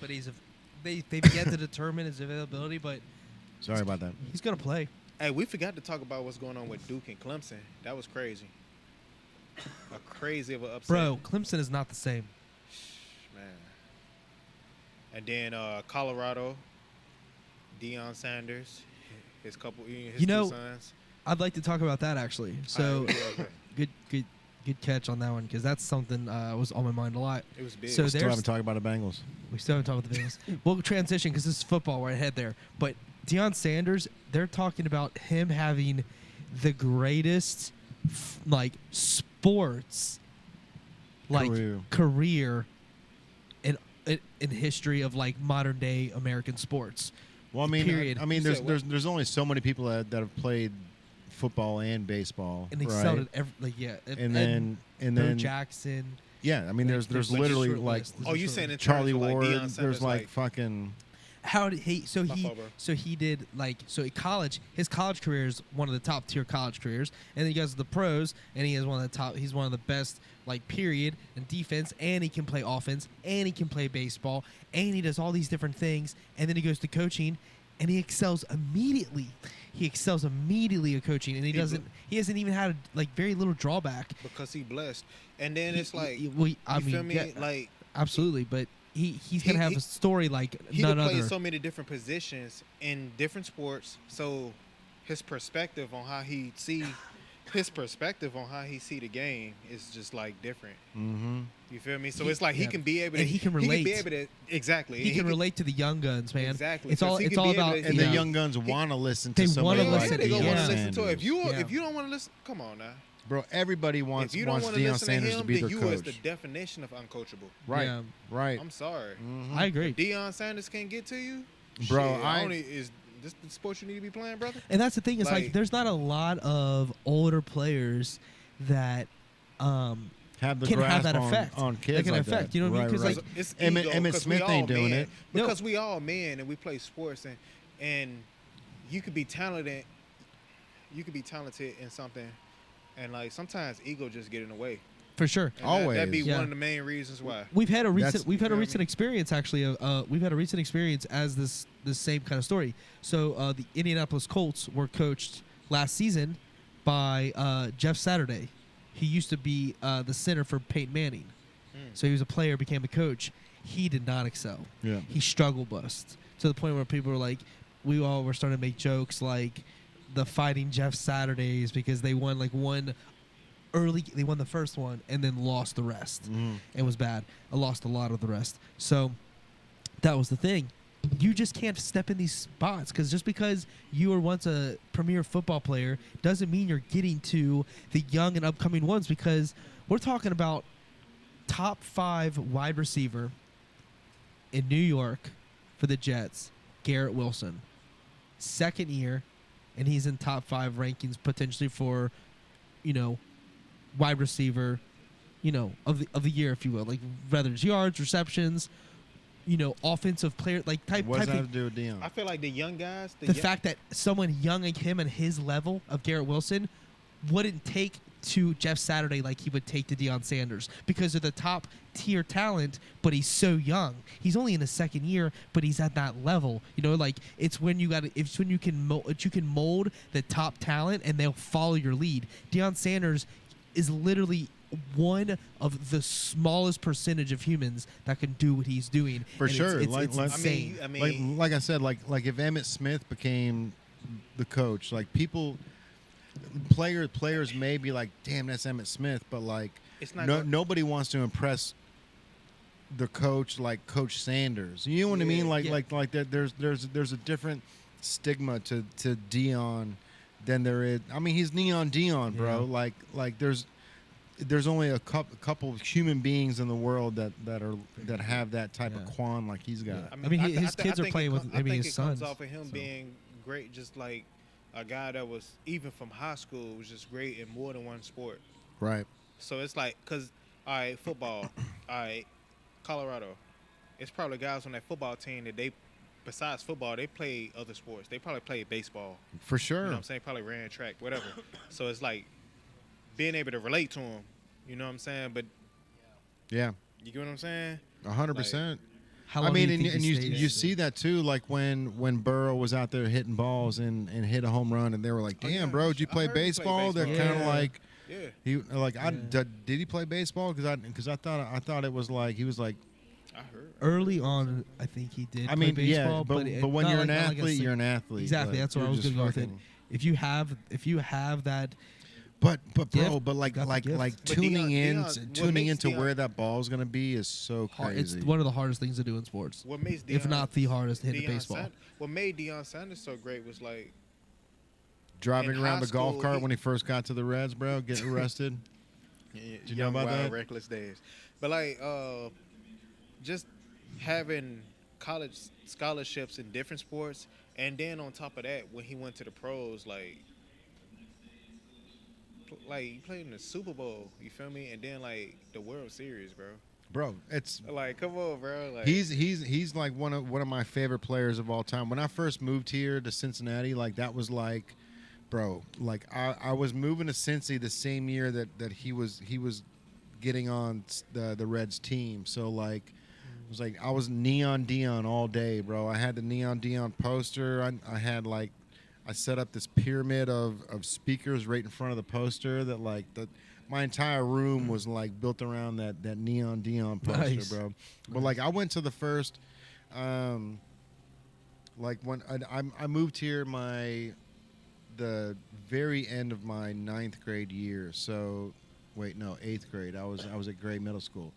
But they've yet to determine his availability. But Sorry about that. he's gonna play. Hey, we forgot to talk about what's going on with Duke and Clemson. That was crazy. A crazy of an upset. Bro, Clemson is not the same. Man. And then Colorado, Deion Sanders, his You know, two sons. I'd like to talk about that actually. So Okay. good catch on that one because that's something was on my mind a lot. It was big. So Still haven't talked about the Bengals. We still haven't talked about the Bengals. We'll transition because this is football. We're ahead there. But Deion Sanders, they're talking about him having the greatest sports career in history of like modern day American sports. Well, I mean, Period. I mean, there's only so many people that have played football and baseball, And they right? excelled at And then Bo Jackson. yeah, I mean, there's there's literally short like list. Oh, you saying in Charlie terms of, like, Ward. Deion Sanders, There's like fucking. How did he? So My he fault, bro. so he did at college. His college career is one of the top tier college careers, and then he goes to the pros, and he is one of the top. He's one of the best, like period, in defense, and he can play offense, and he can play baseball, and he does all these different things, and then he goes to coaching, and he excels immediately. He excels immediately at coaching, and he hasn't even had like very little drawback. Because he blessed. And then it's like, I you mean, feel me? yeah, Like, absolutely, but he's gonna have a story like he none played other. so many different positions in different sports. So his perspective on how he see the game is just like different. Mm-hmm. You feel me? So it's like he can be able to, and he can relate. Exactly. He can relate to the young guns, man. Exactly. It's all Because he it's can all be able about to- And you the know, young guns want to listen they to somebody wanna Yeah, like listen they to gonna Deion want to Deion listen to it. Sanders. If you don't want to listen, come on now. Bro, everybody wants If you don't want to Deion listen Sanders to to him, be then their you is the coach. definition of uncoachable. Right, Yeah. right. I'm sorry. Mhm. I agree. Deion Sanders can't get to you, Bro, Shit, is this the sport you need to be playing, brother? And that's the thing. Is like Like- there's not a lot of older players that Have the can have grasp that on, effect. on kids That can like affect, that. you know what I mean? Right, 'Cause, right. like, It's Emmett- ego, Emmett 'cause Smith we all ain't doing men. it. Because we all men and we play sports and you could be talented. You could be talented in something, and like sometimes ego just get in the way. for sure. And Always. that'd be Yeah. one of the main reasons why. We've had a That's- recent experience actually. We've had a recent experience as this same kind of story. So the Indianapolis Colts were coached last season by Jeff Saturday. He used to be the center for Peyton Manning. So he was a player, became a coach. He did not excel. Yeah. He struggle bust to the point where people were like, we all were starting to make jokes like the fighting Jeff Saturdays because they won they won the first one and then lost the rest. It was bad. I lost a lot of the rest. So that was the thing. You just can't step in these spots because just because you were once a premier football player doesn't mean you're getting to the young and upcoming ones because we're talking about top 5 wide receiver in New York for the Jets, Garrett Wilson. Second year, and he's in top 5 rankings potentially for, wide receiver, of the year, if you will. Like, whether it's yards, receptions, offensive player, like type What does that of have to do with Deion? I feel like the young guys, the fact that someone young like him and his level of Garrett Wilson wouldn't take to Jeff Saturday like he would take to Deion Sanders because of the top tier talent, but he's so young. He's only in his second year, but he's at that level. You know, like it's when you can mold the top talent and they'll follow your lead. Deion Sanders is literally one of the smallest percentage of humans that can do what he's doing. For sure. It's insane. I mean, like I said, like if Emmitt Smith became the coach, like players may be like, damn, that's Emmitt Smith, but like it's not nobody wants to impress the coach like Coach Sanders. You know what I mean? Like there's a different stigma to Deion than there is. I mean, he's Neon Deion, bro. Yeah. Like there's only a couple of human beings in the world that have that type of quan like he's got. I mean, his kids are playing with maybe his sons. Comes off of him being great, just like a guy that was even from high school was just great in more than one sport. Right. So it's like, cause all right, football, all right, Colorado, it's probably guys on that football team that besides football, they play other sports. They probably play baseball. For sure. You know what I'm saying? Probably ran track, whatever. So it's like being able to relate to him. You know what I'm saying? But yeah, you get what I'm saying? 100%. How I long mean, do you think and he you stays? see that too, like when Burrow was out there hitting balls and hit a home run, and they were like, Oh, "Damn, yeah. bro, did you I play heard he played baseball?" They're baseball. kind of Yeah. like Yeah. he like Yeah. did he play baseball? Because I thought it was like he was like. I heard. Early on, I think he did. I mean, play baseball, yeah, but it- when not you're like- an not like a athlete, sig- you're an athlete. Exactly, Like, that's where I you're was just going to go with it. fucking- If you have that, But bro, gift, but like got the gift. But tuning what makes into Deion- where that ball's gonna be is so hard, crazy. it's one of the hardest things to do in sports. What makes Deion, If not the hardest hit in Deion baseball. What made Deion Sanders so great was like Driving in around high the golf school, cart he- when he first got to the Reds, bro, getting arrested. Did you know about that? Reckless days, but like just having college scholarships in different sports, and then on top of that, when he went to the pros, like you played in the Super Bowl, you feel me, and then like the World Series, bro. Bro, it's Like, come on, bro. Like, he's like one of my favorite players of all time. When I first moved here to Cincinnati, like that was like, bro, like I was moving to Cincy the same year that he was getting on the Reds team. So like it was like I was Neon Deion all day, bro. I had the Neon Deion poster. I had like I set up this pyramid of speakers right in front of the poster that like my entire room was like built around that Neon Deion poster, Nice. bro. But like I went to the first, like when I moved here the very end of my 9th grade year. So wait, no, 8th grade. I was at Gray Middle School.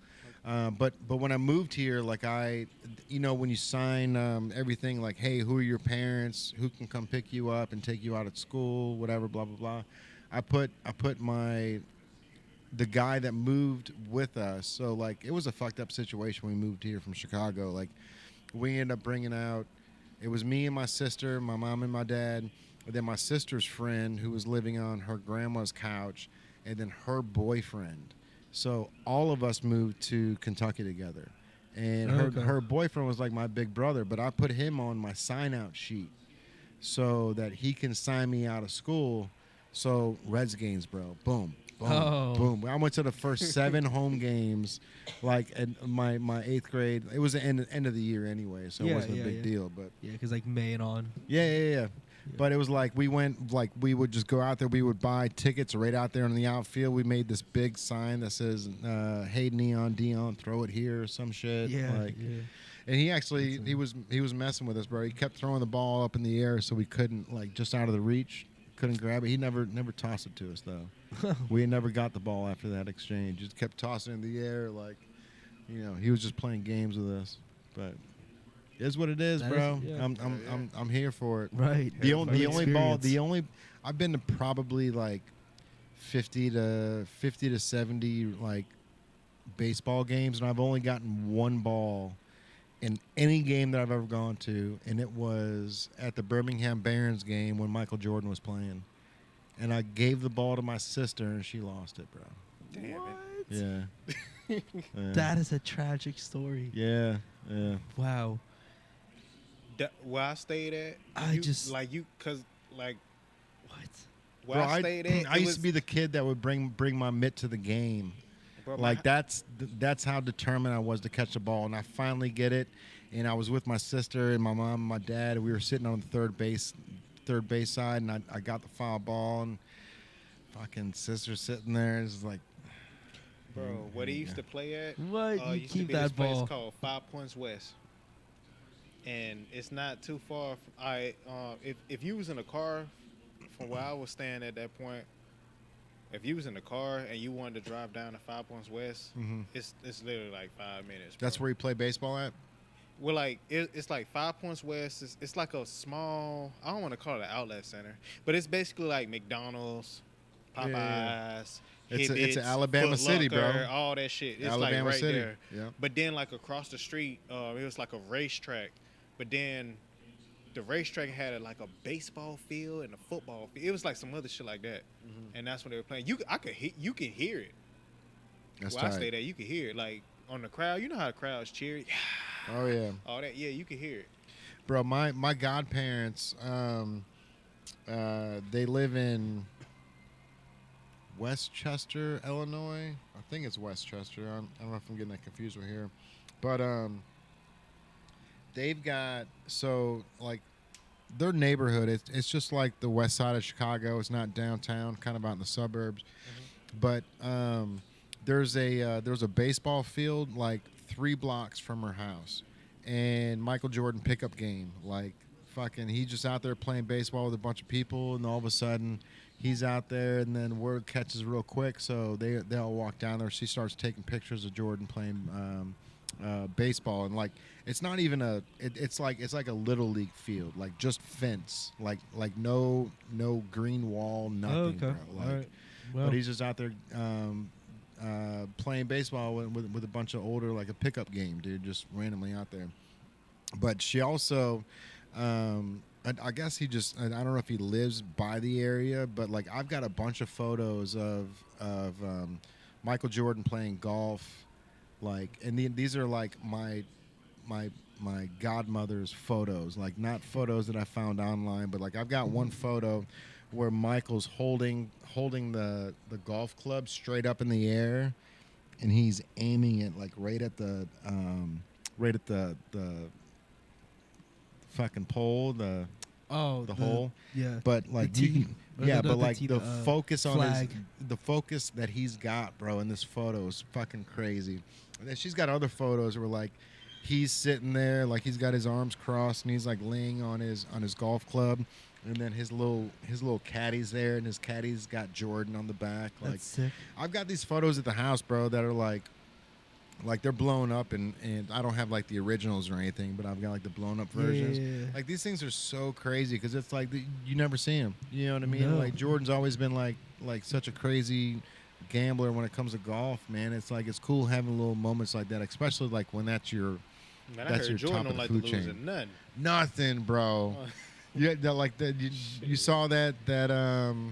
But when I moved here, like when you sign everything, like, hey, who are your parents? Who can come pick you up and take you out at school? Whatever, blah blah blah. I put the guy that moved with us. So like it was a fucked up situation when we moved here from Chicago. Like we ended up bringing out. It was me and my sister, my mom and my dad, and then my sister's friend who was living on her grandma's couch, and then her boyfriend. So all of us moved to Kentucky together, and Okay. her boyfriend was like my big brother. But I put him on my sign-out sheet so that he can sign me out of school. So Reds games, bro. Boom, boom, Oh. boom. I went to the first 7 home games, like in my 8th grade. It was the end of the year anyway, so it Yeah, wasn't yeah, a big yeah. deal. But Yeah, because like May and on. yeah. But it was like we went, like we would just go out there. We would buy tickets right out there in the outfield. We made this big sign that says, "Hey Neon Deion, throw it here," or some shit. Yeah, Like, yeah. and he actually he was messing with us, bro. He kept throwing the ball up in the air so we couldn't, like, just out of the reach, couldn't grab it. He never tossed it to us though. We never got the ball after that exchange. Just kept tossing it in the air, like, he was just playing games with us. But it is what it is, That bro. is- yeah. I'm here for it. Right. The only ball, Experience. I've been to probably like 50 to 70 like baseball games, and I've only gotten one ball in any game that I've ever gone to, and it was at the Birmingham Barons game when Michael Jordan was playing, and I gave the ball to my sister and she lost it, bro. damn it. Yeah. Yeah. That is a tragic story. Yeah. Wow. Where I stayed at, I just- cause like What? where I stayed at, I used to be the kid that would bring my mitt to the game. Bro, Like that's how determined I was to catch the ball, and I finally get it. And I was with my sister and my mom and my dad. And we were sitting on the third base side, and I got the foul ball, and fucking sister sitting there. It's like, bro, what he used to play at? What? You used to keep be that this place ball. called 5 Points West, and it's not too far. If you was in a car from where I was staying at that point, if you was in the car and you wanted to drive down to 5 Points West, it's literally like 5 minutes. Bro. that's where you play baseball at. Well, like it's like 5 Points West. It's like a small. I don't want to call it an outlet center, but it's basically like McDonald's, Popeyes. Yeah. It's Hibbits, a Alabama Foot City, bro. Locker, all that shit. It's Alabama like right City. there. Yeah. But then like across the street, it was like a racetrack. But then the racetrack had like a baseball field and a football field. It was like some other shit like that. And that's when they were playing. You can hear it. That's Where I tight. stayed at, you can hear it. Like on the crowd, you know how the crowds cheer. Yeah. Oh yeah, All that. Yeah, you can hear it. bro. My godparents, they live in Westchester, Illinois. I think it's Westchester. I don't know if I'm getting that confused with here, but they've got like their neighborhood. It's just like the west side of Chicago. It's not downtown, kind of out in the suburbs, but there's a baseball field like 3 blocks from her house, and Michael Jordan pickup game. Like fucking, he's just out there playing baseball with a bunch of people, and all of a sudden he's out there, and then word catches real quick, so they all walk down there. She starts taking pictures of Jordan playing baseball, and like it's not even it's like a little league field, like just fence, like no green wall, nothing. Okay. Bro. Like, All right. Well, but he's just out there playing baseball with a bunch of older, like a pickup game, dude, just randomly out there. But she also, I guess he just, I don't know if he lives by the area, but like I've got a bunch of photos of Michael Jordan playing golf, like, and these are like my godmother's photos, like not photos that I found online, but like I've got one photo where Michael's holding the golf club straight up in the air, and he's aiming it like right at the fucking pole, the hole. Yeah. But like The you tee. can, Or yeah, the- but the like tee, the the, focus on flag. the focus that he's got, bro, in this photo is fucking crazy. And then she's got other photos where like he's sitting there, like he's got his arms crossed and he's like laying on his golf club, and then his little caddy's there, and his caddy's got Jordan on the back. Like That's sick. I've got these photos at the house, bro, that are like they're blown up, and I don't have like the originals or anything, but I've got like the blown up versions. Yeah. Like these things are so crazy because it's like you never see them. You know what I mean? No. Like Jordan's always been like such a crazy gambler when it comes to golf, man. It's like it's cool having little moments like that, especially like when that's your Man, I that's heard your Jordan top of don't the like food to lose chain. at nothing. Nothing, bro. Yeah, like that. You saw that the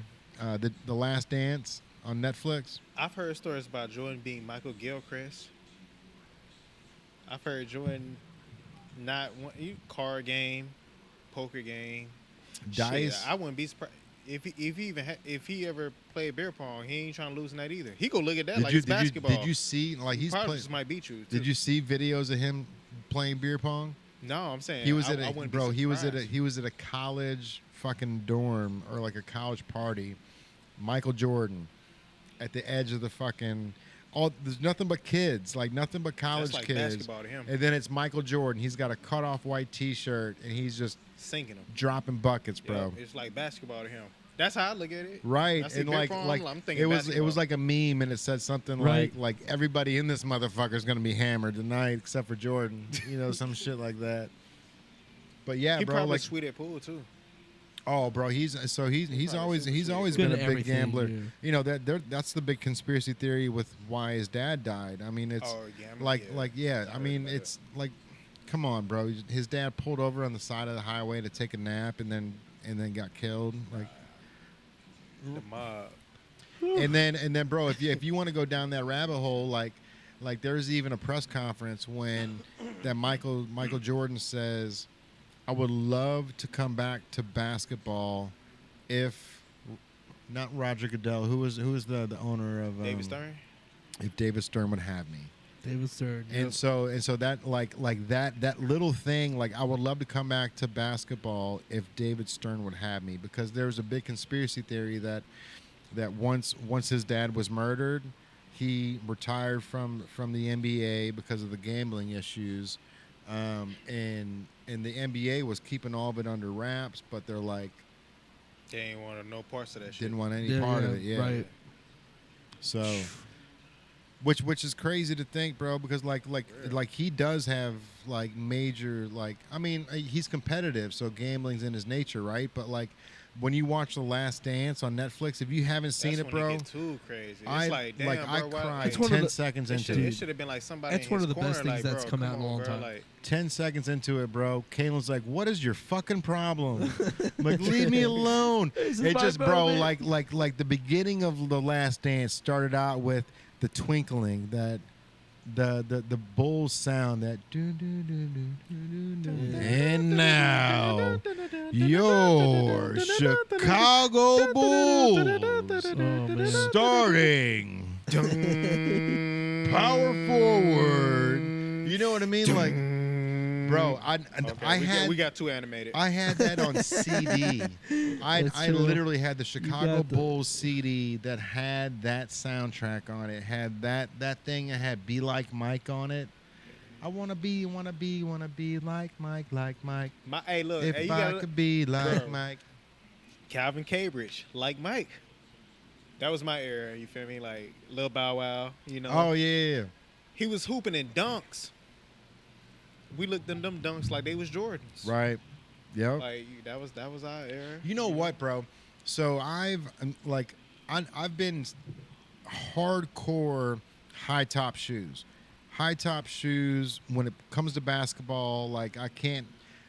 Last Dance on Netflix. I've heard stories about Jordan being Michael Gilchrist. I've heard Jordan card game, poker game, Dice. Shit, I wouldn't be surprised if he ever played beer pong. He ain't trying to lose in that either. He go look at that like it's basketball. Did you see like he's Probably playing? just might beat you. Did too. you see videos of him playing beer pong? No, I'm saying He was I at a wouldn't be bro. He was surprised. at a college fucking dorm or like a college party. Michael Jordan at the edge of the fucking. There's nothing but kids, like nothing but college That's like kids. basketball to him. And then it's Michael Jordan. He's got a cut off white T-shirt and he's just Sinking him. dropping buckets, bro. Yep, it's like basketball to him. That's how I look at it. Right, I see and beer like pong, like I'm thinking it was basketball. like a meme, and it said something Right. like everybody in this motherfucker is gonna be hammered tonight except for Jordan, you know, some shit like that. But yeah, He bro, probably like sweet at pool too. oh, bro, he's probably always super sweet. been Good a at big everything, gambler. yeah. You know that's the big conspiracy theory with why his dad died. I mean, it's I mean, it's like, come on, bro. His dad pulled over on the side of the highway to take a nap, and then got killed. Like, The mob. and then, bro, if you want to go down that rabbit hole, like there's even a press conference when that Michael Jordan says, "I would love to come back to basketball if Not Roger Goodell. Who was the owner of David Stern. If David Stern would have me. David Stern. And so that like that little thing, like I would love to come back to basketball if David Stern would have me, because there's a big conspiracy theory that once his dad was murdered, he retired from the NBA because of the gambling issues, and the NBA was keeping all of it under wraps, but they're like They ain't want no parts of that shit. didn't want any part of it. Yeah. Right. So. Which is crazy to think, bro, because like he does have like major, like, I mean, he's competitive, so gambling's in his nature, right? But like when you watch The Last Dance on Netflix, if you haven't seen That's it, when bro, it get too crazy. It's like, damn, I bro, why- cried It's one of 10 the- seconds It into should, it. it should have been like somebody. It's in one his of the best corner, things like, that's bro, come out in a on, long bro, time. Like, 10 seconds into it, bro, Kaylin's like, "What is your fucking problem?" I'm like, leave me alone. This is It my just, bro, moment. like the beginning of The Last Dance started out with the twinkling, that the Bulls sound, that do do do do do do. And now your Chicago Bulls, Oh, man. starring power forward. You know what I mean? Like, bro, we got too animated. I had that on CD. That's I true. literally had the Chicago got the- Bulls CD that had that soundtrack on it. Had that thing that had "Be Like Mike" on it. I wanna be like Mike, like Mike. Hey, look, If hey, you I got could be like Bro. Mike. Calvin Cambridge, like Mike. That was my era. You feel me? Like Lil Bow Wow. You know. Oh yeah. He was hooping in dunks. We looked at them dunks like they was Jordans. Right. Yep. Like that was our era. You know what, bro? So I've been hardcore high top shoes. High top shoes when it comes to basketball, like I can't,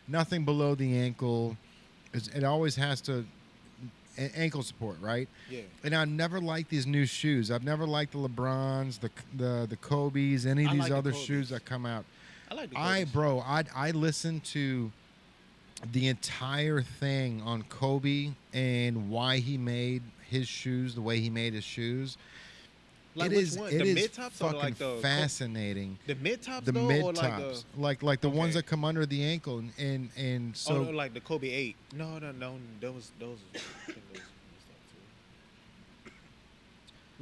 nothing below the ankle. It always has to ankle support, right? Yeah. And I never liked these new shoes. I've never liked the LeBrons, the Kobe's, any of I these like the other Kobe's. shoes that come out. I like the Kobe's. I listened to the entire thing on Kobe and why he made his shoes the way he made his shoes. Like it which is one? it The is mid-tops or fucking like the fascinating. The mid tops, The though, mid or tops, like like the ones Okay. that come under the ankle, and the so no, like the Kobe 8. No, those.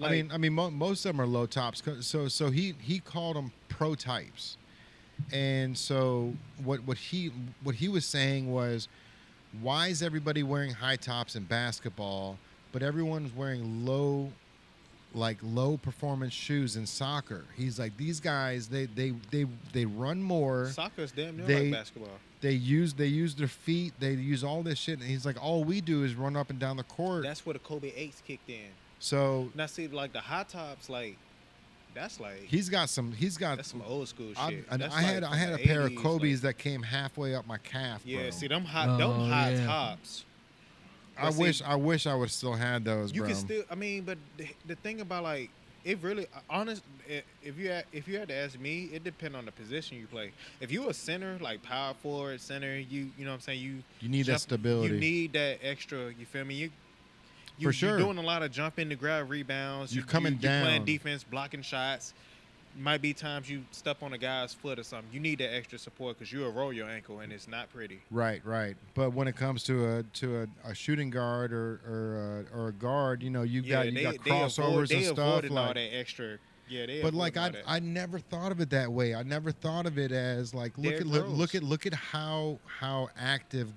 I mean, most of them are low tops. So he called them pro types, and so what he was saying was, why is everybody wearing high tops in basketball, but everyone's wearing low performance shoes in soccer? He's like, these guys they run more. Soccer's damn near They- like basketball. They use their feet. They use all this shit. And he's like, all we do is run up and down the court. That's where the Kobe 8s kicked in. So Now see, like the high tops, like that's like he's got some that's some old school shit. And That's I had like I had from a the pair of 80s, Kobe's like- that came halfway up my calf. Yeah, bro. see them Oh, high yeah. tops. I but wish see- I wish I would still had those, You bro. can still, I mean, but the thing about like it really, honest, if you had to ask me, it depends on the position you play. If you a center, like power forward, center, you know what I'm saying, You need that jump- stability. You need that extra. You feel me? For sure. You're doing a lot of jumping to grab rebounds. You're coming You're playing down. defense, blocking shots. Might be times you step on a guy's foot or something. You need that extra support because you'll roll your ankle and it's not pretty. Right. But when it comes to a shooting guard or a guard, you know, you got crossovers they and stuff avoided all like. that extra. Yeah, they. But like avoided all I that. never thought of it that way. I never thought of it as like Derrick look at how active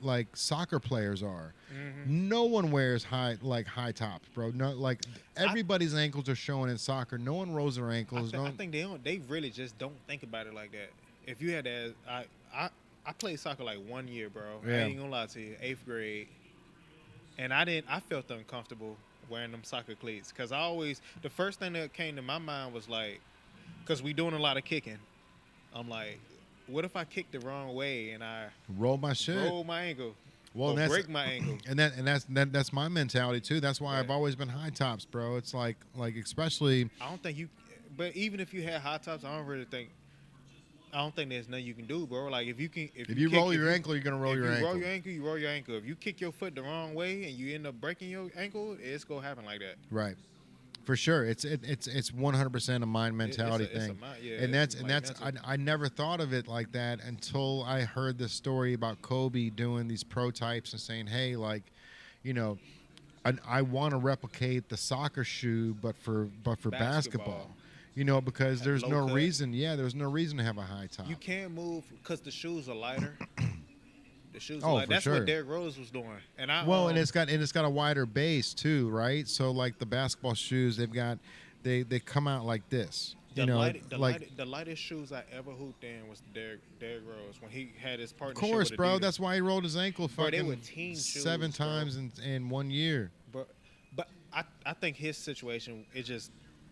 like soccer players are. Mm-hmm. No one wears high tops, bro. No, like everybody's ankles are showing in soccer. No one rolls their ankles. I think they don't. They really just don't think about it like that. If you had to, I played soccer like 1 year, bro. I Yeah. ain't gonna lie to you. 8th grade, and I felt uncomfortable wearing them soccer cleats because the first thing that came to my mind was like, because we doing a lot of kicking. I'm like, what if I kick the wrong way and I roll my shit. roll my ankle? Well, or that's break my ankle. and that's my mentality too. That's why I've Right. always been high tops, bro. It's like especially I don't think you. But even if you had high tops, I don't really think. I don't think there's nothing you can do, bro. Like if you roll your ankle, you're gonna roll your ankle. Roll your ankle, you roll your ankle. If you kick your foot the wrong way and you end up breaking your ankle, it's gonna happen like that. Right. For sure, it's 100% a mind mentality thing, and that's I never thought of it like that until I heard this story about Kobe doing these prototypes and saying, hey, like, you know, I want to replicate the soccer shoe, but for basketball. You know, because there's no reason. Yeah, there's no reason to have a high top. You can't move because the shoes are lighter. The shoes are Oh, lighter. for That's sure. what Derrick Rose was doing. And and it's got a wider base too, right? So like the basketball shoes, they come out like this. the like lightest shoes I ever hooped in was Derrick Rose when he had his of partnership. course, with bro. Adidas. That's why he rolled his ankle Bro, they fucking were team shoes, 7 bro. times in 1 year. But I think his situation it just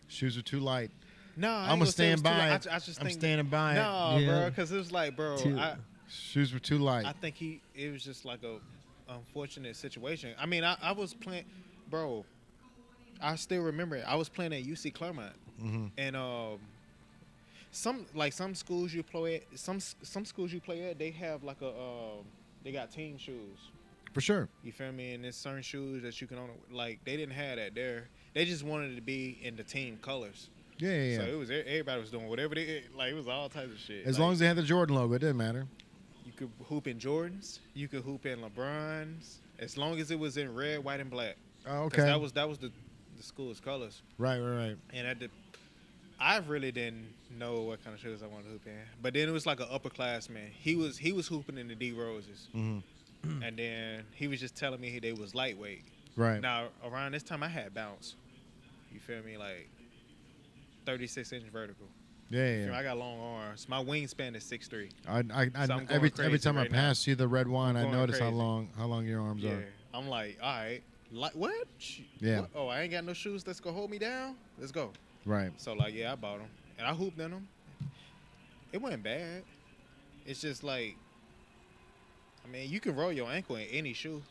Shoes are too light. no. I'm gonna stand by it. I just I'm think standing by it. no, Yeah. bro, because it was like, bro, Shoes were too light. I think it was just like a unfortunate situation. I mean, I was playing, bro. I still remember it. I was playing at UC Claremont, and some schools you play at, some schools you play at, they have like they got team shoes. For sure. You feel me? And there's certain shoes that you can only like. They didn't have that there. They just wanted it to be in the team colors. Yeah. So it was everybody was doing whatever they like. It was all types of shit. As Like, long as they had the Jordan logo, it didn't matter. you could hoop in Jordans, you could hoop in LeBrons, as long as it was in red, white, and black. Oh, 'Cause okay. that was the school's colors. Right. And I really didn't know what kind of shoes I wanted to hoop in. But then it was like an upperclassman. He was hooping in the D Roses, and then he was just telling me they was lightweight. Right. Now around this time I had bounce. You feel me? Like 36-inch vertical. You feel me? I got long arms. My wingspan is 6'3". Every crazy time I right now. pass you the red wine, I going notice how crazy. long your arms Yeah. are. I'm like, all right, like what? Yeah. What? Oh, I ain't got no shoes that's gonna hold me down. Let's go. Right. So like, yeah, I bought them and I hooped in them. It wasn't bad. It's just like, I mean, you can roll your ankle in any shoe.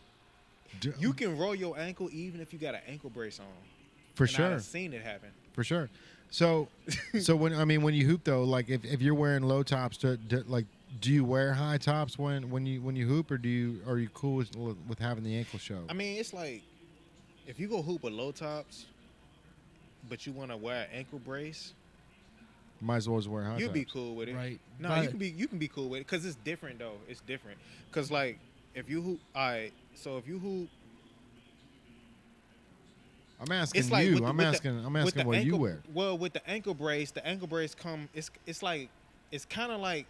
You can roll your ankle even if you got an ankle brace on. For and sure. I've seen it happen. For sure. So when you hoop though, like if you're wearing low tops, do you wear high tops when you hoop, or are you cool with having the ankle show? I mean, it's like if you go hoop with low tops, but you want to wear an ankle brace, Might as well just wear high you'd tops. be cool with it. Right. No, But- you can be cool with it because it's different though. It's different because like if you hoop, all right. So if you hoop, I'm asking it's like you. with the- I'm with the- asking with the what you ankle- wear. Well, with the ankle brace come. It's like it's kind of like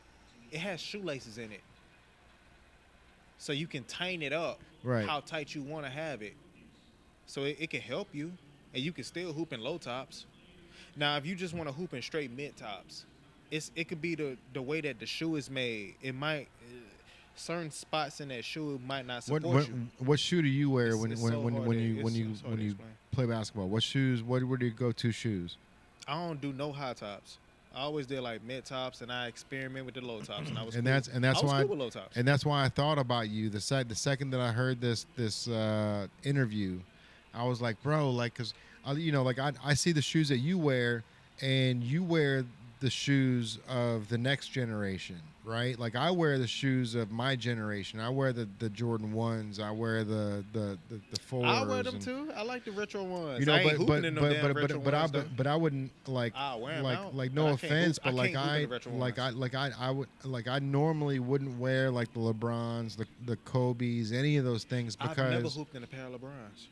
it has shoelaces in it, so you can tighten it up Right. how tight you want to have it. So it can help you, and you can still hoop in low tops. Now, if you just want to hoop in straight mid tops, it could be the way that the shoe is made. It might certain spots in that shoe might not support you. What shoe do you wear It's- when it's when so when hard when to- you it's- when you it's hard when to you explain. play basketball? What shoes? What were your go-to shoes? I don't do no high tops. I always did like mid tops, and I experiment with the low tops, and I was And cool. that's I was why cool with low tops. and that's why I thought about you the second that I heard this interview. I was like, bro, like, cause I see the shoes that you wear, and you wear the shoes of the next generation, right? Like I wear the shoes of my generation. I wear the Jordan 1s. I wear the 4s. I wear them too. I like the retro ones. You know, I ain't hooping in them damn retro ones, though. but I wouldn't like I'll wear 'em out, like but no I can't offense, hoop- but I like can't hoop in I the retro like I ones. like I would like I normally wouldn't wear like the LeBrons, the Kobe's, any of those things I've never because hooped in a pair of LeBrons.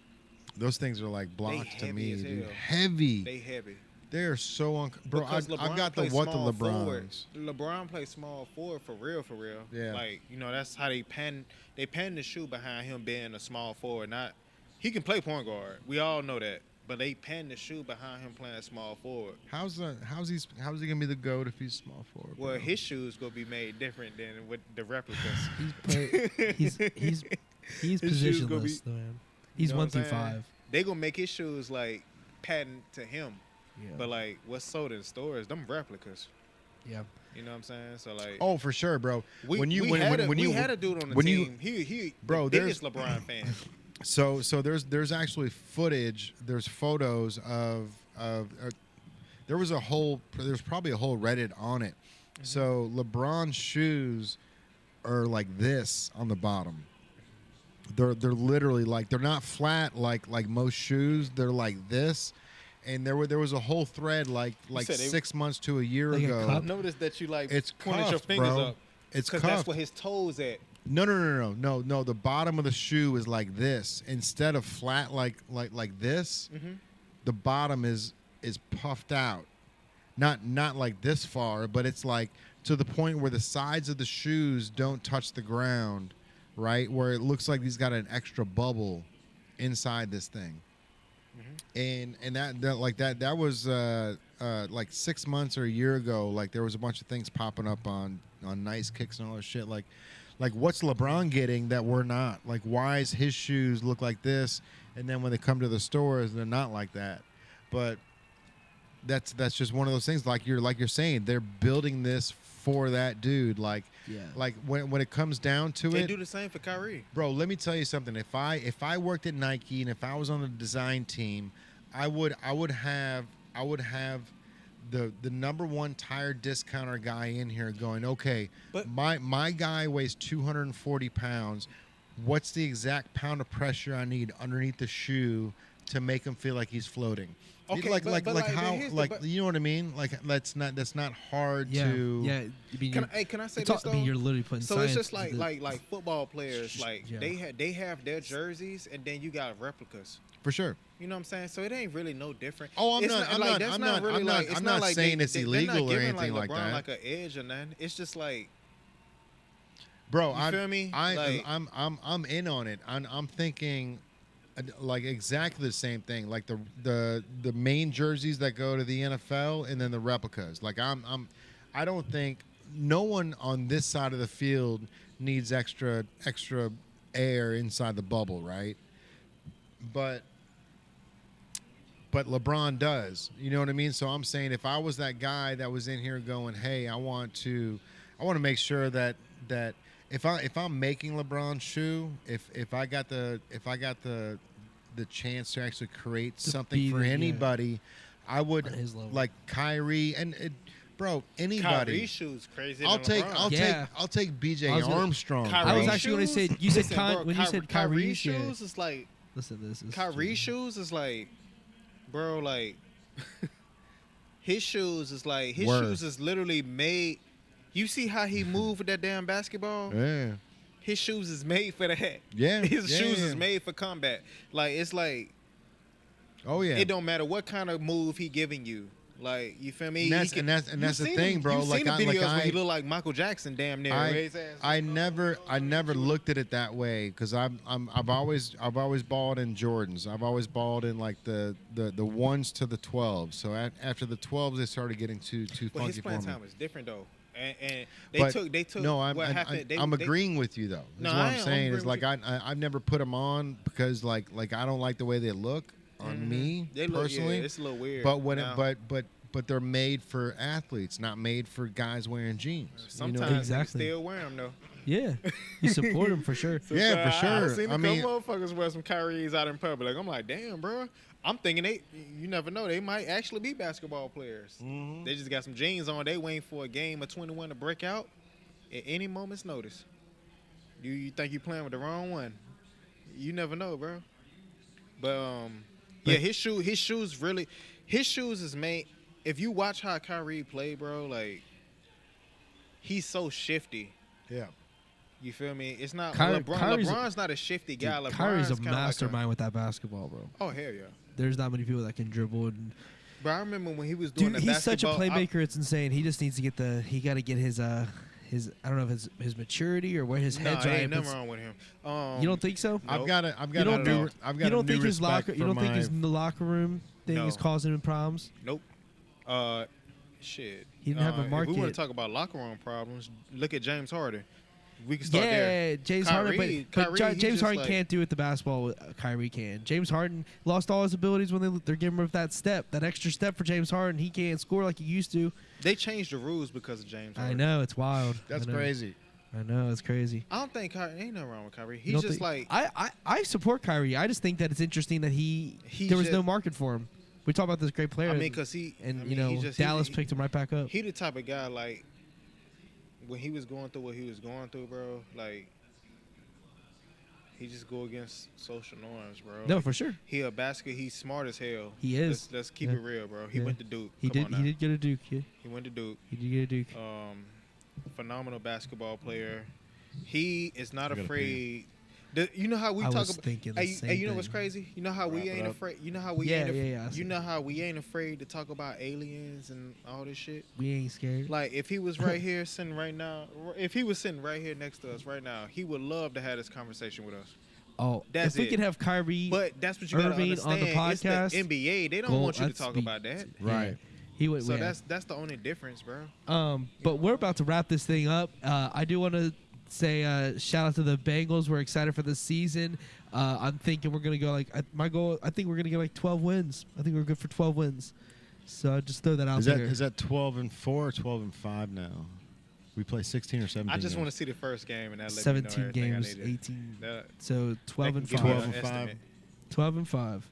those things are like blocks to heavy me, as dude. hell. Heavy. They heavy. They're so bro. Because I've LeBron got the plays what the small LeBrons. forward. LeBron plays small forward for real. Yeah. Like, you know, that's how they pan the shoe behind him being a small forward. Not he can play point guard. We all know that. But they pan the shoe behind him playing small forward. How's he gonna be the GOAT if he's small forward? Well, bro? his shoes gonna be made different than with the replicas. He's His shoes gonna be- positionless, man. He's You know 1 what through I'm saying? 5. They gonna make his shoes like patent to him. Yeah. But like what's sold in stores, them replicas. Yeah. You know what I'm saying? So like Oh, for sure, bro. we had a dude on the when team. He Bro, the biggest LeBron fan. So there's actually footage. There's photos of there's probably a whole Reddit on it So LeBron's shoes are like this on the bottom. They're literally like, they're not flat like most shoes. They're like this. And there was a whole thread like said they- 6 months to a year Like a ago. cup? Notice that you like It's pointed your cuffed, fingers bro. up. It's Because cuffed. that's where his toes at. No. The bottom of the shoe is like this instead of flat like this. Mm-hmm. The bottom is puffed out, not like this far, but it's like to the point where the sides of the shoes don't touch the ground, right? Where it looks like he's got an extra bubble inside this thing. And that was like 6 months or a year ago. Like there was a bunch of things popping up on Nice Kicks and all this shit. Like what's LeBron getting that we're not? Like why is his shoes look like this, and then when they come to the stores they're not like that? But that's just one of those things. Like you're saying, they're building this for that dude. Like when it comes down to They it, do the same for Kyrie. bro, let me tell you something. If I worked at Nike and if I was on the design team, I would have the number one tire discounter guy in here going, okay, But- my guy weighs 240 pounds. What's the exact pound of pressure I need underneath the shoe to make him feel like he's floating? Okay, like but how here's the- like but- you know what I mean? Like that's not hard Yeah. to. Yeah. I mean, Can you're- I say it's all- this though? I mean, you're literally putting. So it's science just like into- like football players, like Yeah. they have their jerseys, and then you got replicas. For sure. You know what I'm saying? So it ain't really no different. Oh, I'm It's not- I'm like, not- that's I'm not not- really I'm like, not- it's I'm not not like saying it's they're not illegal or giving, anything like LeBron that. like an edge or nothing. It's just like, Bro, You feel me? Like- I'm in on it. I'm thinking like exactly the same thing. Like the main jerseys that go to the NFL and then the replicas. Like I don't think no one on this side of the field needs extra air inside the bubble, right? But LeBron does. You know what I mean? So I'm saying if I was that guy that was in here going, "Hey, I want to make sure that if I'm making LeBron's shoe, if I got the chance to actually create To something be for the- yeah. anybody, I would On his level. like Kyrie and bro, Kyrie anybody. shoes crazy. I'll take Yeah. I'll take BJ I was gonna- Armstrong. I was bro. actually gonna say- you said when you said Kyrie Kyrie's, yeah. shoes is like Listen, this is Kyrie shoes is like, bro, like his shoes is like his Word. shoes is literally made. You see how he moved with that damn basketball? Yeah. His shoes is made for that. Yeah, His yeah, shoes yeah. is made for combat. Like it's like Oh yeah. it don't matter what kind of move he giving you. Like you feel me? And that's- He can- and that's- and you that's the seen thing, him- bro. You Like, seen the I- like, videos where he I- look like Michael Jackson, damn near. raise ass. I never looked at it that way because I've always balled in Jordans. I've always balled in like the 1s to the 12s. So after the 12s, they started getting too But funky his for playing me. time is different though, and But they took. No, what happened. I'm agreeing with you though. No, That's what I I'm am saying. Is agreeing like with I've never put them on because like I don't like the way they look on me They look, personally. yeah, it's a little weird. But when now. but they're made for athletes, not made for guys wearing jeans. sometimes you know? Exactly. niggas still wear them though. Yeah, you support him for sure. Yeah, for I've sure. seen a I mean- couple motherfuckers wear some Kyries out in public. I'm like, damn, bro. I'm thinking you never know. They might actually be basketball players. Mm-hmm. They just got some jeans on. They waiting for a game of 21 to break out at any moment's notice. You think you playing with the wrong one? You never know, bro. But yeah, his shoes is made. If you watch how Kyrie play, bro, like he's so shifty. Yeah. You feel me? It's not Kyrie's LeBron's not a shifty guy. Dude, Kyrie's a kinda like mastermind with that basketball, bro. oh hell yeah! There's not many people that can dribble. And, But I remember when he was doing dude, the he's such a basketball. playmaker. It's insane. He just needs to get he got to get his I don't know if his maturity or where his head's ain't right. nothing but ward with him. you don't think so? Nope. I've got You a don't new think, I've got you don't a new think his respect locker for you don't think my- his locker room thing No. is causing him problems? Nope. Shit. He didn't have a If we want market. to talk about locker room problems, look at James Harden. We can start Yeah, there. James Kyrie- Harden, but Kyrie, he's James just Harden like- can't do what the basketball Kyrie can. James Harden lost all his abilities when they're giving him that extra step for James Harden. He can't score like he used to. They changed the rules because of James Harden. I know it's wild. That's I know. crazy. I know it's crazy. I don't think Kyrie ain't nothing wrong with Kyrie. You He's don't just think- like I support Kyrie. I just think that it's interesting that He there was no just- market for him. We talk about this great player. I mean, because he and I mean, you know he just, Dallas he, picked him right back up. He the type of guy like when he was going through what he was going through, bro, like he just go against social norms, bro. No, Like, for sure. he a basket. He's smart as hell. He is. Let's keep Yeah. it real, bro. He Yeah. went to Duke. He Come did. on now. He did get a Duke. Yeah. He went to Duke. He did get a Duke. Phenomenal basketball player. He is not I gotta afraid. You know how we I talk was about. thinking the Hey, same you know what's thing. crazy? You know how we Wrap it ain't up. afraid. You know how we Yeah, ain't. yeah, yeah, I see You know how we ain't afraid to talk about aliens and all this shit. We ain't scared. Like if he was right here sitting right now, if he was sitting right here next to us right now, he would love to have this conversation with us. Oh, That's if we it. could have Kyrie, But that's what you gotta Irving on the understand. podcast, It's the NBA. They don't goal, want you to that's talk be- about that. Right. he would. So yeah. that's the only difference, bro. But we're about to wrap this thing up. I do want to say shout out to the Bengals. We're excited for the season. I'm thinking we're gonna go my goal. I think we're gonna get like 12 wins. I think we're good for 12 wins. So just throw that out Is there. that 12-4 or 12-5 now? We play 16 or 17. I just want to games. see the first game and that let me know 17 everything I games, need to- 18. that- So 12 that and can 5. give me 12 an and 5. estimate. 12 and 5.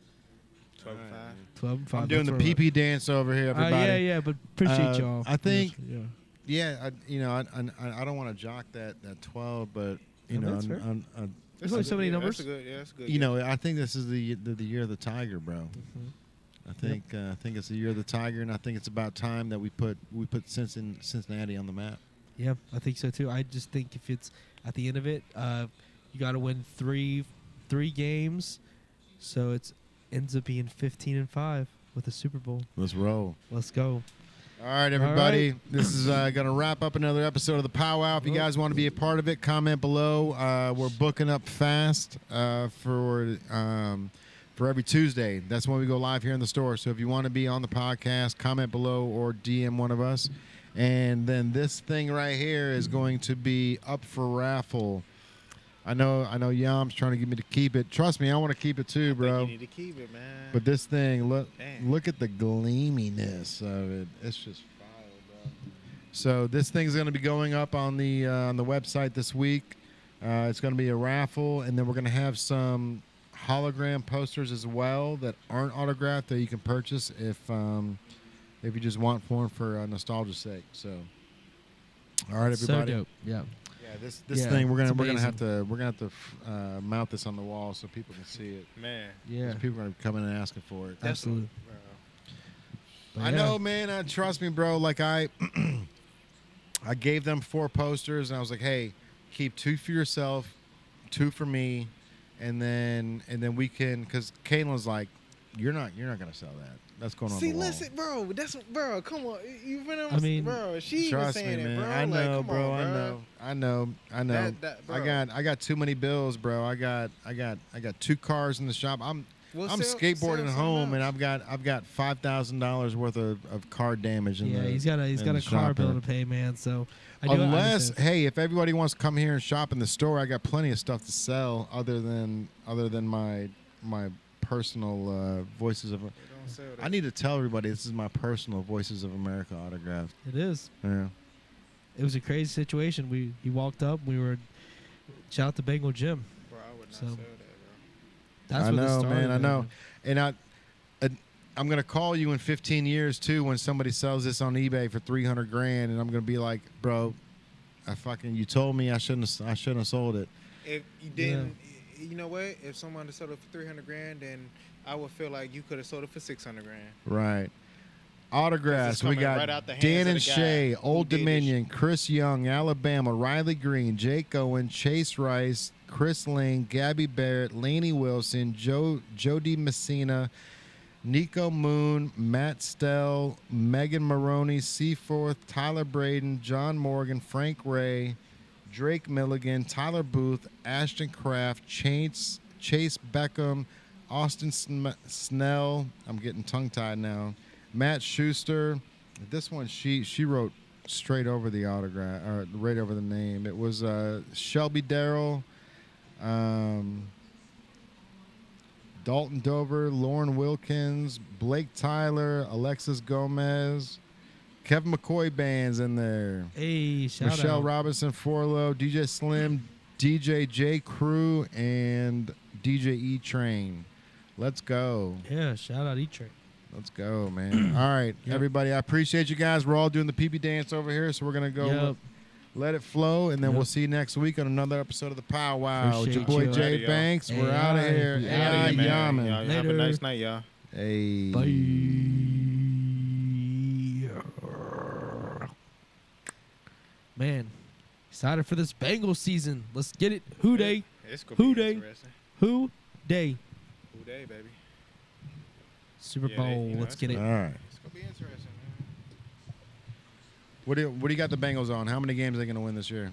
12 and 5. 12 and 5. I'm doing the That's where PP dance over here, we're- everybody. yeah, but appreciate y'all. I think- Yeah. Yeah, I don't want to jock that 12, but you No, know, that's fair. There's only so many numbers. That's a good. Yeah, that's a good. you know, I think this is the year of the Tiger, bro. Mhm. I think it's the year of the Tiger, and I think it's about time that we put Cincinnati on the map. Yeah, I think so too. I just think if it's at the end of it, you got to win three games, so it ends up being 15 and 5 with a Super Bowl. Let's roll. Let's go. All right, everybody. This is going to wrap up another episode of the PowWow. If you guys want to be a part of it, comment below. We're booking up fast for every Tuesday. That's when we go live here in the store. So if you want to be on the podcast, comment below or DM one of us. And then this thing right here is going to be up for raffle. I know Yam's trying to get me to keep it. Trust me, I want to keep it too, bro. You need to keep it, man. But this thing, Damn. look at the gleaminess of it. It's just fire, bro. So this thing's going to be going up on the website this week. It's going to be a raffle, and then we're going to have some hologram posters as well that aren't autographed that you can purchase if you just want one for nostalgia's sake. So, all right, everybody. So dope. Yeah. Yeah, this Yeah, thing we're it's gonna have amazing. to mount this on the wall so people can see it. Man. Yeah. 'Cause people are gonna be coming and asking for it. Absolutely. But I yeah. know, man. Trust me, bro. Like I gave them 4 posters, and I was like, "Hey, keep 2 for yourself, 2 for me, and then we can." Because Caitlin's like, "You're not gonna sell that. That's going on See, the wall." listen, bro. Come on. You been I mean, bro. She Trust was me, saying man. it, bro. I know, like, come bro. on, I know. That, bro. I got too many bills, bro. I got 2 cars in the shop. I'm skateboarding home, and I've got $5,000 worth of car damage. Yeah, he's got a car bill to pay, man. So I do Unless, understand. hey, if everybody wants to come here and shop in the store, I got plenty of stuff to sell other than my personal Voices of. Don't sell that. I need to tell everybody this is my personal Voices of America autograph. It is. Yeah. It was a crazy situation. He walked up. We were shout out to Bengal Jim. Bro, I would not So- sell that, bro. That's I what know, this started, man. I know, and I'm gonna call you in 15 years too when somebody sells this on eBay for $300,000, and I'm gonna be like, bro, you told me I shouldn't have sold it. If you didn't, you know what? If someone had sold it for $300,000, then I would feel like you could have sold it for $600,000. Right. Autographs. It's We coming got right out the hands Dan of and the guy Shay, who Old did this Dominion, Chris Young, Alabama, Riley Green, Jake Owen, Chase Rice, Chris Lane, Gabby Barrett, Laney Wilson, Jody Messina, Nico Moon, Matt Stell, Megan Maroney, Seaforth, Tyler Braden, John Morgan, Frank Ray, Drake Milligan, Tyler Booth, Ashton Kraft, Chase Beckham, Austin Snell. I'm getting tongue-tied now. Matt Schuster. This one she wrote straight over the autograph, or right over the name. It was Shelby Darrell, Dalton Dover, Lauren Wilkins, Blake Tyler, Alexis Gomez, Kevin McCoy band's in there. Hey, shout Michelle out. Robinson Forlow, DJ Slim, DJ J Crew, and DJ E Train. Let's go. Yeah, shout out E-Train. Let's go, man. All right, Yep. everybody. I appreciate you guys. We're all doing the PB dance over here, so we're gonna go Yep. let it flow, and then Yep. we'll see you next week on another episode of the PowWow. It's your Appreciate boy you. Jay Alrighty, y'all. Banks. We're out of AI. here. We Outta AI here, man. Yaman. Y'all have a Later. nice night, y'all. Hey. Man, excited for this Bengals season. Let's get it. Who day? It's gonna Who be day? interesting. Who day? Who day, baby? Super Yeah, Bowl. you know, Let's it's get it. All right. It's gonna be interesting, man. What do you got the Bengals on? How many games are they going to win this year?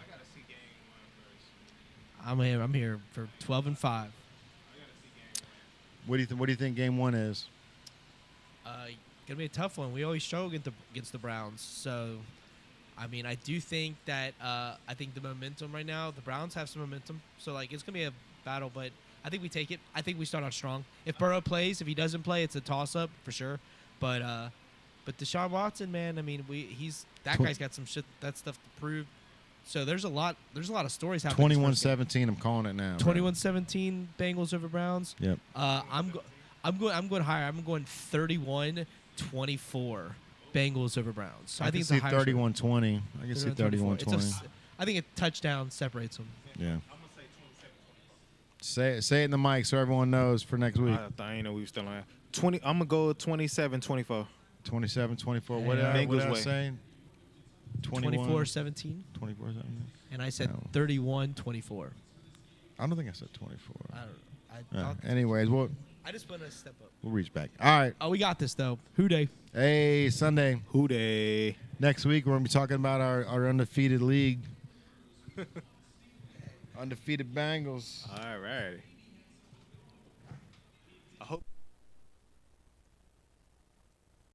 I gotta see game one first. I'm here for 12 and 5. I gotta see game one. What do you think game one is? Gonna be a tough one. We always struggle against the Browns. So, I mean, I do think that I think the momentum right now, the Browns have some momentum. So, like, it's gonna be a battle, but I think we take it. I think we start out strong. If Burrow plays, if he doesn't play, it's a toss-up for sure. But Deshaun Watson, man, I mean, that guy's got some shit, that stuff to prove. So there's a lot of stories happening. 21-17. I'm calling it now. 21-17 Bengals over Browns. Yep. I'm going higher. I'm going 31-24 Bengals over Browns. So I think can it's see a higher 31-20. I can see 31-24. 31-20. I think a touchdown separates them. Yeah. I'm gonna say 27-24. Say it in the mic so everyone knows for next week. I ain't know we were still on. 20. I'm gonna go 27-24. 27-24. Yeah. What did I Bengals say? 24-17. 24-17. And I said No. 31-24. I don't think I said 24. I don't know. Anyways, I just want to step up. we'll reach back. All right. Oh, we got this, though. Who day? Hey, Sunday. Who day? Next week, we're going to be talking about our undefeated league. Undefeated Bengals. All righty.